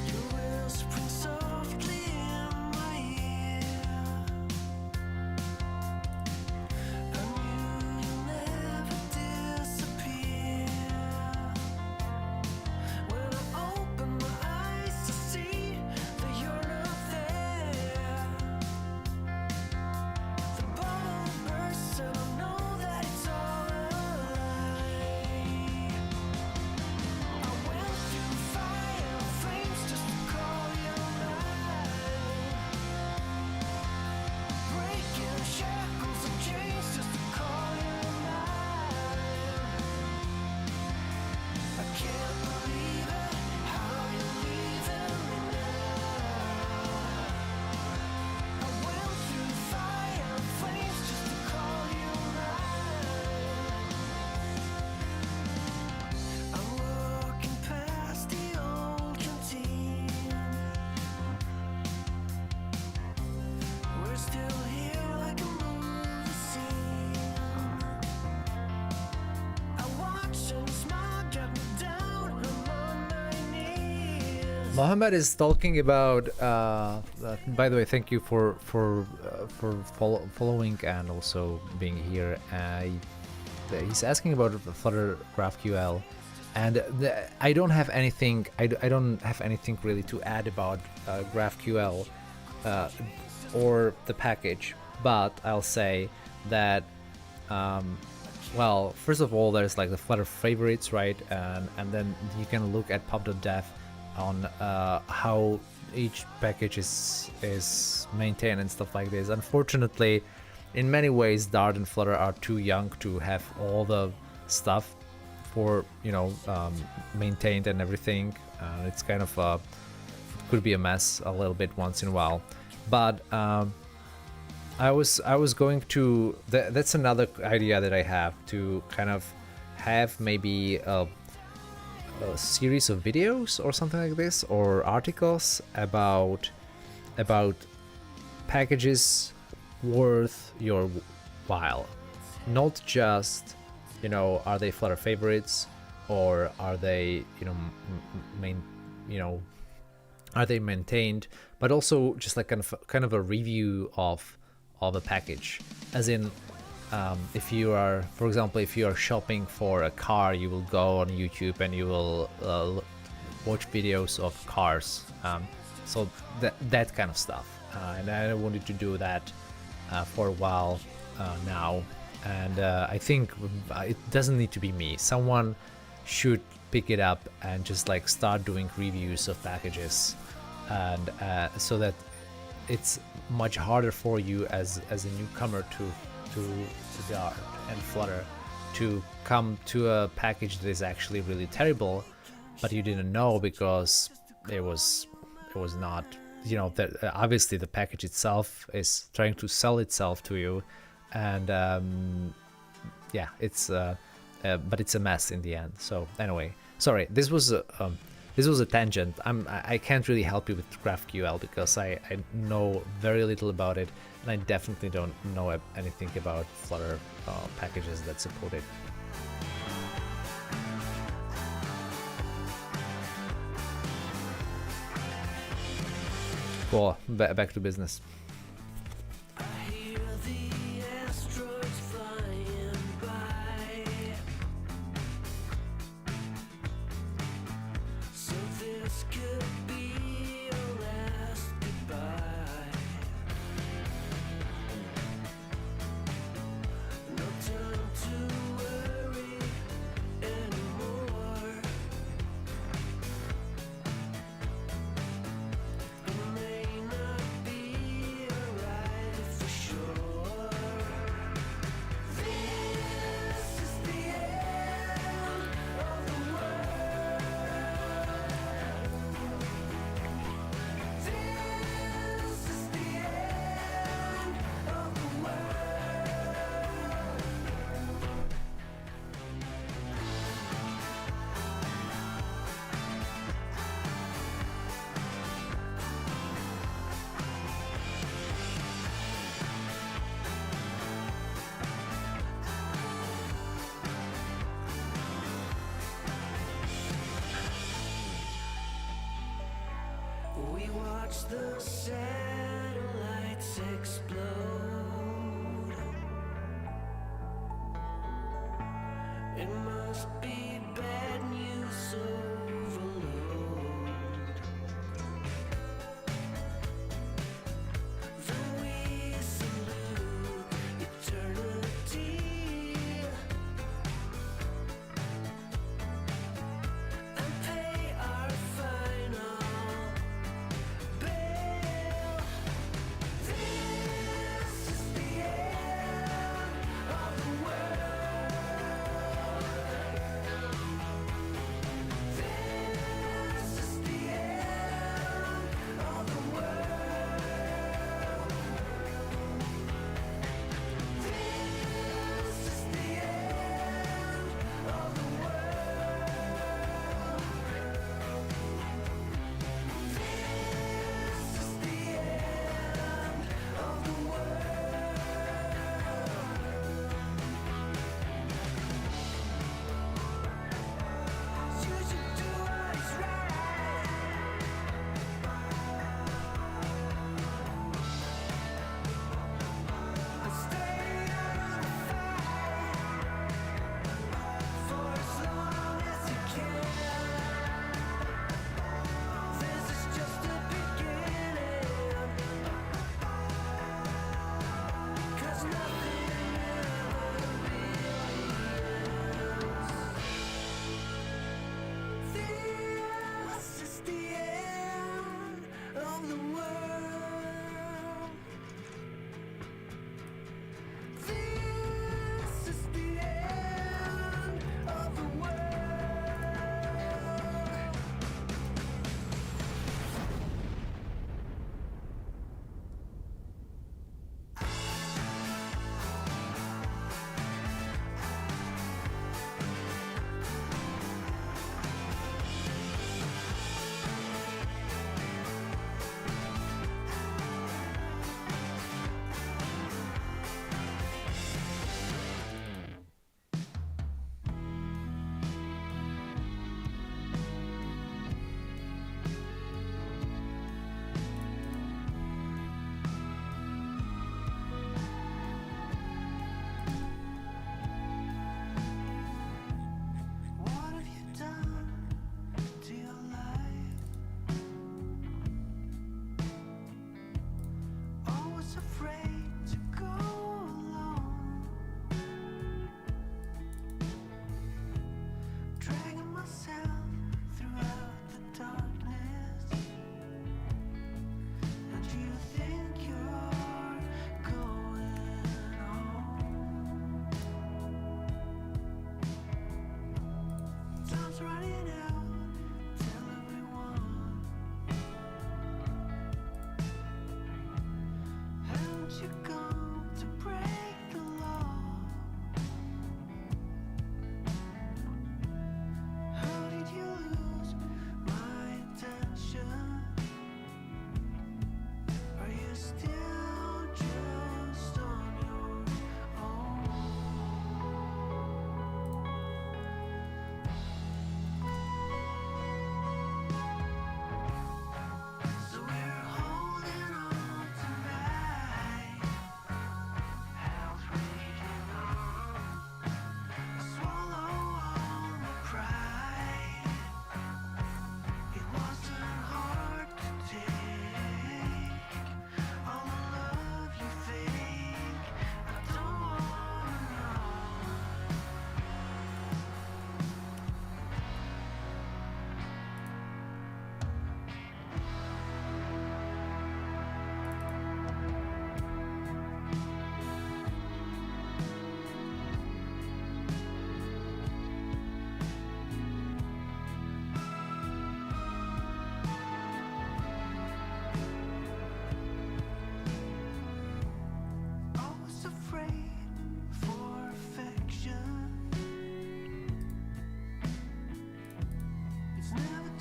Your whispering softly in my ear. I knew you'd never disappear. When I open my eyes to see that you're not there, the bubble bursts and I know that it's all a lie. I went through fire and flames just to call you mine. Breaking shackles and chains just to call you mine. I can't believe it, how you're leaving me now. I went through fire and flames just to call you mine. I'm walking past the old canteen. We're still here like a movie scene. I watch and smile get me down. I'm on my knees. Mohammed is talking about. By the way, thank you for following and also being here. He's asking about the Flutter GraphQL, and I don't have anything. I don't have anything really to add about GraphQL or the package. But I'll say that. Well, first of all, there's like the Flutter favorites, right? And then you can look at pub.dev on how each package is maintained and stuff like this. Unfortunately, in many ways, Dart and Flutter are too young to have all the stuff for maintained and everything. It's kind of could be a mess a little bit once in a while, but I was going to that's another idea that I have, to kind of have maybe a series of videos or something like this, or articles about packages worth your while, not just are they Flutter favorites, or are they are they maintained, but also just like kind of a review of a package, as in if you are, for example, if you are shopping for a car, you will go on YouTube and you will watch videos of cars. So that kind of stuff. And I wanted to do that for a while now. And I think it doesn't need to be me. Someone should pick it up and just like start doing reviews of packages, and so that it's much harder for you as a newcomer to Dart and Flutter to come to a package that is actually really terrible, but you didn't know because it was not, you know, that obviously the package itself is trying to sell itself to you, and yeah, it's but it's a mess in the end. So anyway, sorry, this was a tangent. I can't really help you with GraphQL because I know very little about it, and I definitely don't know anything about Flutter packages that support it. Cool, back to business. I hear the asteroids flying by. So this could be your last goodbye. No time to worry anymore. It may not be alright for sure. This is the end of the world. This is the end of the world. We watch the satellites explode. It must be bad news overload. Then we salute eternity and pay our final bill. This is the end of the world. This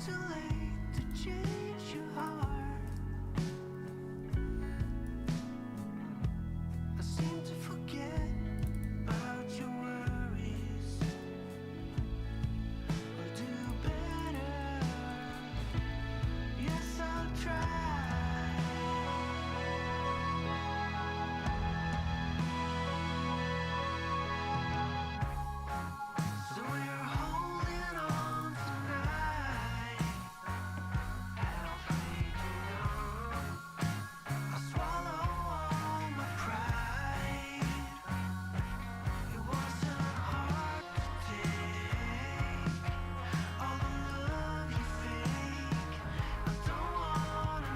too late to change your heart. I seem to forget about your worries. I'll do better. Yes, I'll try. So we're holding on tonight. Help me do. I swallow all my pride. It wasn't hard to take all the love you fake. I don't wanna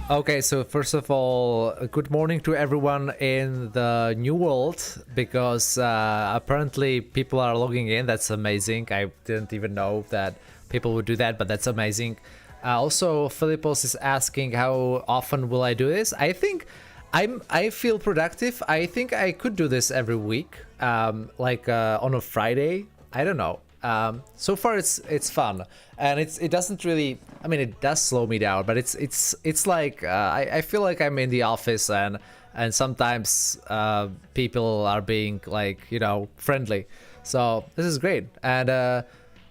Okay, so first of all, good morning to everyone in the new world, because apparently people are logging in. That's amazing. I didn't even know that people would do that, but that's amazing. Also, Philippos is asking how often will I do this. I think I feel productive. I think I could do this every week, like on a Friday. I don't know. So far it's fun, and it doesn't really. I mean, it does slow me down, but it's like I feel like I'm in the office, and sometimes people are being, like, you know, friendly. So this is great, and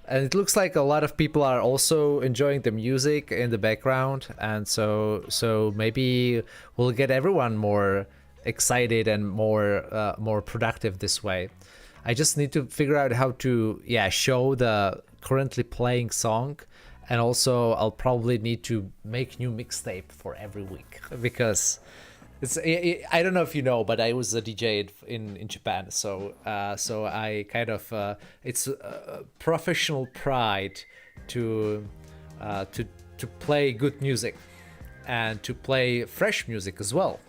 it looks like a lot of people are also enjoying the music in the background, and so maybe we'll get everyone more excited and more productive this way. I just need to figure out how to show the currently playing song, and also I'll probably need to make new mixtape for every week, because I don't know if you know, but I was a DJ in Japan, so I kind of it's professional pride to play good music and to play fresh music as well.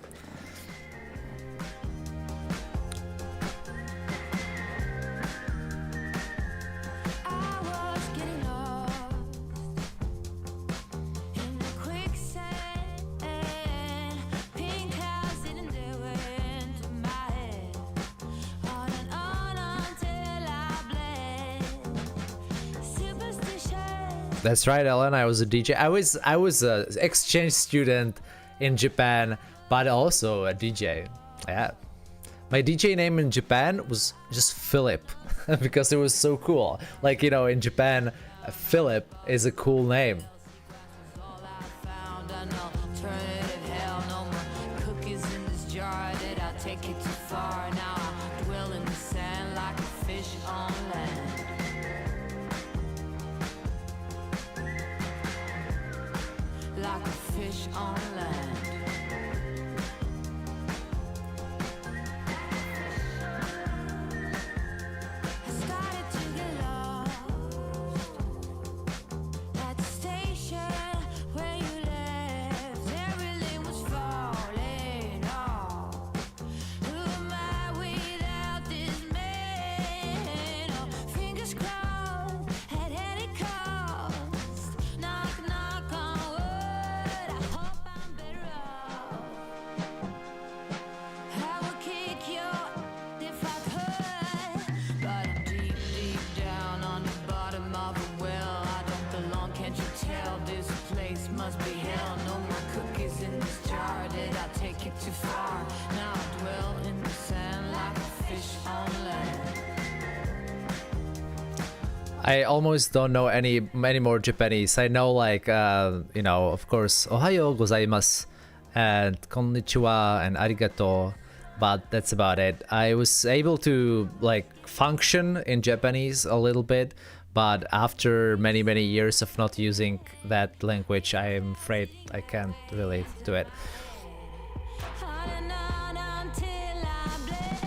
I was getting lost in the quicksand. Pink clouds didn't do into my head. On and on until I bled. Superstition. That's right, Ellen. I was a DJ. I was a exchange student in Japan, but also a DJ. Yeah, my DJ name in Japan was just Philip, because it was so cool. Like, you know, in Japan, Philip is a cool name. All I found an alternative hell. No more cookies in this jar that I'll take it too far. Now I dwell in the sand like a fish on land. Like a fish on land. I started to get lost at the station where you left. Everything was falling off. Who am I without this man? Oh, fingers crossed, had it cost. Knock, knock on wood. I hope I'm better off. I would kick your if I could, but I'm deep, deep down on the bottom of a well. I don't belong, can't you tell? This place must be hell. No more cookies in this jar. Did I take it too far? Now I dwell in the sand like a fish on land. I almost don't know any more Japanese. I know, like, you know, of course, Ohayo gozaimasu and konnichiwa and arigato, but that's about it. I was able to, like, function in Japanese a little bit, but after many years of not using that language, I'm afraid I can't really do it. On and on until I bled.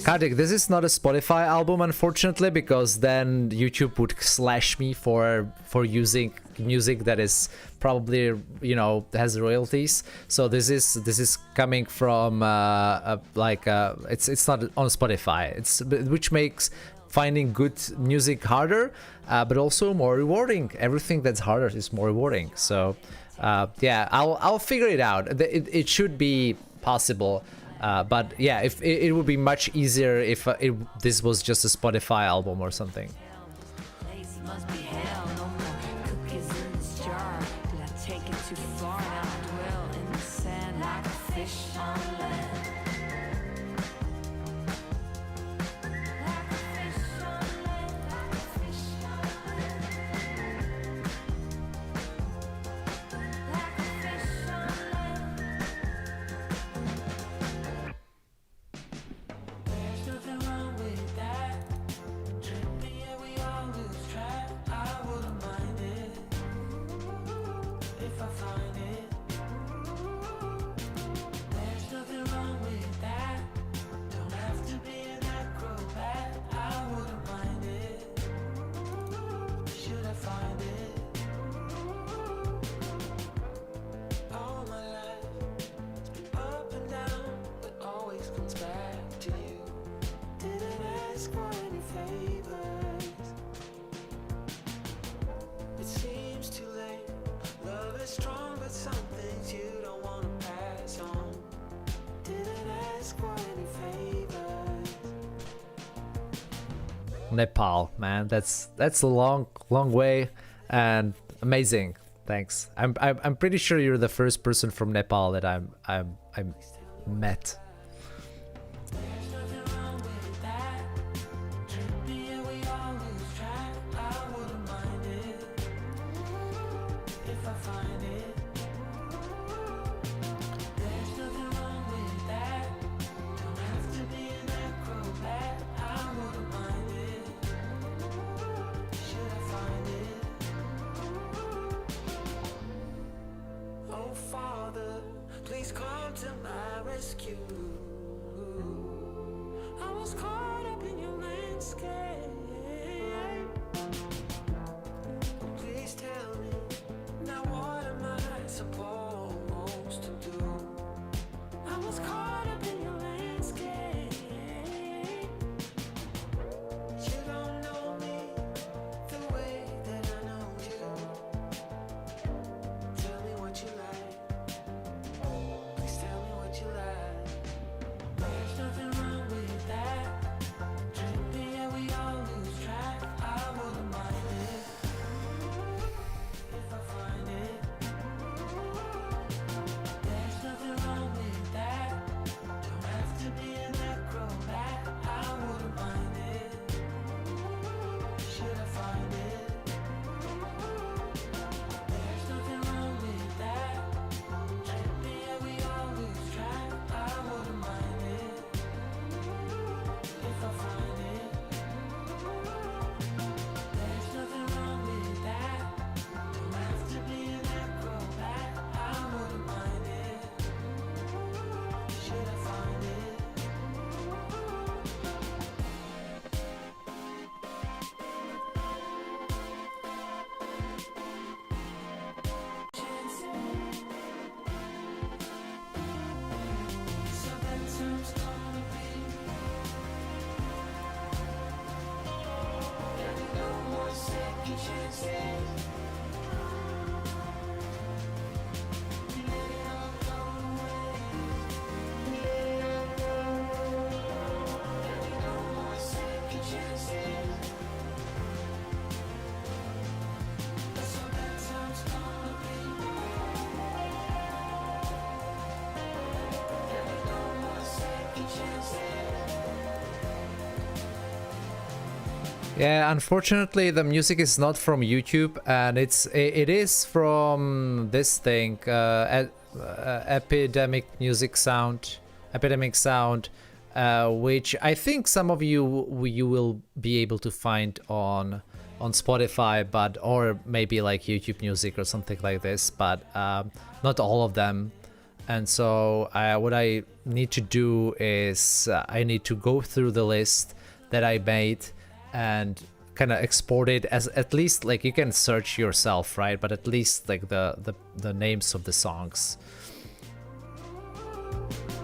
Kartik, this is not a Spotify album, unfortunately, because then YouTube would slash me for using music that is probably, you know, has royalties. So this is coming from it's not on Spotify. Which makes finding good music harder, but also more rewarding. Everything that's harder is more rewarding. So I'll figure it out. It should be possible. But yeah, if it would be much easier if this was just a Spotify album or something. Place must be hell. No more cookies in this jar. Did I take it too far? Now I dwell in the sand like a fish on land. Like a fish on land. Like a fish on land. Like a fish on land. There's nothing wrong with that. Tripping, yeah, we all lose track. I wouldn't mind it if I find it. There's nothing wrong with Nepal, man. That's a long way and amazing. Thanks. I'm pretty sure you're the first person from Nepal that I'm met. There's nothing wrong with that. Trippy, yeah, we all lose track. I wouldn't mind it if I find it. There's nothing wrong with that. Don't have to be an acrobat. I wouldn't mind it. Should I find it? Oh, Father, please come to my rescue. I was caught up in your landscape. Please tell me, now what am I supposed to do? I was caught up in your landscape. You don't know me the way that I know you. Tell me what you like. Please tell me what you like. There's nothing wrong with that. Trippy, yeah, we all lose track. I wouldn't mind it if I find it. There's nothing wrong with that. Don't have to be an acrobat. I wouldn't mind it. Should I find it? There's nothing wrong with that. Trippy, yeah, we all lose track. I wouldn't mind it if I find it. There's nothing wrong with that. Don't have to be an acrobat. I wouldn't mind it. Should I find it? So that time's gonna be. There be no more second chances. We let it all go away. There be no more second chances. So that time's gonna be. There be no more second chances. Yeah, unfortunately, the music is not from YouTube, and it is from this thing, epidemic sound, which I think some of you will be able to find on Spotify, but or maybe like YouTube Music or something like this, but not all of them. And so what I need to do is I need to go through the list that I made and kind of export it as at least like you can search yourself, right? But at least like the names of the songs.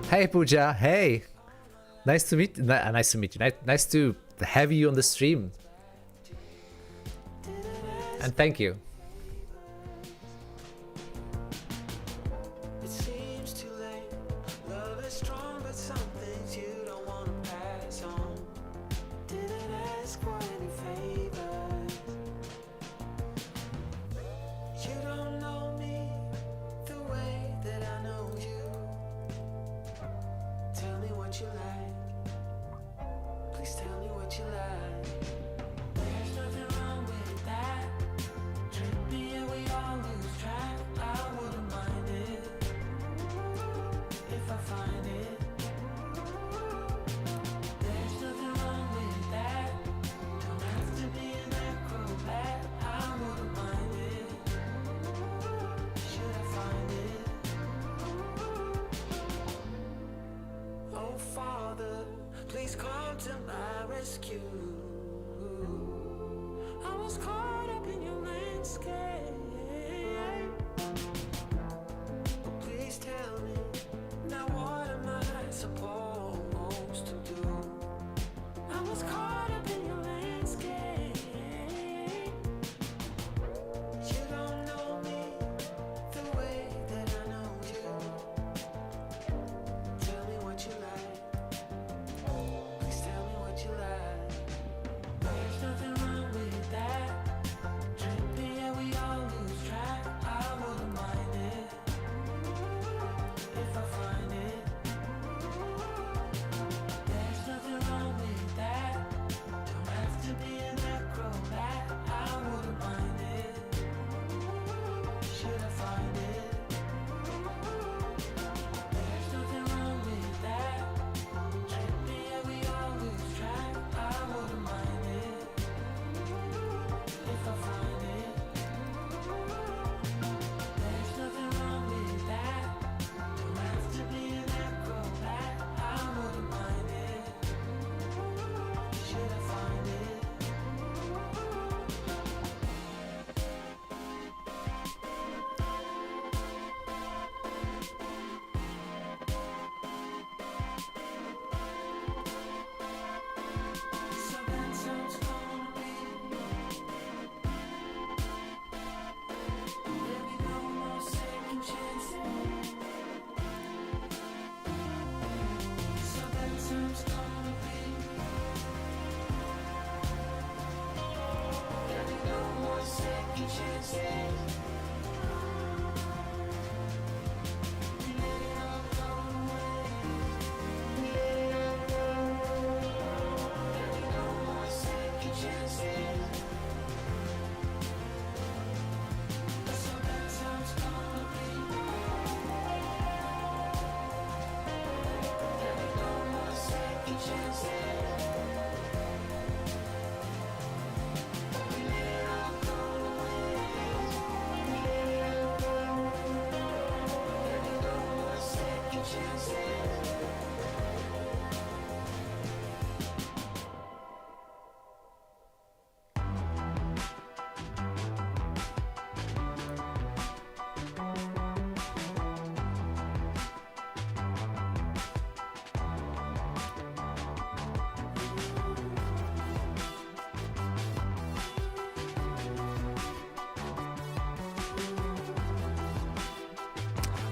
Hey Pooja, hey, nice to meet you. Nice to have you on the stream, and thank you. It seems too late. Love is strong, but some things you don't want to pass on. Didn't ask for any favors. You don't know me the way that I know you. Tell me what you like. Please tell me what you like. There's nothing wrong with that. Trippy, yeah, we all lose track. I wouldn't mind it if I find it. There's nothing wrong with that. Don't have to be an acrobat. I wouldn't mind it. Should I find it? Oh, Father, please come to my rescue. I was caught up in your landscape. Please tell me, now what am I supposed to do? I was caught up in your landscape. You don't know me the way that I know you. Tell me what you like. Please tell me what you like.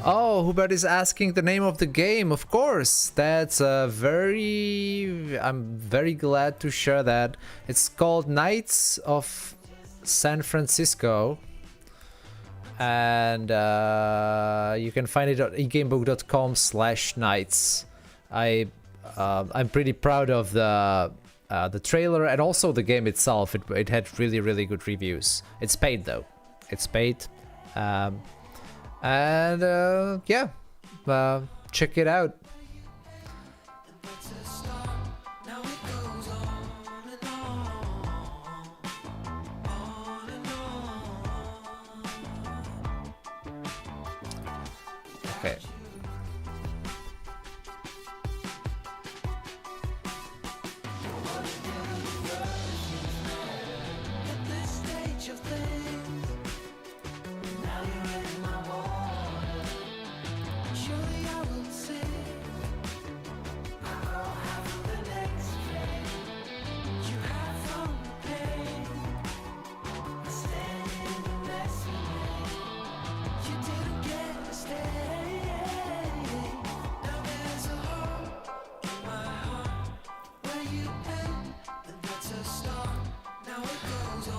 Oh, Hubert is asking the name of the game. Of course, that's I'm very glad to share that. It's called Knights of San Francisco, and you can find it at egamebook.com/knights. I'm pretty proud of the trailer and also the game itself. It had really good reviews. It's paid though. It's paid. And yeah, check it out. Okay.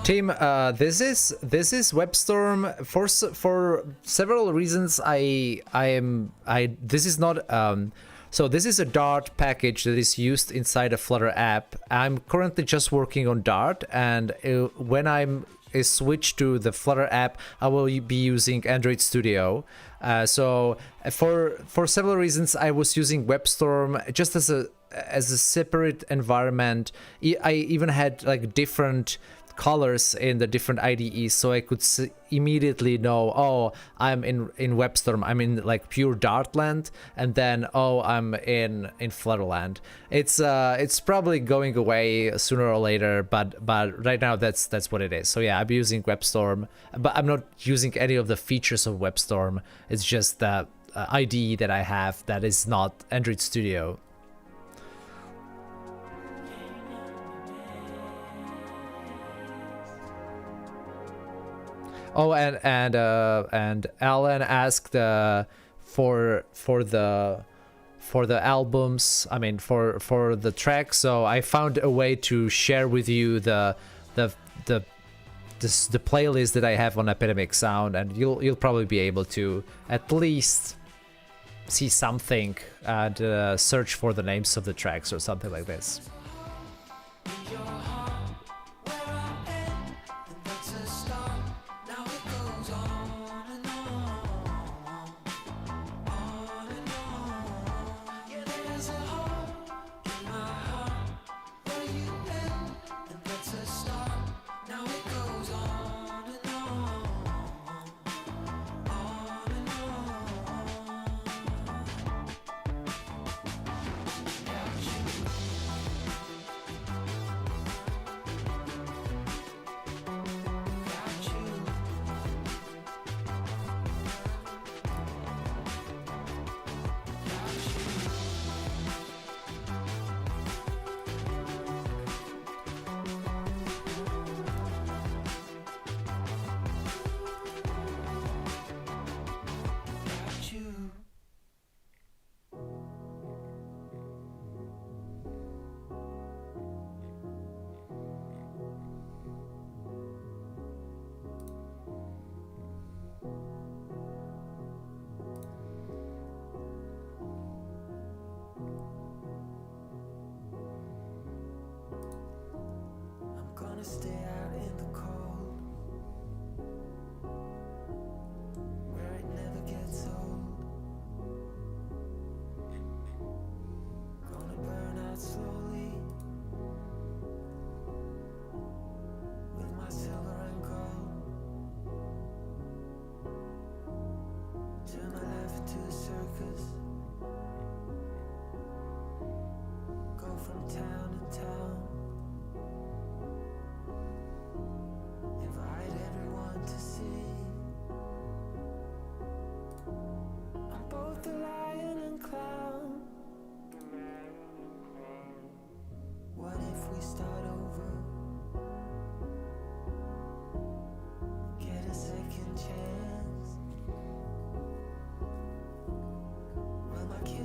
Team, this is WebStorm for several reasons. This is not so this is a Dart package that is used inside a Flutter app. I'm currently just working on Dart, and when I'm switch to the Flutter app, I will be using Android Studio. So for several reasons, I was using WebStorm just as a separate environment. I even had like different colors in the different IDEs, so I could immediately know, oh, I'm in WebStorm, I'm in like pure Dart land, and then oh, I'm in Flutterland. It's probably going away sooner or later, but right now that's what it is. So yeah, I'm using WebStorm, but I'm not using any of the features of WebStorm. It's just the IDE that I have that is not Android Studio. Oh, and Alan asked for the albums. I mean, for the tracks. So I found a way to share with you the playlist that I have on Epidemic Sound, and you'll probably be able to at least see something and search for the names of the tracks or something like this.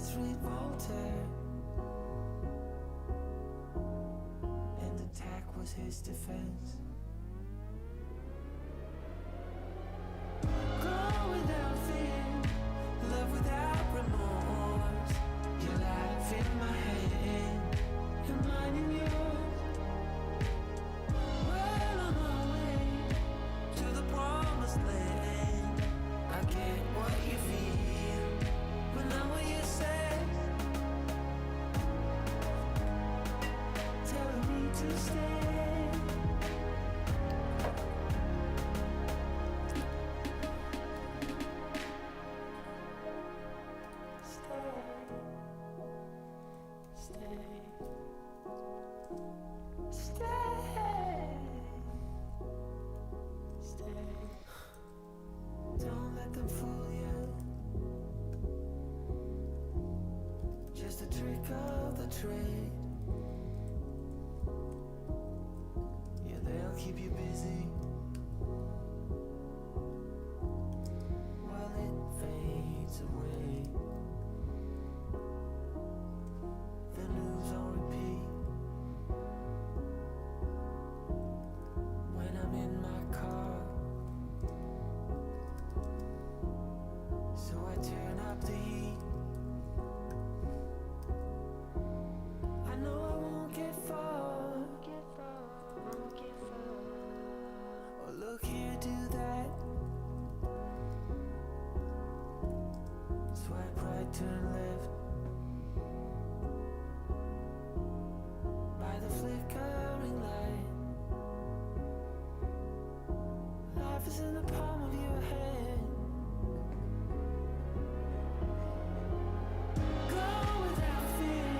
kids read Voltaire, and attack was his defense. Go without fear, love without remorse. Your life in my hand, and mine in yours. Well on my way to the promised land. I get what you feel, but not what you say. Telling me to stay. Don't let them fool you. Just a trick of the trade. Yeah, they'll keep you busy while it fades away. The news on repeat. When I'm in my car, so I turn up the heat. I know I won't get far. Oh, look here, do that. Swipe right, turn left. By the flickering light. Life is in the palm of your hand. Go without fear,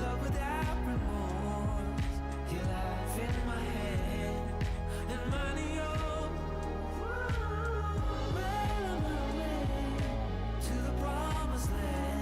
love without remorse. Your life in my hand, and mine in yours. Well on my way to the promised land.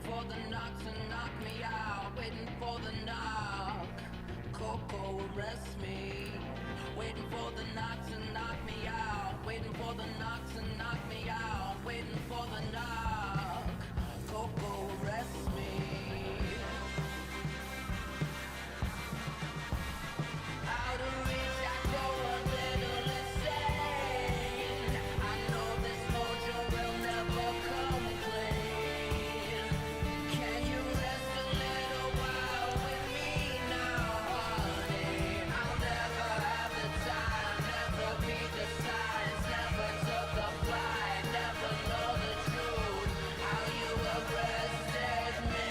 for the knock to knock me out, waiting for the knock. Coco arrest me, waiting for the knock to knock me out, waiting for the knock to knock me out, waiting for the knock. Coco arrest me. Out of reach, I go a little insane. I know this mojo will never come clean. Can you rest a little while with me now, honey? I'll never have the time, never read the signs, never took a flight, never know the truth. How you arrested me.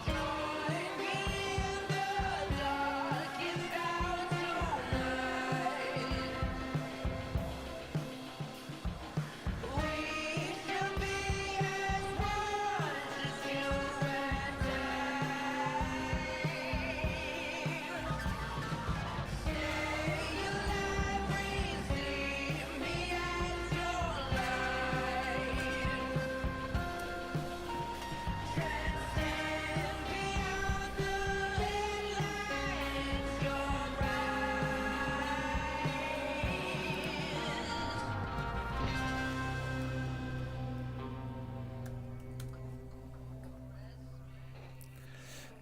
Join me in the darkest hour tonight. We should be as one, just you and I. Stay alive, receive me as your light. Transcend beyond the headlights, you're right.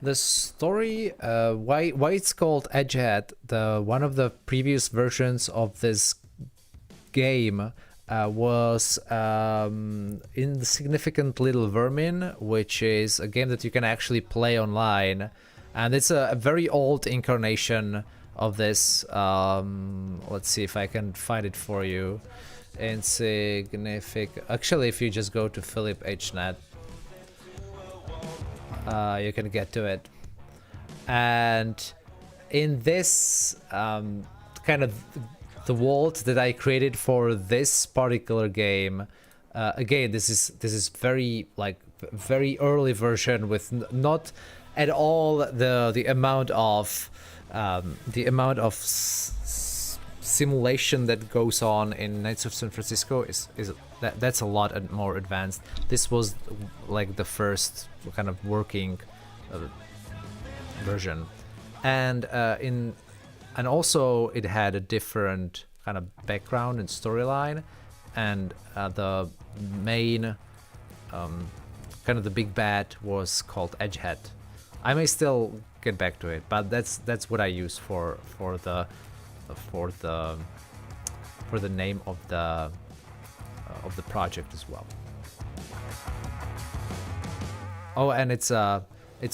The story, why it's called Edgehead, the one of the previous versions of this game was Insignificant Little Vermin, which is a game that you can actually play online, and it's a very old incarnation of this. Let's see if I can find it for you. Actually, if you just go to Philip HNet, you can get to it. And in this kind of the world that I created for this particular game, again, this is very very early version with not at all the amount of simulation that goes on in Knights of San Francisco is that's a lot more advanced. This was like the first kind of working version, and also it had a different kind of background and storyline, and the main kind of the big bad was called Edgehead. I may still get back to it, but that's what I use for the name of the project as well. Oh, and it's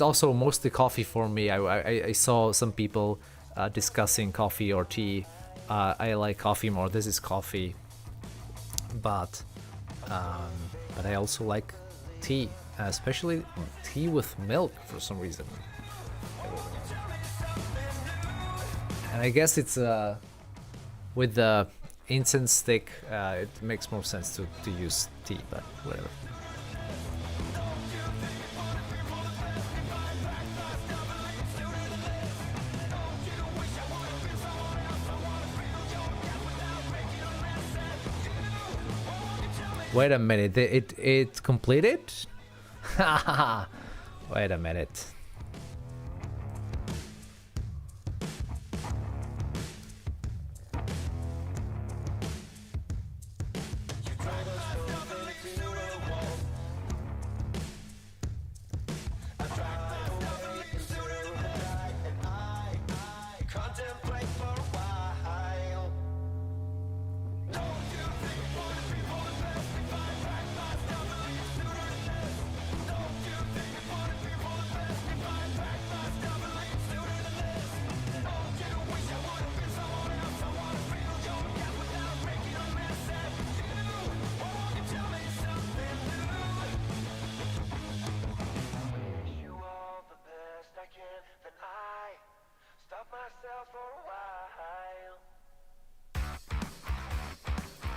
also mostly coffee for me. I saw some people discussing coffee or tea. I like coffee more. This is coffee, but I also like tea, especially tea with milk for some reason. And I guess it's with the incense stick, it makes more sense to use tea, but whatever. Wait a minute, it completed? Wait a minute.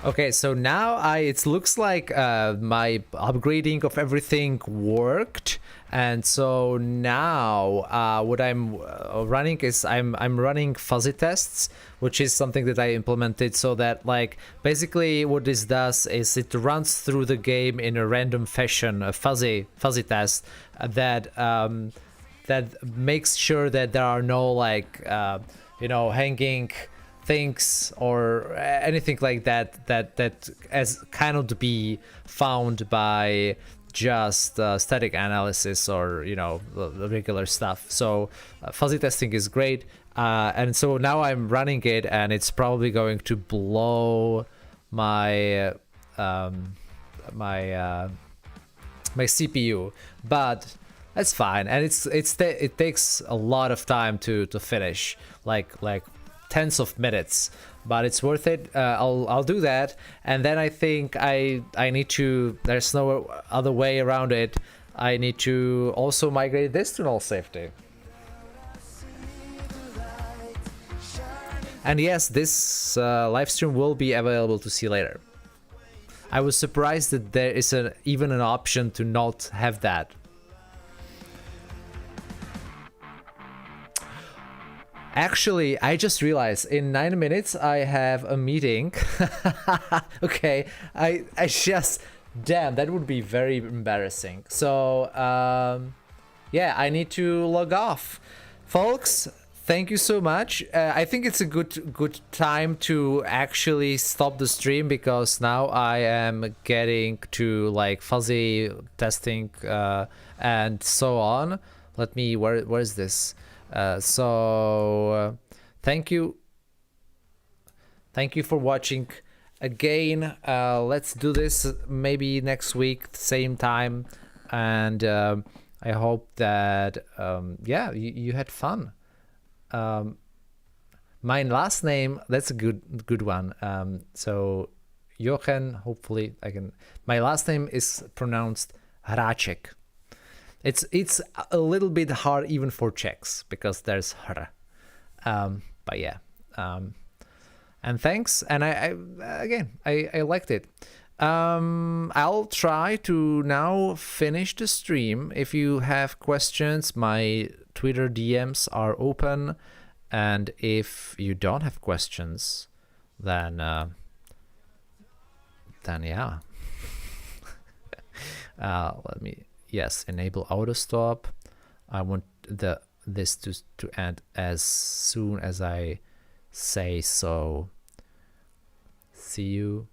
Okay, so now it looks like my upgrading of everything worked, And so now what I'm running is I'm running fuzzy tests, which is something that I implemented so that, like, basically what this does is it runs through the game in a random fashion, a fuzzy test that that makes sure that there are no, like, hanging things or anything like that as cannot be found by just static analysis or the regular stuff. So fuzzy testing is great, and so now I'm running it, and it's probably going to blow my my CPU, but that's fine. And it takes a lot of time to finish, like tens of minutes, but it's worth it. I'll do that, and then I think I need to. There's no other way around it. I need to also migrate this to null safety. And yes, this live stream will be available to see later. I was surprised that there is even an option to not have that. Actually, I just realized in 9 minutes I have a meeting. Okay, I just, damn, that would be very embarrassing. So yeah, I need to log off, folks. Thank you so much. I think it's a good time to actually stop the stream, because now I am getting to, like, fuzzy testing and so on. Let me, where is this? So thank you for watching again. Let's do this maybe next week, same time, and I hope that yeah, you had fun. My last name, that's a good one. So Jochen, hopefully I can. My last name is pronounced Hráček. It's a little bit hard even for Czechs, because there's hr. But yeah, and thanks. And I liked it. I'll try to now finish the stream. If you have questions, my Twitter DMs are open, and if you don't have questions, then yeah. Let me. Yes, enable auto stop. I want this to end as soon as I say so. See you